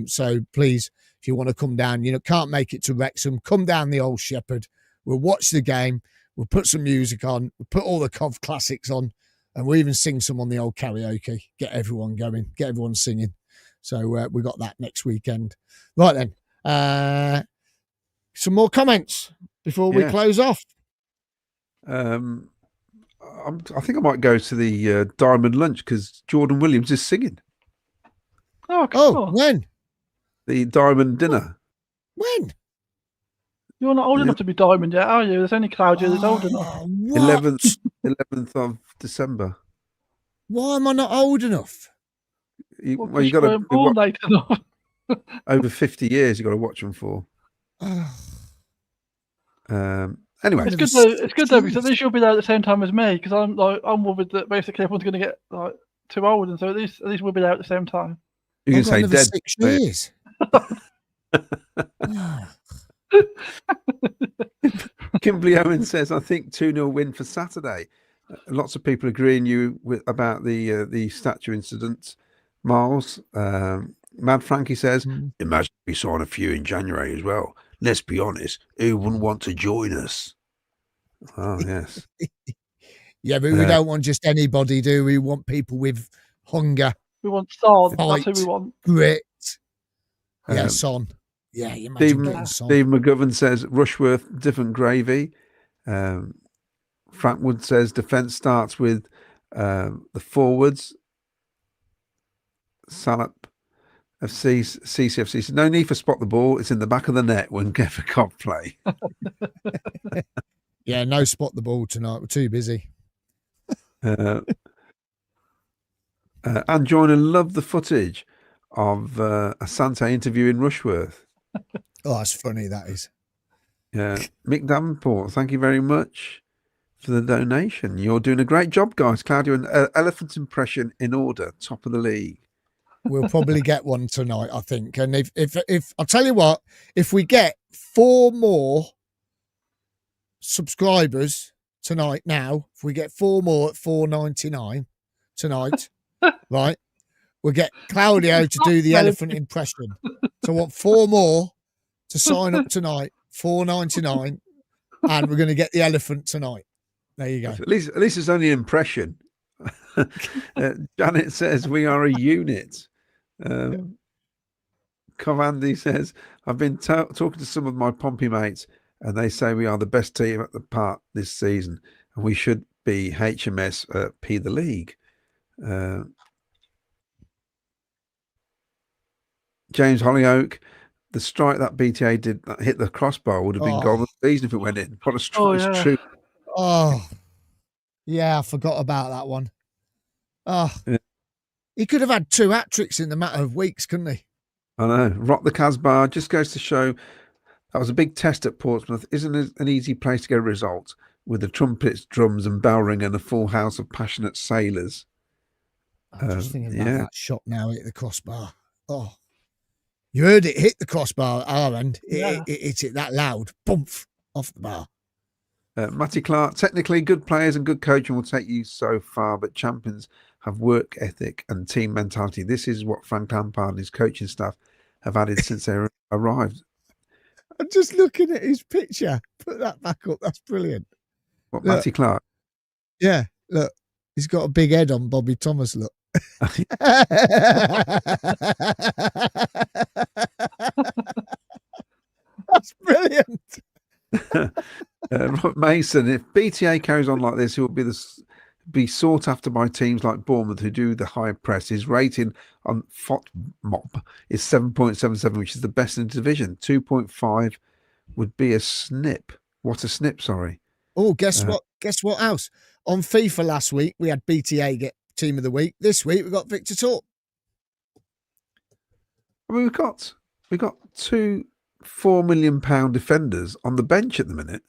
So please, if you want to come down, can't make it to Wrexham, come down the Old Shepherd. We'll watch the game. We'll put some music on. We'll put all the Cov classics on, and we'll even sing some on the old karaoke. Get everyone going. Get everyone singing. So we got that next weekend. Right then. Some more comments before we close off. I think I might go to the Diamond Lunch because Jordan Williams is singing. Oh, cool. Oh, when? The Diamond Dinner. When? You're not old enough to be Diamond yet, are you? There's only Claudia that's old enough. 11th of December. Why am I not old enough? You got to born late enough. Over 50 years. You got to watch them for. Anyway, it's good though because at least you'll be there at the same time as me because I'm worried that basically everyone's going to get too old, and so at least we'll be there at the same time. You can say dead. 6 years. Kimberly Owen says, "I think 2-0 win for Saturday." Lots of people agreeing about the statue incident. Miles, Mad Frankie says, "Imagine we saw a few in January as well. Let's be honest, who wouldn't want to join us?" Oh, yes. Yeah, but we don't want just anybody, do we? We want people with hunger. We want Son. That's who we want. Grit. Yeah, Son. Yeah, you imagine getting Son. Steve McGovern says, "Rushworth, different gravy." Frank Wood says, "Defence starts with the forwards." Salop of CCFC says, "No need for spot the ball. It's in the back of the net when Cov play." Yeah, no spot the ball tonight. We're too busy. And Joyner loved the footage of Asante interviewing Rushworth. Oh, that's funny, that is. Yeah, Mick Davenport, thank you very much for the donation. You're doing a great job, guys. Claudia, an elephant impression in order, top of the league. We'll probably get one tonight, I think. And if I'll tell you what, if we get 4 more subscribers tonight now, if we get 4 more at $4.99 tonight, right, we'll get Claudio to do the elephant impression. So I want 4 more to sign up tonight, $4.99, and we're going to get the elephant tonight. There you go. At least it's only an impression. Janet says, "We are a unit." Covandy says, "I've been talking to some of my Pompey mates, and they say we are the best team at the park this season, and we should be HMS P the league." James Hollyoak, the strike that BTA did that hit the crossbar would have been goal of the season if it went in. What a strike! It's true. Oh, yeah, I forgot about that one. Oh, He could have had 2 hat-tricks in the matter of weeks, couldn't he? I know. Rock the Casbah just goes to show that was a big test at Portsmouth. Isn't it an easy place to get a result with the trumpets, drums, and bell ring and a full house of passionate sailors? I'm just thinking about that shot now at the crossbar. Oh, you heard it hit the crossbar at our end. It hit it that loud. Boomf, off the bar. Matty Clark, technically good players and good coaching will take you so far, but champions have work ethic and team mentality. This is what Frank Lampard and his coaching staff have added since they arrived. I'm just looking at his picture. Put that back up. That's brilliant. What, Look. Matty Clark? Yeah, look. He's got a big head on Bobby Thomas, look. That's brilliant. Robert Mason, if BTA carries on like this, he will be sought after by teams like Bournemouth who do the high press. His rating on FOTMOP is 7.77, which is the best in the division. 2.5 would be a snip. What a snip, sorry. Oh, guess what? Guess what else? On FIFA last week, we had BTA get Team of the Week. This week, we got Victor Torp. I mean, we've got 2 £4 million defenders on the bench at the minute,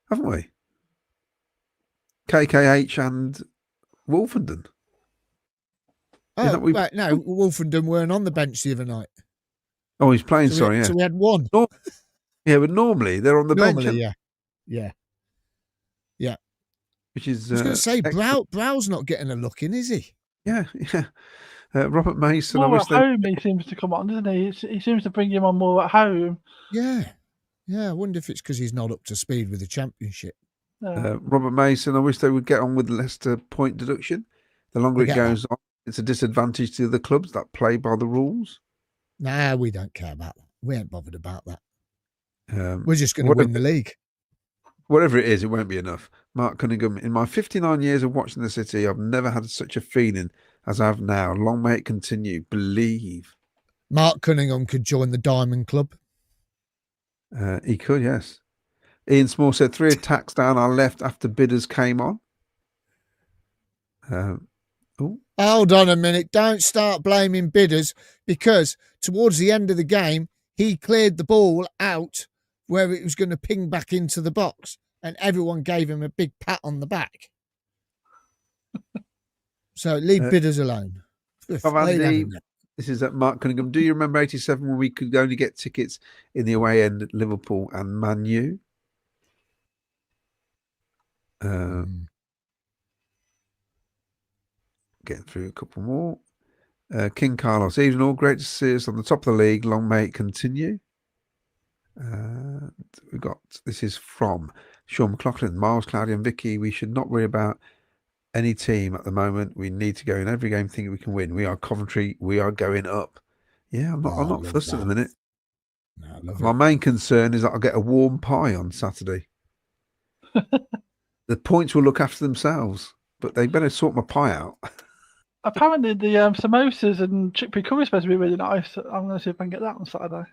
haven't we? KKH and Wolfenden. Oh, right. No, Wolfenden weren't on the bench the other night. Oh, he's playing, sorry, yeah. So we had 1. Yeah, but normally they're on the bench. Yeah. Which is... I was going to say, Brow's not getting a look in, is he? Yeah. Robert Mason. More at home, he seems to come on, doesn't he? He seems to bring him on more at home. Yeah. I wonder if it's because he's not up to speed with the Championship. Robert Mason, I wish they would get on with Leicester point deduction. The longer it goes on, it's a disadvantage to the clubs that play by the rules. Nah, we don't care about that. We ain't bothered about that. We're just going to win the league. Whatever it is, it won't be enough. Mark Cunningham, in my 59 years of watching the City, I've never had such a feeling as I have now. Long may it continue. Believe. Mark Cunningham could join the Diamond Club. He could, yes. Ian Small said 3 attacks down our left after bidders came on. Hold on a minute. Don't start blaming bidders, because towards the end of the game, he cleared the ball out where it was going to ping back into the box, and everyone gave him a big pat on the back. So leave bidders alone. This is at Mark Cunningham. Do you remember 87 when we could only get tickets in the away end at Liverpool and Man U? Getting through a couple more. King Carlos, evening all, great to see us on the top of the league. Long may it continue. We've got, this is from Sean McLaughlin, Miles, Claudia and Vicky. We should not worry about any team at the moment. We need to go in every game thinking we can win. We are Coventry. We are going up. Yeah, I'm not fussed at the minute. No, My main concern is that I'll get a warm pie on Saturday. The points will look after themselves, but they better sort my pie out. Apparently, the samosas and chickpea curry is supposed to be really nice. I'm going to see if I can get that on Saturday.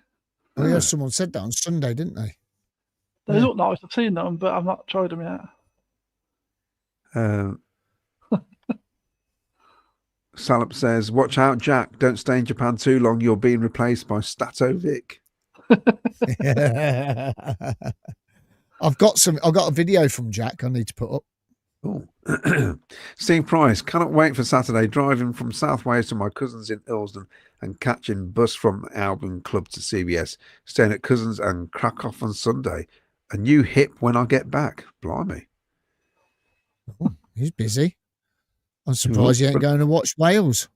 Oh, yeah, someone said that on Sunday, didn't they? They look nice. I've seen them, but I've not tried them yet. Salop says, watch out, Jack. Don't stay in Japan too long. You're being replaced by Statovic. I've got a video from Jack I need to put up. Oh. Steve Price, cannot wait for Saturday. Driving from South Wales to my cousins in Ilsden and catching bus from Albion Club to CBS. Staying at cousins and crack off on Sunday. A new hip when I get back. Blimey. Oh, he's busy. I'm surprised he ain't going to watch Wales.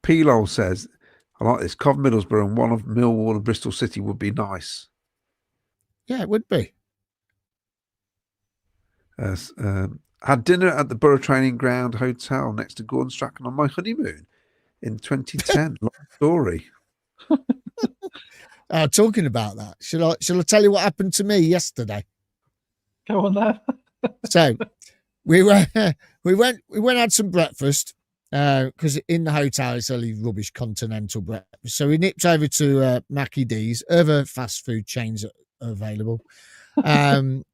P-Lol says, I like this. Cov Middlesbrough and one of Millwall and Bristol City would be nice. Yeah, it would be. Had dinner at the Borough Training Ground Hotel next to Gordon Strachan on my honeymoon in 2010. Long story. Talking about that, shall I tell you what happened to me yesterday? Go on there. So we went had some breakfast because in the hotel it's only rubbish continental breakfast. So we nipped over to Mackie D's, other fast food chains are available, and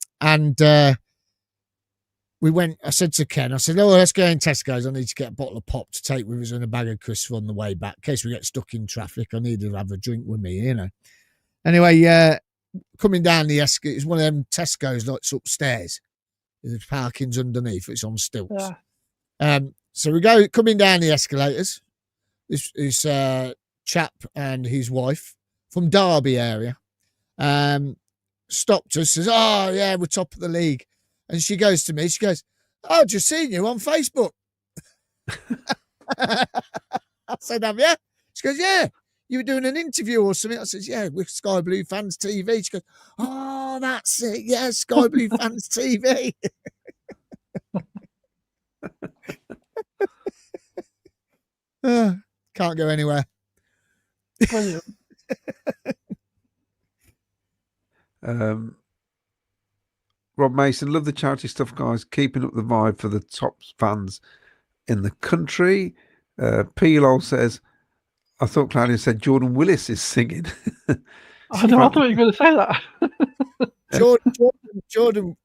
we went. I said to Ken, I said, "Oh, let's go in Tesco's. I need to get a bottle of pop to take with us and a bag of crisps on the way back, in case we get stuck in traffic. I need to have a drink with me, you know." Anyway, coming down the escalator, it's one of them Tesco's that's upstairs. The parking's underneath. It's on stilts. Yeah. So we coming down the escalators. This chap and his wife from Derby area stopped us. Says, "Oh yeah, we're top of the league." And she goes to me. She goes, "Oh, just seen you on Facebook." I said, "Have you?" She goes, "Yeah. You were doing an interview or something." I said, "Yeah, with Skyblue Fans TV." She goes, "Oh, that's it. Yeah, Skyblue Fans TV." Can't go anywhere. Brilliant. Rob Mason, love the charity stuff, guys. Keeping up the vibe for the top fans in the country. P-Lol says, I thought Claudia said Jordan Willis is singing. I know, I thought you were going to say that.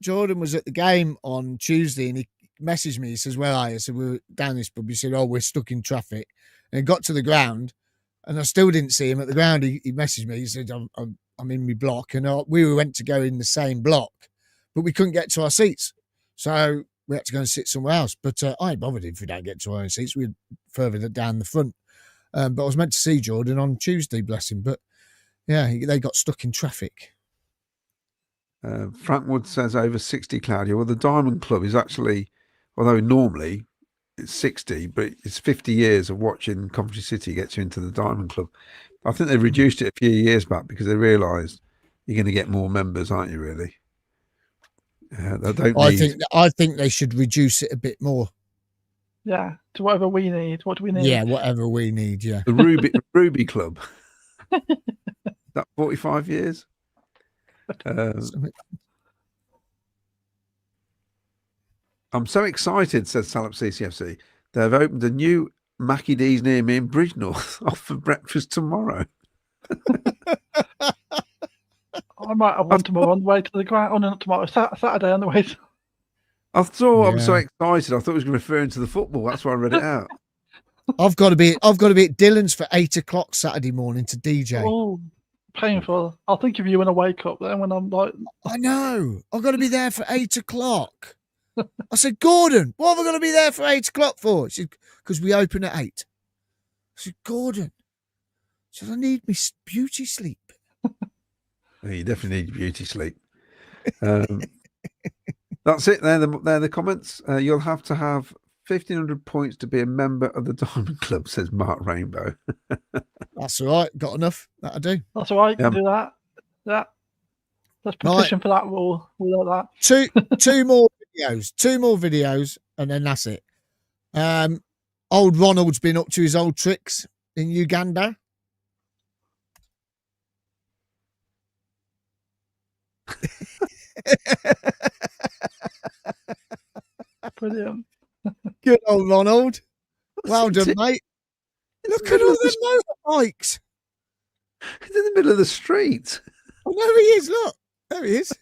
Jordan was at the game on Tuesday and he messaged me. He says, "Where are you?" I said, "We were down this pub." He said, "Oh, we're stuck in traffic." And he got to the ground and I still didn't see him at the ground. He messaged me. He said, I'm in my block. And we went to go in the same block, but we couldn't get to our seats. So we had to go and sit somewhere else. But I ain't bothered if we don't get to our own seats. We're further down the front. But I was meant to see Jordan on Tuesday, bless him. But yeah, they got stuck in traffic. Frank Wood says over 60, Claudia. Well, the Diamond Club is actually, although normally it's 60, but it's 50 years of watching Coventry City gets you into the Diamond Club. I think they reduced it a few years back because they realised you're going to get more members, aren't you, really? I think they should reduce it a bit more. Yeah, to whatever we need. What do we need? Yeah, whatever we need, yeah. The Ruby Club. That 45 years? I'm so excited, says Salop CCFC. They've opened a new Mackie D's near me in Bridgenorth off for breakfast tomorrow. I might have one tomorrow on the way to the ground. Oh, no, not tomorrow. Saturday on the way. I thought I'm so excited. I thought it was referring to the football. That's why I read it out. I've got to be at Dylan's for 8 o'clock Saturday morning to DJ. Oh, painful. I'll think of you when I wake up then when I'm like... I know. I've got to be there for 8 o'clock. I said, "Gordon, what have I got to be there for 8 o'clock for?" She said, "Because we open at 8. I said, "Gordon," she said, "I need me beauty sleep." You definitely need beauty sleep. That's it. They're the comments. You'll have to have 1,500 points to be a member of the Diamond Club, says Mark Rainbow. That's all right. Got enough. That'll do. That's all right. You can do that. Yeah. Let's petition for that rule. We like that. Two more videos, and then that's it. Old Ronald's been up to his old tricks in Uganda. Brilliant. Good old Ronald. Well done, mate. Look at all the motorbikes. He's in the middle of the street. Oh, no, he is. Look. There he is.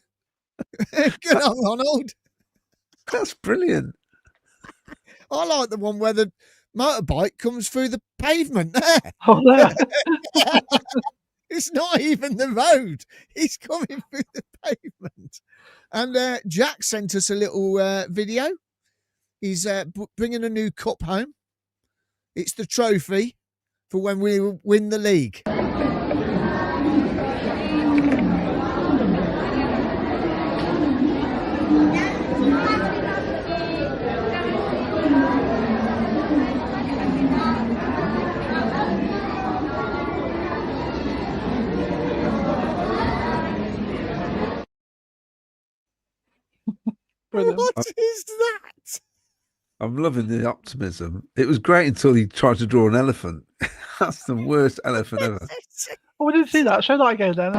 Good old Ronald. That's brilliant. I like the one where the motorbike comes through the pavement there. Oh, there. It's not even the road. He's coming through the pavement. And Jack sent us a little video. He's bringing a new cup home. It's the trophy for when we win the league. Brilliant. What is that? I'm loving the optimism. It was great until he tried to draw an elephant. That's the worst elephant ever. Oh, we didn't see that. Show that again then.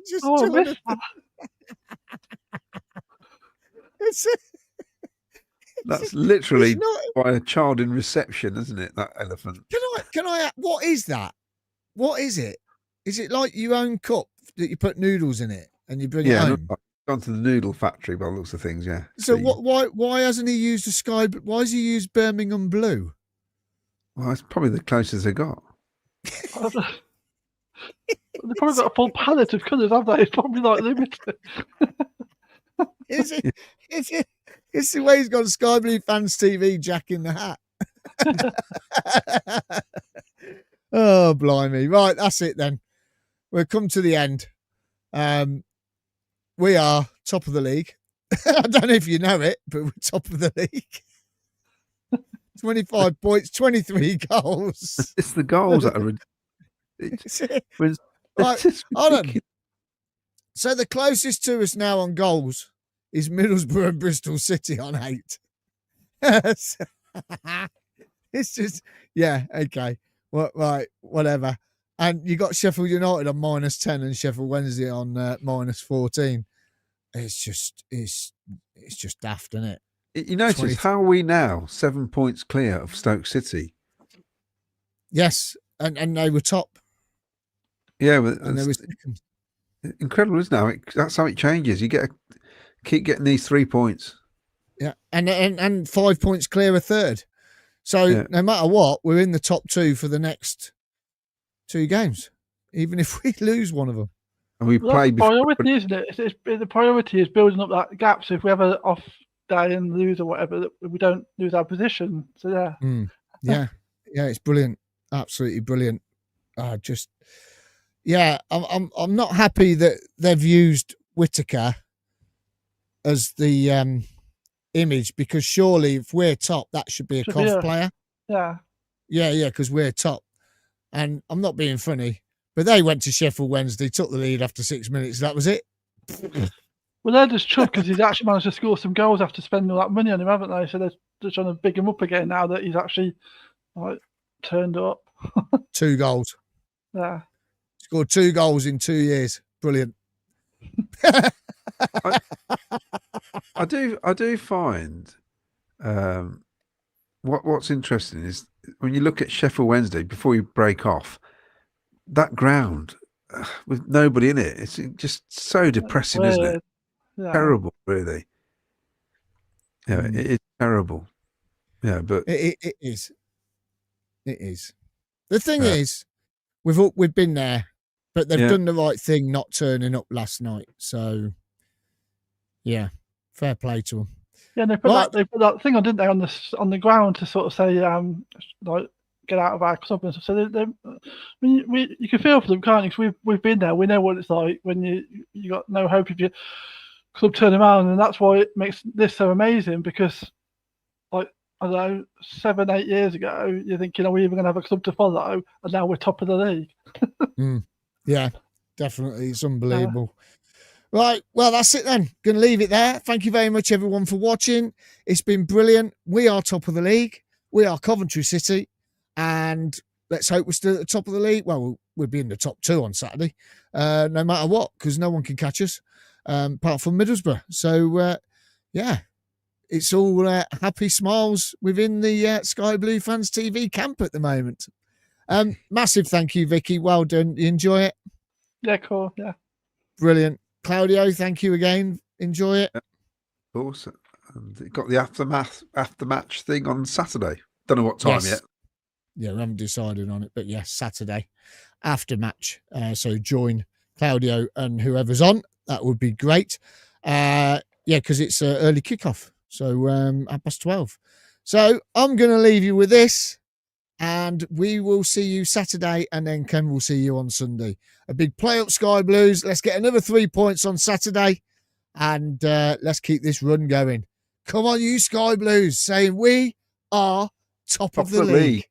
Just Oh, I chilling missed at that. it's, That's literally it's not, by a child in reception, isn't it? That elephant. can I, what is that? What is it? Is it like your own cup that you put noodles in it and you bring it home? Gone to the noodle factory by the looks of things, yeah. So why hasn't he used the sky? Why has he used Birmingham blue? Well, it's probably the closest they got. They've probably got a full palette of colours, have they? It's probably like limited. Is it? Is it? It's the way he's got Skyblue Fans TV Jack in the hat. Oh, blimey. Right, that's it then. We've come to the end. We are top of the league. I don't know if you know it, but we're top of the league. 25 points, 23 goals. It's the goals that are Right, hold on. So the closest to us now on goals is Middlesbrough and Bristol City on 8. It's just, yeah, okay. Well, right, whatever. And you got Sheffield United on -10 and Sheffield Wednesday on -14. It's just daft, isn't it? You notice how are we now 7 points clear of Stoke City? Yes, and they were top. Yeah, but And they were incredible, isn't it? That's how it changes. You keep getting these 3 points. Yeah, and 5 points clear a third. So no matter what, we're in the top 2 for the next 2 games, even if we lose one of them. And we played before. before. Priority, isn't it? The priority is building up that gap. So if we have an off day and lose or whatever, that we don't lose our position. So yeah, it's brilliant, absolutely brilliant. I'm not happy that they've used Whittaker as the image, because surely if we're top, that should be a Cov player. Yeah, because we're top. And I'm not being funny, but they went to Sheffield Wednesday, took the lead after 6 minutes. That was it. Well, they're just chuffed because he's actually managed to score some goals after spending all that money on him, haven't they? So they're trying to big him up again now that he's actually turned up. 2 goals. Yeah. Scored 2 goals in 2 years. Brilliant. I do find what's interesting is when you look at Sheffield Wednesday before you break off, that ground with nobody in it, it's just so depressing, isn't it? Yeah. Terrible, really. Yeah, it is terrible. Yeah, but it is. It is. The thing is, we've been there, but they've done the right thing not turning up last night. So, yeah, fair play to them. Yeah, they put that thing on, didn't they, on the ground to sort of say, get out of our club and stuff. So you can feel for them, can't you? 'Cause we've been there. We know what it's like when you got no hope of your club turning around, and that's why it makes this so amazing. Because, I don't know, 7-8 years ago, you're thinking, are we even going to have a club to follow? And now we're top of the league. Yeah, definitely. It's unbelievable. Right, well, that's it then. Going to leave it there. Thank you very much, everyone, for watching. It's been brilliant. We are top of the league. We are Coventry City. And let's hope we're still at the top of the league. Well, we'll be in the top 2 on Saturday, no matter what, because no one can catch us, apart from Middlesbrough. So, it's all happy smiles within the Skyblue Fans TV camp at the moment. Massive thank you, Vicky. Well done. You enjoy it? Yeah, cool. Yeah. Brilliant. Claudio, thank you again. Enjoy it. Of course. And got the after-match thing on Saturday. Don't know what time yet. Yeah, we haven't decided on it, but yes, Saturday after match. So join Claudio and whoever's on. That would be great. Because it's an early kickoff. So 12:30. So I'm going to leave you with this, and we will see you Saturday, and then Ken will see you on Sunday. A big play up Sky Blues. Let's get another 3 points on Saturday, and let's keep this run going. Come on, you Sky Blues, saying we are top of the league.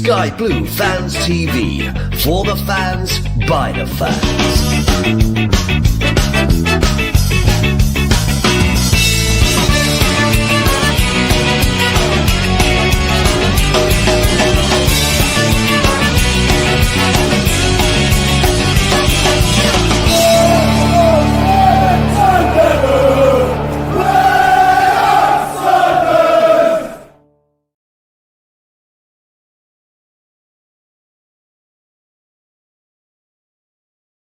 Skyblue Fans TV. For the fans, by the fans.